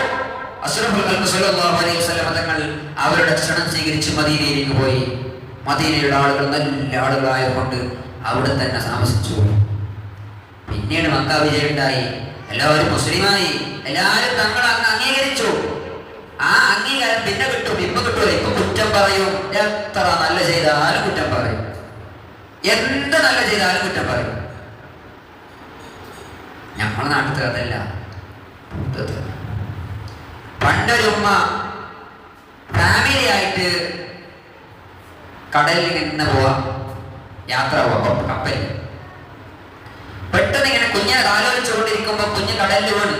അഷ്റഫുൽ ഖൽഖ് സ്വല്ലല്ലാഹു അലൈഹി വസല്ലം തങ്ങൾ അവരുടെ ക്ഷണം സ്വീകരിച്ച് മദീനയിലേക്ക് പോയി. മദീനയുടെ ആളുകൾ നല്ല ആളുകളായതുകൊണ്ട് അവിടെ തന്നെ താമസിച്ചു. പിന്നീട് മക്ക വിജയം ഉണ്ടായി, എല്ലാവരും മുസ്ലിമായി, എല്ലാവരും തങ്ങൾ അങ്ങ് അംഗീകരിച്ചു. ആ അംഗീകാരം പിന്നെ കിട്ടും, ഇപ്പൊ കിട്ടൂല. ഇപ്പൊ കുറ്റം പറയും, എത്ര നല്ല ചെയ്താലും കുറ്റം പറയും, എന്ത് നല്ല ചെയ്താലും കുറ്റം പറയും. ഞങ്ങളുടെ നാട്ടിൽ അതല്ല. പണ്ടൊരു ഉമ്മ ഫാമിലി ആയിട്ട് കടലിൽ ഇങ്ങനെ പോവാം, യാത്ര പോവാം കപ്പലിൽ. പെട്ടെന്ന് ഇങ്ങനെ കുഞ്ഞിനെ കാലോലിച്ചുകൊണ്ടിരിക്കുമ്പോ കുഞ്ഞ് കടലിൽ വീണ്.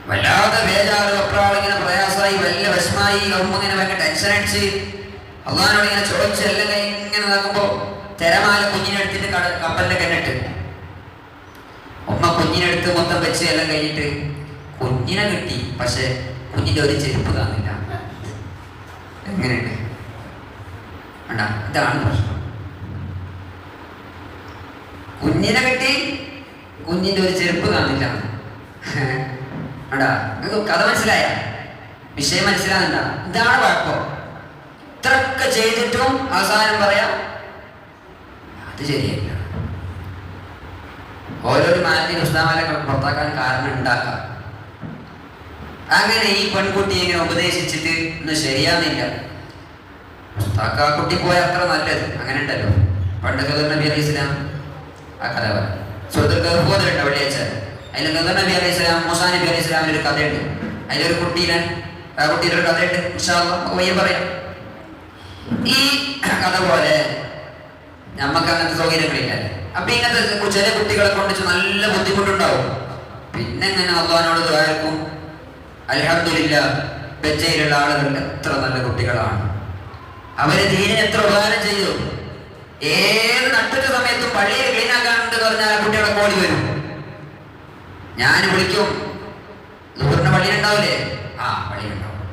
വല്ലാതെ ബേജാറ്, അപ്രാളിങ്ങനെ പ്രയാസമായി, വല്ല വിഷമായി. ഉമ്മ ഇങ്ങനെ ഭയങ്കര ടെൻഷൻ അടിച്ച് അള്ളാഹിനോട് ഇങ്ങനെ ചോദിച്ച് എല്ലാം കൈ ഇങ്ങനെ നോക്കുമ്പോ തിരമാല കുഞ്ഞിനെടുത്തിട്ട് കപ്പലിന്റെ കണ്ടിട്ട് ഉമ്മ കുഞ്ഞിനെടുത്ത് മൊത്തം വെച്ച് എല്ലാം കഴിഞ്ഞിട്ട് കുഞ്ഞിനെ കിട്ടി. പക്ഷെ കുഞ്ഞിന്റെ ഒരു ചെരുപ്പ് കാണില്ല. എങ്ങനെയുണ്ട്? ഇതാണ് പ്രശ്നം. കുഞ്ഞിനെ കിട്ടി, കുഞ്ഞിന്റെ ഒരു ചെരുപ്പ് കാണില്ല. നിങ്ങൾക്ക് കഥ മനസ്സിലായ? വിഷയം മനസ്സിലാകുന്നില്ല. ഇതാണ് കുഴപ്പം. ഇത്രയൊക്കെ ചെയ്തിട്ടും അവസാനം പറയാം അത് ശരിയല്ല. ഓരോരു മാനത്തിന് ഉസ്താമാരെ പുറത്താക്കാൻ കാരണം ഉണ്ടാക്കാം. അങ്ങനെ ഈ പെൺകുട്ടി ഇങ്ങനെ ഉപദേശിച്ചിട്ട് ഒന്നും ശരിയാകുന്നില്ല. ഉസ്താക്ക് ആ കുട്ടി പോയ അത്ര നല്ലത്. അങ്ങനെ ഉണ്ടല്ലോ, പണ്ട് ഖദർ നബി അലൈഹി സ്വലാം ആ കഥ പറയാം. സൂറത്തുൽ കഹ്ഫ് പോലുണ്ട് വെള്ളിയാഴ്ച. അതിൽ ഖദർ നബി അലൈഹി സ്വലാം, മൂസാ നബി അലൈഹി സ്വലാമിന്റെ ഒരു കഥയുണ്ട്. അതിലൊരു കുട്ടീനെ, ആ കുട്ടിയുടെ ഒരു കഥയുണ്ട്. ഇൻഷാ അല്ലാഹ് വയ്യ പറയാം. ഈ കഥ പോലെ നമുക്ക് അങ്ങനത്തെ സൗകര്യങ്ങളില്ല. അപ്പൊ ഇങ്ങനത്തെ ചില കുട്ടികളെ കൊണ്ട് നല്ല ബുദ്ധിമുട്ടുണ്ടാവും. പിന്നെ എങ്ങനെ അള്ളാഹിനോട് ദുആക്കും. അൽഹംദുലില്ലാ, ബെജ്ജയിലുള്ള ആളുകൾ എത്ര നല്ല കുട്ടികളാണ്. അവര് ദീനിന് എത്ര ഉപകാരം ചെയ്തു. ഏത് നട്ടുച്ച സമയത്തും പള്ളിയിൽ ക്ലീനാക്കാനുണ്ട് പറഞ്ഞാൽ ആ കുട്ടികളെ കോടി വരും. ഞാൻ വിളിക്കും, ദൂറിന്റെ പള്ളി ഉണ്ടാവില്ലേ? ആ പള്ളി ഉണ്ടാവും.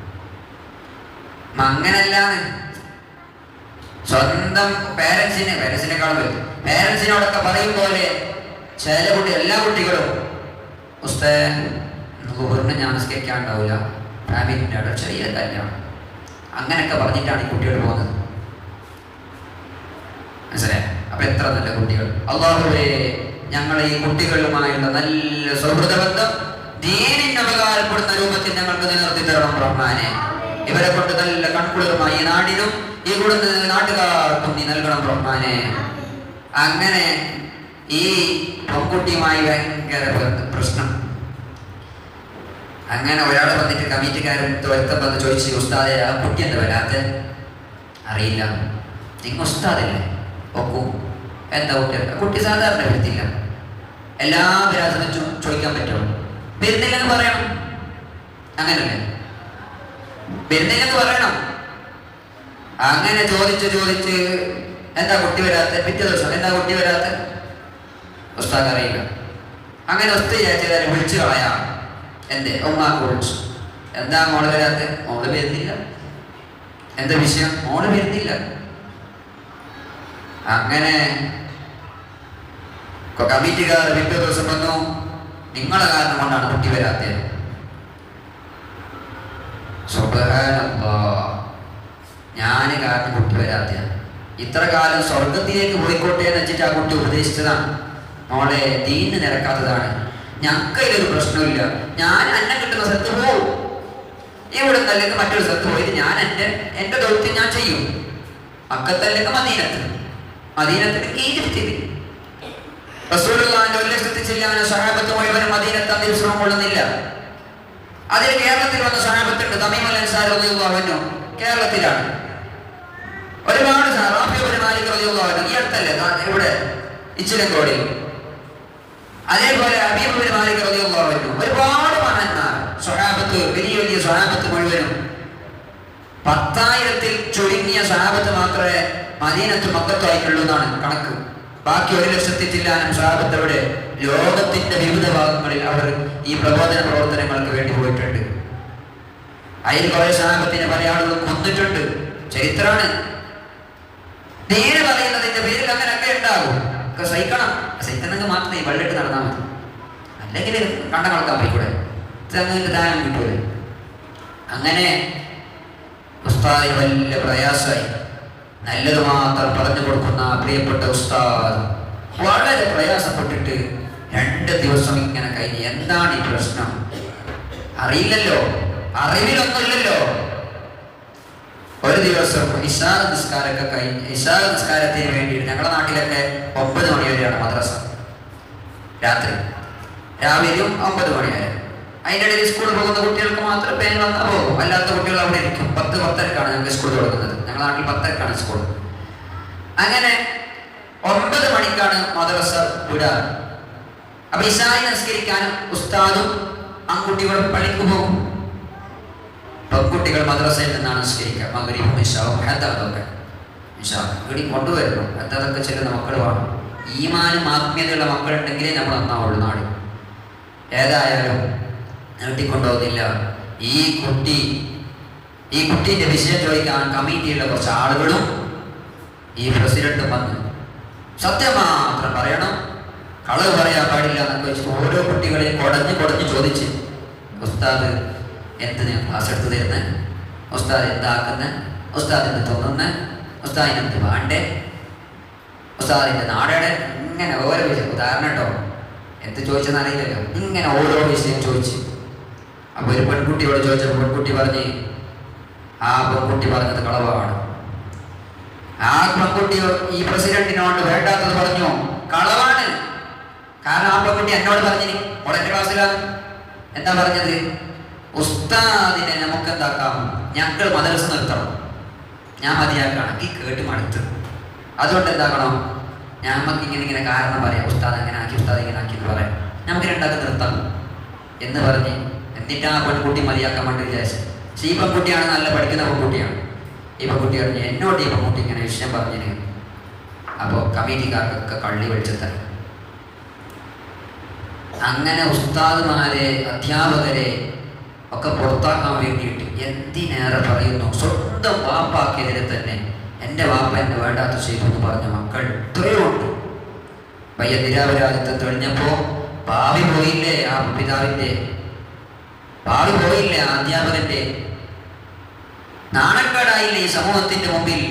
അങ്ങനല്ലാന്ന് സ്വന്തം പേരൻസിനെക്കാളും വരും. പേരൻസിനോടൊക്കെ പറയും പോലെ ചില എല്ലാ കുട്ടികളും ദൂറിന് ഞാൻ നിസ്കരിക്കാണ്ടാവില്ല, ഫാമിലിൻ്റെ അവിടെ ചെറിയ കല്യാണം, അങ്ങനെയൊക്കെ പറഞ്ഞിട്ടാണ് ഈ കുട്ടികൾ പോകുന്നത്. മനസ്സിലായി? അപ്പൊ എത്ര നല്ല കുട്ടികൾ. അല്ലാഹുവേ, ഞങ്ങളെ ഈ കുട്ടികളുമായുള്ള നല്ല സൗഹൃദ ബന്ധം ദീനിന് ഉപകാരപ്പെടുന്ന രൂപത്തിൽ ഞങ്ങൾക്ക് നിലനിർത്തി തരണം റഹ്മാനെ. ഇവരെ കൊണ്ട് നല്ല കൺകുളിർമായി ഈ നാടിനും ഈ കൂടുന്ന നാട്ടുകാർക്കും നീ നൽകണം റഹ്മാനെ. അങ്ങനെ ഈ പെൺകുട്ടിയുമായി ഭയങ്കര പ്രശ്നം. അങ്ങനെ ഒരാൾ വന്നിട്ട് കമ്മിറ്റിക്കാരൻ ഒരുത്തം വന്ന് ചോദിച്ചു, ഉസ്താദെ ആ കുട്ടി എന്താ വരാത്ത? അറിയില്ല. നിങ്ങൾ ഉസ്താദല്ലേ? ഒക്കും. എന്താ കുട്ടി സാധാരണ വരുത്തില്ല. എല്ലാ വിരാസനും ചോദിക്കാൻ പറ്റുമോ? വരുന്നില്ലെന്ന് പറയണം. അങ്ങനല്ലേ? വരുന്നില്ലെന്ന് പറയണം. അങ്ങനെ ചോദിച്ച് എന്താ കുട്ടി വരാത്ത? പിറ്റേ ദിവസം എന്താ കുട്ടി വരാത്ത? ഉസ്താദ് അറിയില്ല. അങ്ങനെ ചെയ്താൽ വിളിച്ചു കളയാം. എന്തേ? ഉമ്മാക്ക് വിളിച്ചു. എന്താ മോള് വരാത്ത? മോള് വരുന്നില്ല. എന്താ വിഷയം? മോള് വരുന്നില്ല. അങ്ങനെ കമ്മിറ്റിക്കാർ പിറ്റേ ദിവസം വന്നു, നിങ്ങളെ കാരണം കൊണ്ടാണ് കുട്ടി വരാത്തത്. സുബ്ഹാനല്ലാഹ്, ഞാൻ കാരണം കുട്ടി വരാത്ത. ഇത്ര കാലം സ്വർഗത്തിലേക്ക് പോയിക്കോട്ടെ എന്ന് വെച്ചിട്ട് ആ കുട്ടി ഉപദേശിച്ചതാണ്. മോളെ, ദീന് നിരക്കാത്തതാണ്. ഞങ്ങൾക്കൊരു പ്രശ്നമില്ല. ഞാൻ എന്നെ കിട്ടുന്ന സ്ഥലത്ത് പോവും. ഇവിടെ അല്ലെങ്കിൽ മറ്റൊരു സ്ഥലത്ത് പോയിട്ട് ഞാൻ എൻ്റെ ദൗത്യം ഞാൻ ചെയ്യും. മക്കത്തല്ലെങ്കിൽ മദീനത്തിന് ഈജിപ്തിൽ റസൂലുള്ളാഹിന്റെ 1,00,000 ചെല്ലാനും സഹാബത്ത് മുഴുവനും മദീനത്ത് അന്തിവിശ്രമം കൊള്ളുന്നില്ല. അതിൽ കേരളത്തിൽ വന്ന സഹാബത്തുണ്ട്. തമീം അൽ അൻസാരി റളിയല്ലാഹു അൻഹു കേരളത്തിലാണ്. ഒരുപാട് റാഫി ഇബ്നു മാലിക് റളിയല്ലാഹു അൻഹു ഈ അടുത്തല്ലേ ഇവിടെ ഇച്ചിലങ്കോടിൽ. അതേപോലെ ഹബീബ് ഇബ്നു മാലിക് റളിയല്ലാഹു അൻഹു, ഒരുപാട് മഹാന്മാർ സഹാബത്ത്, വലിയ സഹാബത്ത് മുഴുവനും 10,000-ൽ ചുരുങ്ങിയ സഹാബത്ത് മാത്രമേ മദീനത്ത് മക്കത്തായിട്ടുള്ളൂ എന്നാണ് കണക്ക്. ബാക്കി 1,00,000 ചില്ലാനും സഹാബത്ത് അവിടെ ലോകത്തിന്റെ വിവിധ ഭാഗങ്ങളിൽ അവർ ഈ പ്രബോധന പ്രവർത്തനങ്ങൾക്ക് വേണ്ടി പോയിട്ടുണ്ട്. അതിൽ കുറെ സഹാബത്തിനെ പല ആളുകളും കൊന്നിട്ടുണ്ട്. ചരിത്രമാണ്. നേരെ പറയുന്നതിന്റെ പേരിൽ അങ്ങനെയൊക്കെ ഉണ്ടാകും. സഹിക്കണം. സഹിക്കണമെങ്കിൽ മാത്രമേ ഈ വെള്ളിട്ട് നടന്നാൽ മതി. അല്ലെങ്കിൽ കണ്ട കണക്കാൻ പോയിക്കൂടെ? നിങ്ങൾക്ക് ദാനം കിട്ടൂലെ? അങ്ങനെ ഉസ്താദിന് വലിയ പ്രയാസമായി. നല്ലത് മാത്രം പറഞ്ഞു കൊടുക്കുന്ന പ്രിയപ്പെട്ട ഉസ്താദ് വളരെ പ്രയാസപ്പെട്ടിട്ട് 2 ദിവസം ഇങ്ങനെ കഴിഞ്ഞ്. എന്താണ് ഈ പ്രശ്നം? അറിയില്ലല്ലോ, അറിവിലൊന്നുമില്ലല്ലോ. ഒരു ദിവസം ഇശാ നിസ്കാരമൊക്കെ കഴിഞ്ഞ്, ഇശാ നിസ്കാരത്തിന് വേണ്ടിയിട്ട് ഞങ്ങളുടെ നാട്ടിലൊക്കെ 9 മണി വരെയാണ് മദ്രസ. രാവിലെയും 9 മണി വരെ. അതിൻ്റെ ഇടയിൽ സ്കൂളിൽ പോകുന്ന കുട്ടികൾക്ക് മാത്രം പേര് വന്നാൽ പോകും. അല്ലാത്ത കുട്ടികൾ അവിടെ ഇരിക്കും. 10-10:30ക്കാണ് ഞങ്ങൾക്ക് സ്കൂൾ തുടങ്ങുന്നത്. ഞങ്ങളുടെ നാട്ടിൽ 10:30ക്കാണ് സ്കൂൾ. അങ്ങനെ 9 മണിക്കാണ് മദ്രസ വിടാറ്. അപ്പൊ ഇശായി നിസ്കരിക്കാനും ഉസ്താദും ആൺകുട്ടികളും പള്ളിക്ക് പോകും. പെൺകുട്ടികൾ മദ്രസയിൽ നിന്നാണ് നിസ്കരിക്കുക. മഗ്‌രിബും ഇശാവും ഹദ്ദാദൊക്കെ ഇവിടെ കൊണ്ടുവരണം. ഹദ്ദാദൊക്കെ ചെല്ലുന്ന മക്കൾ വേണം. ഈമാനും ആത്മീയതയുള്ള മക്കളുണ്ടെങ്കിലേ നമ്മൾ നന്നാവുള്ളൂ നാട്. ഏതായാലും നീട്ടിക്കൊണ്ടുപോകുന്നില്ല. ഈ കുട്ടീൻ്റെ വിഷയം ചോദിക്കാൻ കമ്മിറ്റിയുള്ള കുറച്ച് ആളുകളും ഈ പ്രസിഡന്റും വന്ന് സത്യം മാത്രം പറയണം, കളവ് പറയാൻ പാടില്ല എന്നൊക്കെ വെച്ചിട്ട് ഓരോ കുട്ടികളെയും കുടഞ്ഞ് ചോദിച്ച്, ഉസ്താദ് എന്തിനാ ക്ലാസ് എടുത്ത് തരുന്നത്? ഉസ്താദ് എന്താക്കുന്നത്? ഉസ്താദ് എന്ത് തോന്നുന്നത്? ഉസ്താദിന് എന്ത് വേണ്ടേ? ഉസ്താദിൻ്റെ നാടയുടെ ഇങ്ങനെ ഓരോ വിഷയം. ഉദാഹരണം കേട്ടോ, എന്ത് ചോദിച്ചെന്ന് അറിയില്ലല്ലോ. ഇങ്ങനെ ഓരോ വിഷയം ചോദിച്ച്. അപ്പോൾ ഒരു പെൺകുട്ടിയോട് ചോദിച്ചപ്പോൾ പെൺകുട്ടി പറഞ്ഞത് കളവാണ്. ആ പെൺകുട്ടി ഈ പ്രസിഡന്റിനോട് വേണ്ടാത്തത് പറഞ്ഞു, കളവാണ്. കാരണം ആ പെൺകുട്ടി എന്നോട് പറഞ്ഞിനി, ഓളെ ക്ലാസ്സിലാണ്. എന്താ പറഞ്ഞത്? ഉസ്താദിനെ നമുക്ക് എന്താക്കാം, ഞങ്ങൾ മദ്രസ നിർത്തണം, ഞാൻ മതിയാക്കണം, ഈ കേട്ട് മടുത്ത്. അതുകൊണ്ട് എന്താക്കണം, നമുക്ക് ഇങ്ങനെ കാരണം പറയാം, ഉസ്താദ് അങ്ങനെ ആക്കി എന്ന് പറയാം, നമുക്ക് രണ്ടാൾക്ക് നിർത്താം എന്ന് പറഞ്ഞ് എന്നിട്ട് ആ പെൺകുട്ടി മതിയാക്കാൻ വേണ്ടി വിചാരിച്ചു. പക്ഷെ ഈ പെൺകുട്ടിയാണ് നല്ല പഠിക്കുന്ന പെൺകുട്ടിയാണ്. ഈ പെൺകുട്ടി പറഞ്ഞു എന്നോട് ഈ പെൺകുട്ടി ഇങ്ങനെ വിഷയം പറഞ്ഞിന്. അപ്പോൾ കമ്മിറ്റിക്കാർക്കൊക്കെ കള്ളി വെളിച്ചത്തായി. അങ്ങനെ ഉസ്താദുമാരെ അധ്യാപകരെ ഒക്കെ പുറത്താക്കാൻ വേണ്ടിയിട്ട് എന്തിനേറെ പറയുന്നു, സ്വന്തം വാപ്പാക്കെതിരെ തന്നെ എൻ്റെ വാപ്പ എന്നെ വേണ്ടാത്ത ചെയ്തു എന്ന് പറഞ്ഞ മക്കൾ എത്രയോ ഉണ്ട്. പയ്യ നിരാപരാധിത്വം തെളിഞ്ഞപ്പോൾ ഭാവി പോയില്ലേ ആ പിതാവിൻ്റെ, ഭാവി പോയില്ലേ ആ അധ്യാപകന്റെ, നാണക്കേടായില്ലേ ഈ സമൂഹത്തിന്റെ മുമ്പിൽ.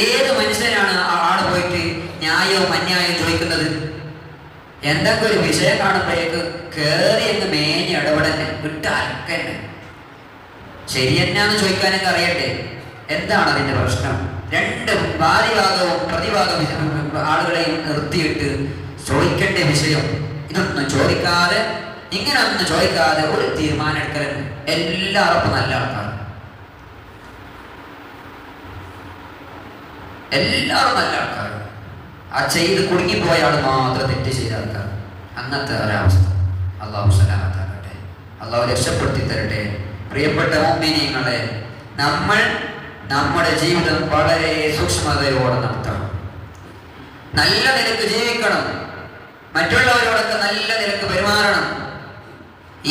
ഏത് മനുഷ്യനാണ് ആള് പോയിട്ട് ന്യായവും അന്യായവും ചോദിക്കുന്നത്? എന്തൊക്കെ ഒരു വിഷയം കാണുമ്പോഴേക്ക് കയറി എന്ന് മേഞ്ഞ് ഇടപെടന്നെ വിട്ട് അലക്കന്നെ. ശരി എന്നാന്ന് ചോദിക്കാനൊക്കെ അറിയട്ടെ, എന്താണ് അതിന്റെ പ്രശ്നം? രണ്ട് വാദിഭാഗവും പ്രതിഭാഗവും ആളുകളെയും നിർത്തിയിട്ട് ചോദിക്കേണ്ട വിഷയം ഇതൊന്നും ചോദിക്കാതെ, ഇങ്ങനെ ഒന്നും ചോദിക്കാതെ ഒരു തീരുമാനം എടുക്കലെന്ന്. എല്ലാവർക്കും നല്ല ആൾക്കാർ, എല്ലാവരും നല്ല ആൾക്കാർ. ആ ചെയ്ത് കുടുങ്ങിപ്പോയ ആൾ മാത്രം തെറ്റ് ചെയ്ത ആൾക്കാർ. അങ്ങനത്തെ ഒരവസ്ഥ അള്ളാഹു സലാമത്താകട്ടെ, അള്ളാഹു രക്ഷപ്പെടുത്തി തരട്ടെ. പ്രിയപ്പെട്ട മുഅ്മിനീങ്ങളെ, നമ്മൾ നമ്മുടെ ജീവിതം വളരെ സൂക്ഷ്മതയോടെ നടത്തണം. നല്ല നിലക്ക് ജീവിക്കണം, മറ്റുള്ളവരോടൊക്കെ നല്ല നിലക്ക് പെരുമാറണം.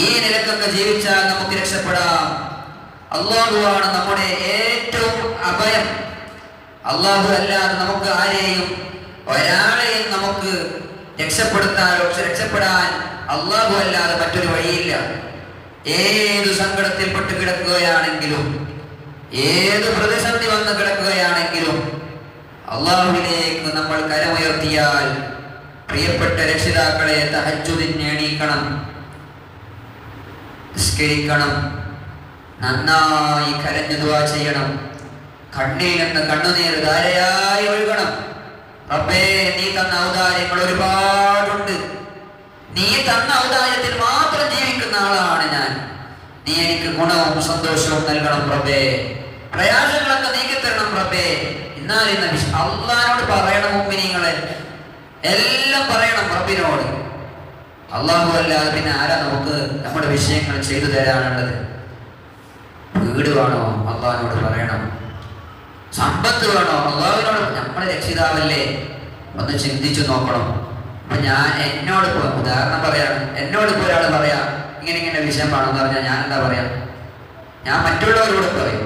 ഈ നിലക്കൊക്കെ ജീവിച്ചാൽ നമുക്ക് രക്ഷപ്പെടാം. അല്ലാഹുവാണ് നമ്മുടെ ഏറ്റവും അഭയം. അല്ലാഹു അല്ലാതെ നമുക്ക് ആരെയും ഒരാളെയും നമുക്ക് രക്ഷപ്പെടാൻ അല്ലാഹു അല്ലാതെ മറ്റൊരു വഴിയില്ല. ഏതു സങ്കടത്തിൽപ്പെട്ട് കിടക്കുകയാണെങ്കിലും, ഏത് പ്രതിസന്ധി വന്ന് കിടക്കുകയാണെങ്കിലും അല്ലാഹുവിലേക്ക് നമ്മൾ കരമുയർത്തിയാൽ, പ്രിയപ്പെട്ട രക്ഷിതാക്കളെ, തഹജ്ജുദിന് എണീക്കണം, നിസ്കരിക്കണം, നന്നായി കരഞ്ഞു ദുആ ചെയ്യണം, കണ്ണിൽ നിന്ന് കണ്ണുനീർ ധാരയായി ഒഴുകണം. റബ്ബേ, നീ തന്ന ഔദാര്യങ്ങൾ ഒരുപാടുണ്ട്, നീ തന്ന ഔദാര്യത്തിൽ മാത്രം ജീവിക്കുന്ന ആളാണ് ഞാൻ. നീ എനിക്ക് ഗുണവും സന്തോഷവും നൽകണം റബ്ബേ, പ്രയാസങ്ങളൊക്കെ നീക്കിത്തരണം റബ്ബേ. എന്നാൽ ഇന്ന് അള്ളാഹിനോട് പറയണം. മുഅ്മിനീങ്ങളെ, എല്ലാം പറയണം റബ്ബിനോട്. അല്ലാഹു അല്ലാതെ പിന്നെ ആരാ നമുക്ക് നമ്മുടെ വിഷയങ്ങൾ ചെയ്തു തരാനുള്ളത്? വീട് വേണോ? അള്ളാഹിനോട് പറയണം. സമ്പത്ത് വേണോ? അള്ളാഹുവിനോട്. നമ്മുടെ രക്ഷിതാവല്ലേ, ഒന്ന് ചിന്തിച്ചു നോക്കണം. അപ്പൊ എന്നോട് ഉദാഹരണം പറയാണ്, എന്നോട് ഇപ്പോൾ ഒരാൾ പറയാം ഇങ്ങനെ വിഷയം വേണമെന്ന് പറഞ്ഞാൽ ഞാൻ എന്താ പറയാ? ഞാൻ മറ്റുള്ളവരോട് പറയും,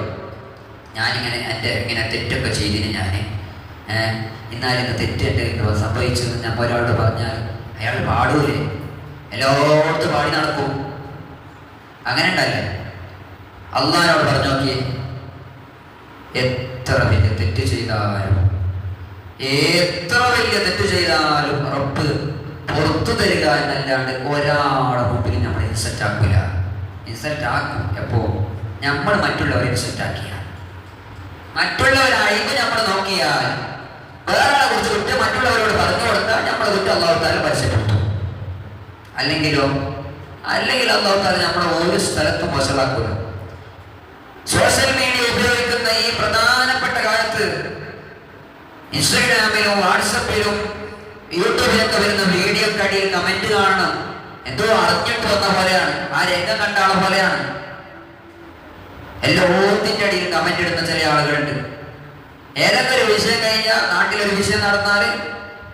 ഞാനിങ്ങനെ ഇങ്ങനെ തെറ്റൊക്കെ ചെയ്തിന്, ഇന്നാലിന്ന് തെറ്റ് എൻ്റെ സംഭവിച്ചെന്ന് ഞാൻ ഒരാളോട് പറഞ്ഞാൽ അയാൾ പാടൂലേ? എല്ലായിടത്തും പാടി നടക്കും. അങ്ങനെ ഉണ്ടല്ലേ? അള്ളാഹിനോട് പറഞ്ഞു നോക്കിയേ, എത്ര വലിയ തെറ്റ് ചെയ്താലും റബ്ബ് പുറത്തു തരിക എന്നല്ലാണ്ട് ഒരാളെ മുമ്പിൽ നമ്മൾ ഇൻസൾട്ട് ആക്കില്ല. ഇൻസൾട്ട് ആക്കും എപ്പോ? നമ്മൾ മറ്റുള്ളവരെ ഇൻസൾട്ട് ആക്കിയാൽ, മറ്റുള്ളവരായിട്ട് നമ്മൾ നോക്കിയാൽ, വേറൊരാളെ കുറിച്ച് കുറ്റം മറ്റുള്ളവരോട് പറഞ്ഞു കൊടുത്താൽ നമ്മളെ കുറ്റം അല്ലാഹു തആല പരിശോധിക്കും. അല്ലെങ്കിൽ അല്ലാഹു തആല നമ്മളെ ഒരു സ്ഥലത്തും വശലാക്കൂല. സോഷ്യൽ മീഡിയ ഉപയോഗിക്കുന്ന ഈ പ്രധാനപ്പെട്ട കാലത്ത് ഇൻസ്റ്റാഗ്രാമിലും വാട്സപ്പിലും യൂട്യൂബിലൊക്കെ വരുന്ന വീഡിയോക്കടിയിൽ കമന്റ് കാണണം. എന്തോ അറിഞ്ഞിട്ട് വന്ന പോലെയാണ്, ആ രംഗം കണ്ട ആളെ പോലെയാണ്. എല്ലാത്തിൻ്റെ അടിയിൽ കമന്റ് ഇടുന്ന ചില ആളുകളുണ്ട്. ഏതൊക്കെ ഒരു വിഷയം കഴിഞ്ഞാൽ, നാട്ടിലൊരു വിഷയം നടന്നാൽ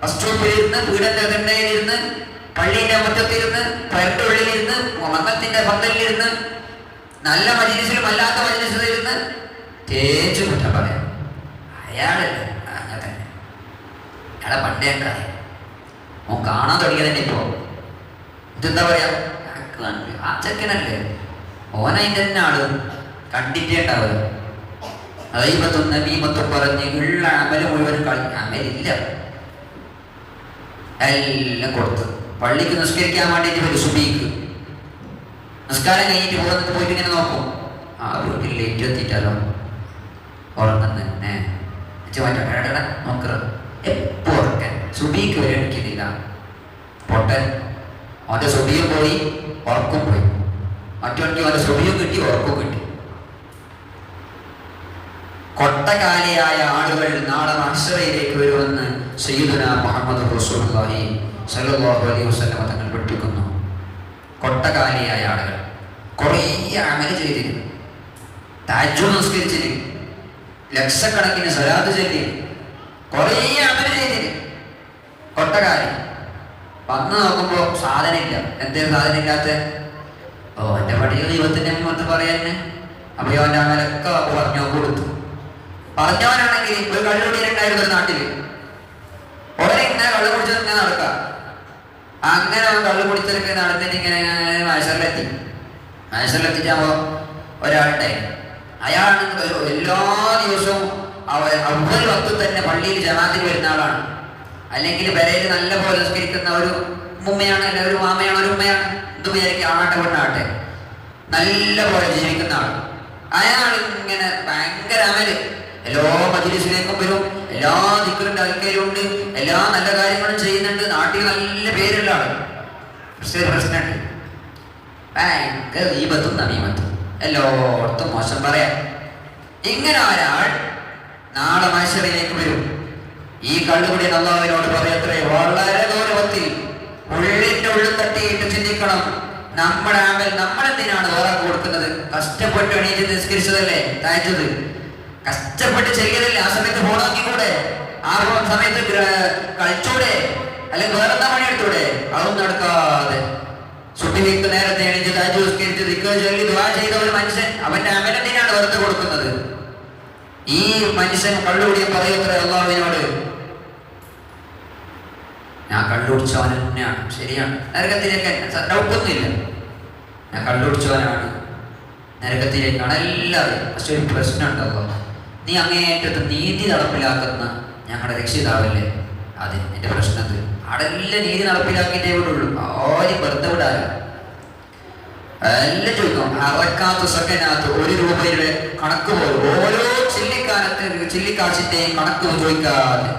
ബസ് സ്റ്റോപ്പിലിരുന്ന്, വീടിന്റെ തിണ്ണയിലിരുന്ന്, പള്ളിന്റെ മുറ്റത്തിരുന്ന്, പരന്റെ ഉള്ളിലിരുന്ന്, മംഗളത്തിന്റെ പന്തലിലിരുന്ന്, നല്ല മജ്‌ലിസിലും അല്ലാത്ത മജ്‌ലിസിലും ഇരുന്ന് തേച്ച് കുറ്റം പറയാം. അയാളല്ലേ അങ്ങനെ തന്നെ, അയാളെ പണ്ടേ അറിയാം. ഓൻ കാണാൻ തുടങ്ങിയ തന്നെ ഇപ്പോ ഇതെന്താ പറയാ, ആ ചെക്കനല്ലേ, ഓനതിൻ്റെ തന്നെ ആള് കണ്ടിട്ടേ ഉണ്ടാവുക. ഗീബത്തും നമീമത്തും പറഞ്ഞ് ഉള്ള അമല് മുഴുവൻ അമലില്ല, എല്ലാം കൊടുത്ത് പള്ളിക്ക് നിസ്കരിക്കാൻ വേണ്ടിയിട്ട് ഒരു സുബീക്ക് നിസ്കാരം കഴിഞ്ഞിട്ട് പോയിട്ട് ഇങ്ങനെ നോക്കും, ആ വീട്ടിൽ ലേറ്റ് എത്തിയിട്ടാലോ ഉറങ്ങുന്ന തന്നെ നോക്കുക. എപ്പോ ഉറക്കൻ സുബീക്ക് വരെ എടുക്കുന്നില്ല. പൊട്ടൻ, അവൻ്റെ സുബിയും പോയി ഉറക്കും പോയി, മറ്റവർക്ക് അവൻ്റെ സുബിയും കിട്ടി ഉറക്കും കിട്ടി. കൊട്ടകാലിയായ ആളുകൾ നാളെ മഹ്ശറയിലേക്ക് വരുമെന്ന് സയ്യിദുനാ മുഹമ്മദ് റസൂലുള്ളാഹി സ്വല്ലല്ലാഹു അലൈഹി വസല്ലം തങ്ങൾ പഠിപ്പിക്കുന്നു, കൊട്ടകാലിയായ ആളുകൾ കുറേ അമൽ ചെയ്തിരുന്നു, തഹജ്ജുദ് നിസ്കരിച്ചിന്, ലക്ഷക്കണക്കിന് സ്വലാത്ത് ചൊല്ലി, കുറേ അമൽ ചെയ്തിന്. കൊട്ടകാലി വന്ന് നോക്കുമ്പോൾ സാധനമില്ല. എന്തേലും സാധനം ഇല്ലാത്ത? എൻ്റെ പടിയിൽ ദൈവത്തിൻ്റെ മുഖത്ത് പറയാന്നെ. അപ്പോൾ അവൻ്റെ അമലൊക്കെ പറഞ്ഞോ കൊടുത്തു. പറഞ്ഞവനാണെങ്കിൽ ഒരു കള്ളുകുടിയിലുണ്ടായിരുന്നു ഒരു നാട്ടിൽ. ഉടനെ ഇങ്ങനെ കള്ളു കുടിച്ചത് ഇങ്ങനെ നടക്കാം. അങ്ങനെ അവൻ കള്ളു കുടിച്ചതൊക്കെ നടന്നിട്ട് ഇങ്ങനെ മൈസൂരിലെത്തിച്ചാകുമ്പോൾ ഒരാളുടെ അയാൾ എല്ലാ ദിവസവും അവൽ വക്ത് തന്നെ പള്ളിയിൽ ജമാഅത്തിൽ വരുന്ന ആളാണ്. അല്ലെങ്കിൽ പെരയിൽ നല്ല പോലെ നിസ്കരിക്കുന്ന ഒരു ഉമ്മയാണ്, അല്ല ഒരു മാമയാണ്, ഒരു ഉമ്മയാണ്, എന്ത് വിചാരിക്കും, ആട്ടെ പെണ്ണാട്ടെ, നല്ല പോലെ ജീവിക്കുന്ന ആൾ. അയാൾ ഇങ്ങനെ ഭയങ്കര അമല്, എല്ലാ മജ്‌ലിസിലേക്കും വരും, എല്ലാ ദിക്റിന്റെ ആൾക്കാരുണ്ട്, എല്ലാ നല്ല കാര്യങ്ങളും ചെയ്യുന്നുണ്ട്, നാട്ടിൽ നല്ല പേരുള്ള ആള്. പ്രശ്നമുണ്ട്, ഭയങ്കര ദീപത്തും നമീമത്തും, എല്ലായിടത്തും മോശം പറയാം. ഇങ്ങനെ ഒരാൾ നാളെ മനുഷ്യരിലേക്ക് വരും. ഈ കള്ളുകുടി അല്ലാഹുവിനോട് പറയത്രേ, വളരെ ഗൗരവത്തിൽ ഉള്ളിന്റെ ഉള്ളിൽ തട്ടിയിട്ട് ചിന്തിക്കണം, നമ്മുടെ അമൽ നമ്മളെന്തിനാണ് വേറെ കൊടുക്കുന്നത്? കഷ്ടപ്പെട്ട് എണീറ്റ് നിസ്കരിച്ചതല്ലേ തഹജ്ജുദ്, കഷ്ടപ്പെട്ട് ചെയ്യതല്ലേ? ആ സമയത്ത് ഫോൺ നോക്കിക്കൂടെ? ആ സമയത്ത് കളിച്ചൂടെ? അല്ലെങ്കിൽ വേറെന്താ പണിയെടുത്തൂടെ? അതൊന്നും നടക്കാതെ സുബ്ഹിക്ക് നേരത്തെ എണീറ്റ് തഹജ്ജുദ് നിസ്കരിച്ച് ദിക്ർ ചൊല്ലി ദുആ ചെയ്ത ഒരു മനുഷ്യൻ, അവന്റെ അമലെന്തിനാണ് വെറുതെ കൊടുക്കുന്നത്? ഈ മനുഷ്യൻ കള്ളുകൂടിയ പറയത്രേ അല്ലാഹുവിനോട്, ഞാൻ കള്ളുടിച്ചവൻ തന്നെയാണ്, ശരിയാണ്, നരകത്തിലേക്ക് ഡൗട്ടൊന്നുമില്ല, ഞാൻ കള്ളുടിച്ചവനാണ്, നരകത്തിലേക്കാണ് എല്ലാവരും. പക്ഷെ ഒരു പ്രശ്നം ഉണ്ടല്ലോ, നീ അങ്ങേയറ്റത്ത് നീതി നടപ്പിലാക്കുന്ന ഞങ്ങളുടെ രക്ഷിതാവല്ലേ, അത് എൻ്റെ പ്രശ്നത്തിൽ അടെല്ലാം നീതി നടപ്പിലാക്കിയിട്ടേ വിടുള്ളൂ, ആരും വെറുതെ വിടാലോ. എല്ലാം ചോദിക്കും, അറക്കാത്ത സെക്കൻഡിനകത്ത് 1 രൂപയുടെ കണക്ക് പോലും, ഓരോ ചില്ലിക്കാശിന്റെയും കണക്ക് ചോദിക്കാതെ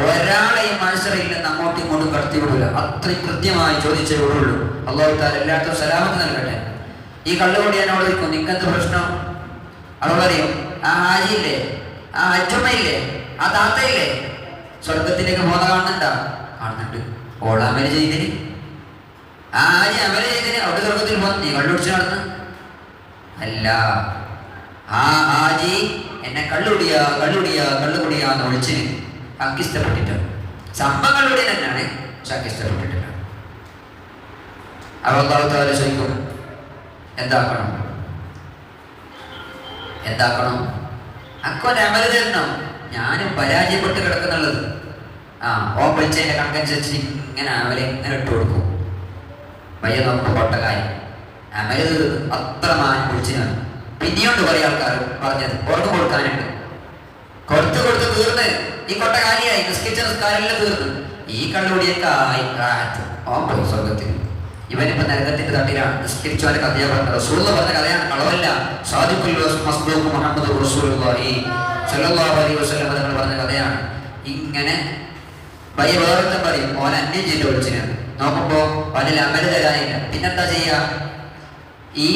ഒരാളെയും മത്സരയിൽ നിന്ന് അങ്ങോട്ടും ഇങ്ങോട്ടും കടത്തി വിടൂല, അത്രയും കൃത്യമായി ചോദിച്ചേ വിടുള്ളൂ. അല്ലാഹു തആല എല്ലാവർക്കും സലാമത്ത് നൽകട്ടെ. ഈ കള്ളുകൂടിയനോട് ചോദിക്കും, നിങ്ങൾക്കെന്ത് പ്രശ്നം? അവൾ പറയും, ആ ഹാജിയില്ലേ, ആ അജ്ജമ്മയില്ലേ, ആ താത്തയില്ലേ, സ്വർഗത്തിലേക്ക് പോകുന്ന കാണുന്നുണ്ട്, ഓൾ അമൽ ചെയ്തിന്, ആ ഹാജി അമൽ ചെയ്തിന്, അവിടെ സ്വർഗത്തിൽ പോകുന്നു, നീ കള്ളുടിച്ച് നടന്ന് അല്ല. ആ ഹാജി എന്നെ കള്ളുകുടിയാന്ന് വിളിച്ചിന്, അക്ക് ഇഷ്ടപ്പെട്ടിട്ടാണ്, സംഭവം കള്ളുകുടി തന്നെയാണ്, പക്ഷെ അക്ക് ഇഷ്ടപ്പെട്ടിട്ടില്ല. അപ്പോൾ അല്ലാഹു തആല ചോദിക്കും, എന്താക്കണം? അക്കോന്റെ അമല് തരണം. ഞാനും പരാജയപ്പെട്ട് കിടക്കുന്നുള്ളത്, ഓ വിളിച്ചതിന്റെ കണക്കനുസരിച്ച് ഇങ്ങനെ അമല് ഇങ്ങനെ ഇട്ട് കൊടുക്കും. വയ്യ നമുക്ക് കൊട്ടക്കായി അമല് അത്ര മാൻ വിളിച്ചിനാണ്. പിന്നെയുണ്ട് കുറേ ആൾക്കാർ പറഞ്ഞത് ഓർക്കും കൊടുക്കാനുണ്ട്, കൊടുത്ത് തീർന്ന് ഈ കൊട്ട കാലിയായി, നിസ്കരിച്ച നിസ്കാരമെല്ലാം തീർന്ന്. ഈ കള്ളുകൂടിയൊക്കെ ഓൻ പോയി സ്വർഗത്തിൽ. ഇവനിപ്പോ നരകത്തിന്റെ തട്ടിലാണ്. നിസ്കരിച്ചവന്റെ കഥയാ പറഞ്ഞത്, റസൂലുള്ളാഹി പറഞ്ഞ കഥയാണ്, കളവല്ല. സാദിഖുൽ മസ്ദൂഖ് മുഹമ്മദ് റസൂലുള്ളാഹി സ്വല്ലല്ലാഹു അലൈഹി വസല്ലം തങ്ങൾ പറഞ്ഞ കഥയാണ്. ഇങ്ങനെ വേറെ പറയും, ഓൻ അന്യം ചെയ്ത് വിളിച്ചിനാണ്. നോക്കുമ്പോ പല അമല് തരാനില്ല. പിന്നെന്താ ചെയ്യാ? ഈ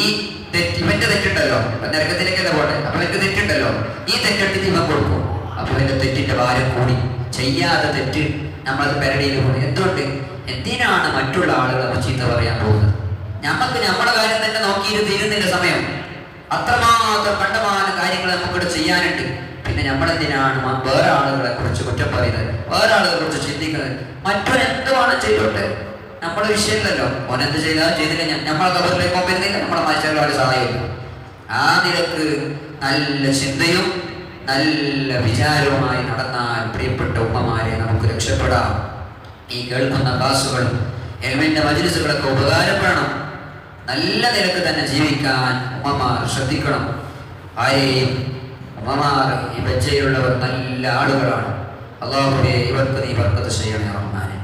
ഇവന്റെ തെറ്റുണ്ടല്ലോ, നരകത്തിലേക്കല്ല പോട്ടെ, അപ്പൊ ഇവന്റെ തെറ്റുണ്ടല്ലോ, ഈ തെറ്റെടുത്തിട്ട് ഇവൻ കൊടുക്കും. അപ്പൊ ഇവന്റെ തെറ്റിന്റെ ഭാരം കൂടി, ചെയ്യാത്ത തെറ്റ് നമ്മളത് പെരടിയിൽ കൂടി. എന്തിനാണ് മറ്റുള്ള ആളുകളെ ചീത്ത പറയാൻ പോകുന്നത്? നമുക്ക് നമ്മുടെ കാര്യം തന്നെ നോക്കിയിട്ട് തീരുന്നില്ല സമയം. അത്രമാത്രം കണ്ടമാന കാര്യങ്ങൾ നമുക്കിവിടെ ചെയ്യാനുണ്ട്. പിന്നെ നമ്മളെന്തിനാണ് വേറെ ആളുകളെ കുറിച്ച് കുറ്റം പറയുന്നത്, വേറെ ആളുകളെ കുറിച്ച് ചിന്തിക്കുന്നത്? മറ്റൊരെന്തുമാണ് ചെയ്തോട്ടെ, നമ്മുടെ വിഷയമില്ലല്ലോ. ഓനെന്ത് ചെയ്തില്ല, നമ്മളെ കബറിലേക്ക് പോകുന്നില്ല, നമ്മളെ മനുഷ്യരുടെ സഹായമില്ല. ആ നിലക്ക് നല്ല ചിന്തയും നല്ല വിചാരവുമായി നടന്നാൽ പ്രിയപ്പെട്ട ഉമ്മമാരെ നമുക്ക് രക്ഷപ്പെടാം. ഈ കേൾക്കുന്ന ക്ലാസുകളും എൽമിന്റെ മജ്‌ലിസുകളൊക്കെ ഉപകാരപ്പെടണം. നല്ല നിലക്ക് തന്നെ ജീവിക്കാൻ ഉമ്മമാർ ശ്രദ്ധിക്കണം. ആരെയും ഉമ്മമാർ ഈ ബജ്ജയിലുള്ളവർ നല്ല ആളുകളാണ്. അല്ലാഹുവേ, ഇവർക്ക് നീ ബർക്കത്ത് ചെയ്യണേ റഹ്മാനേ.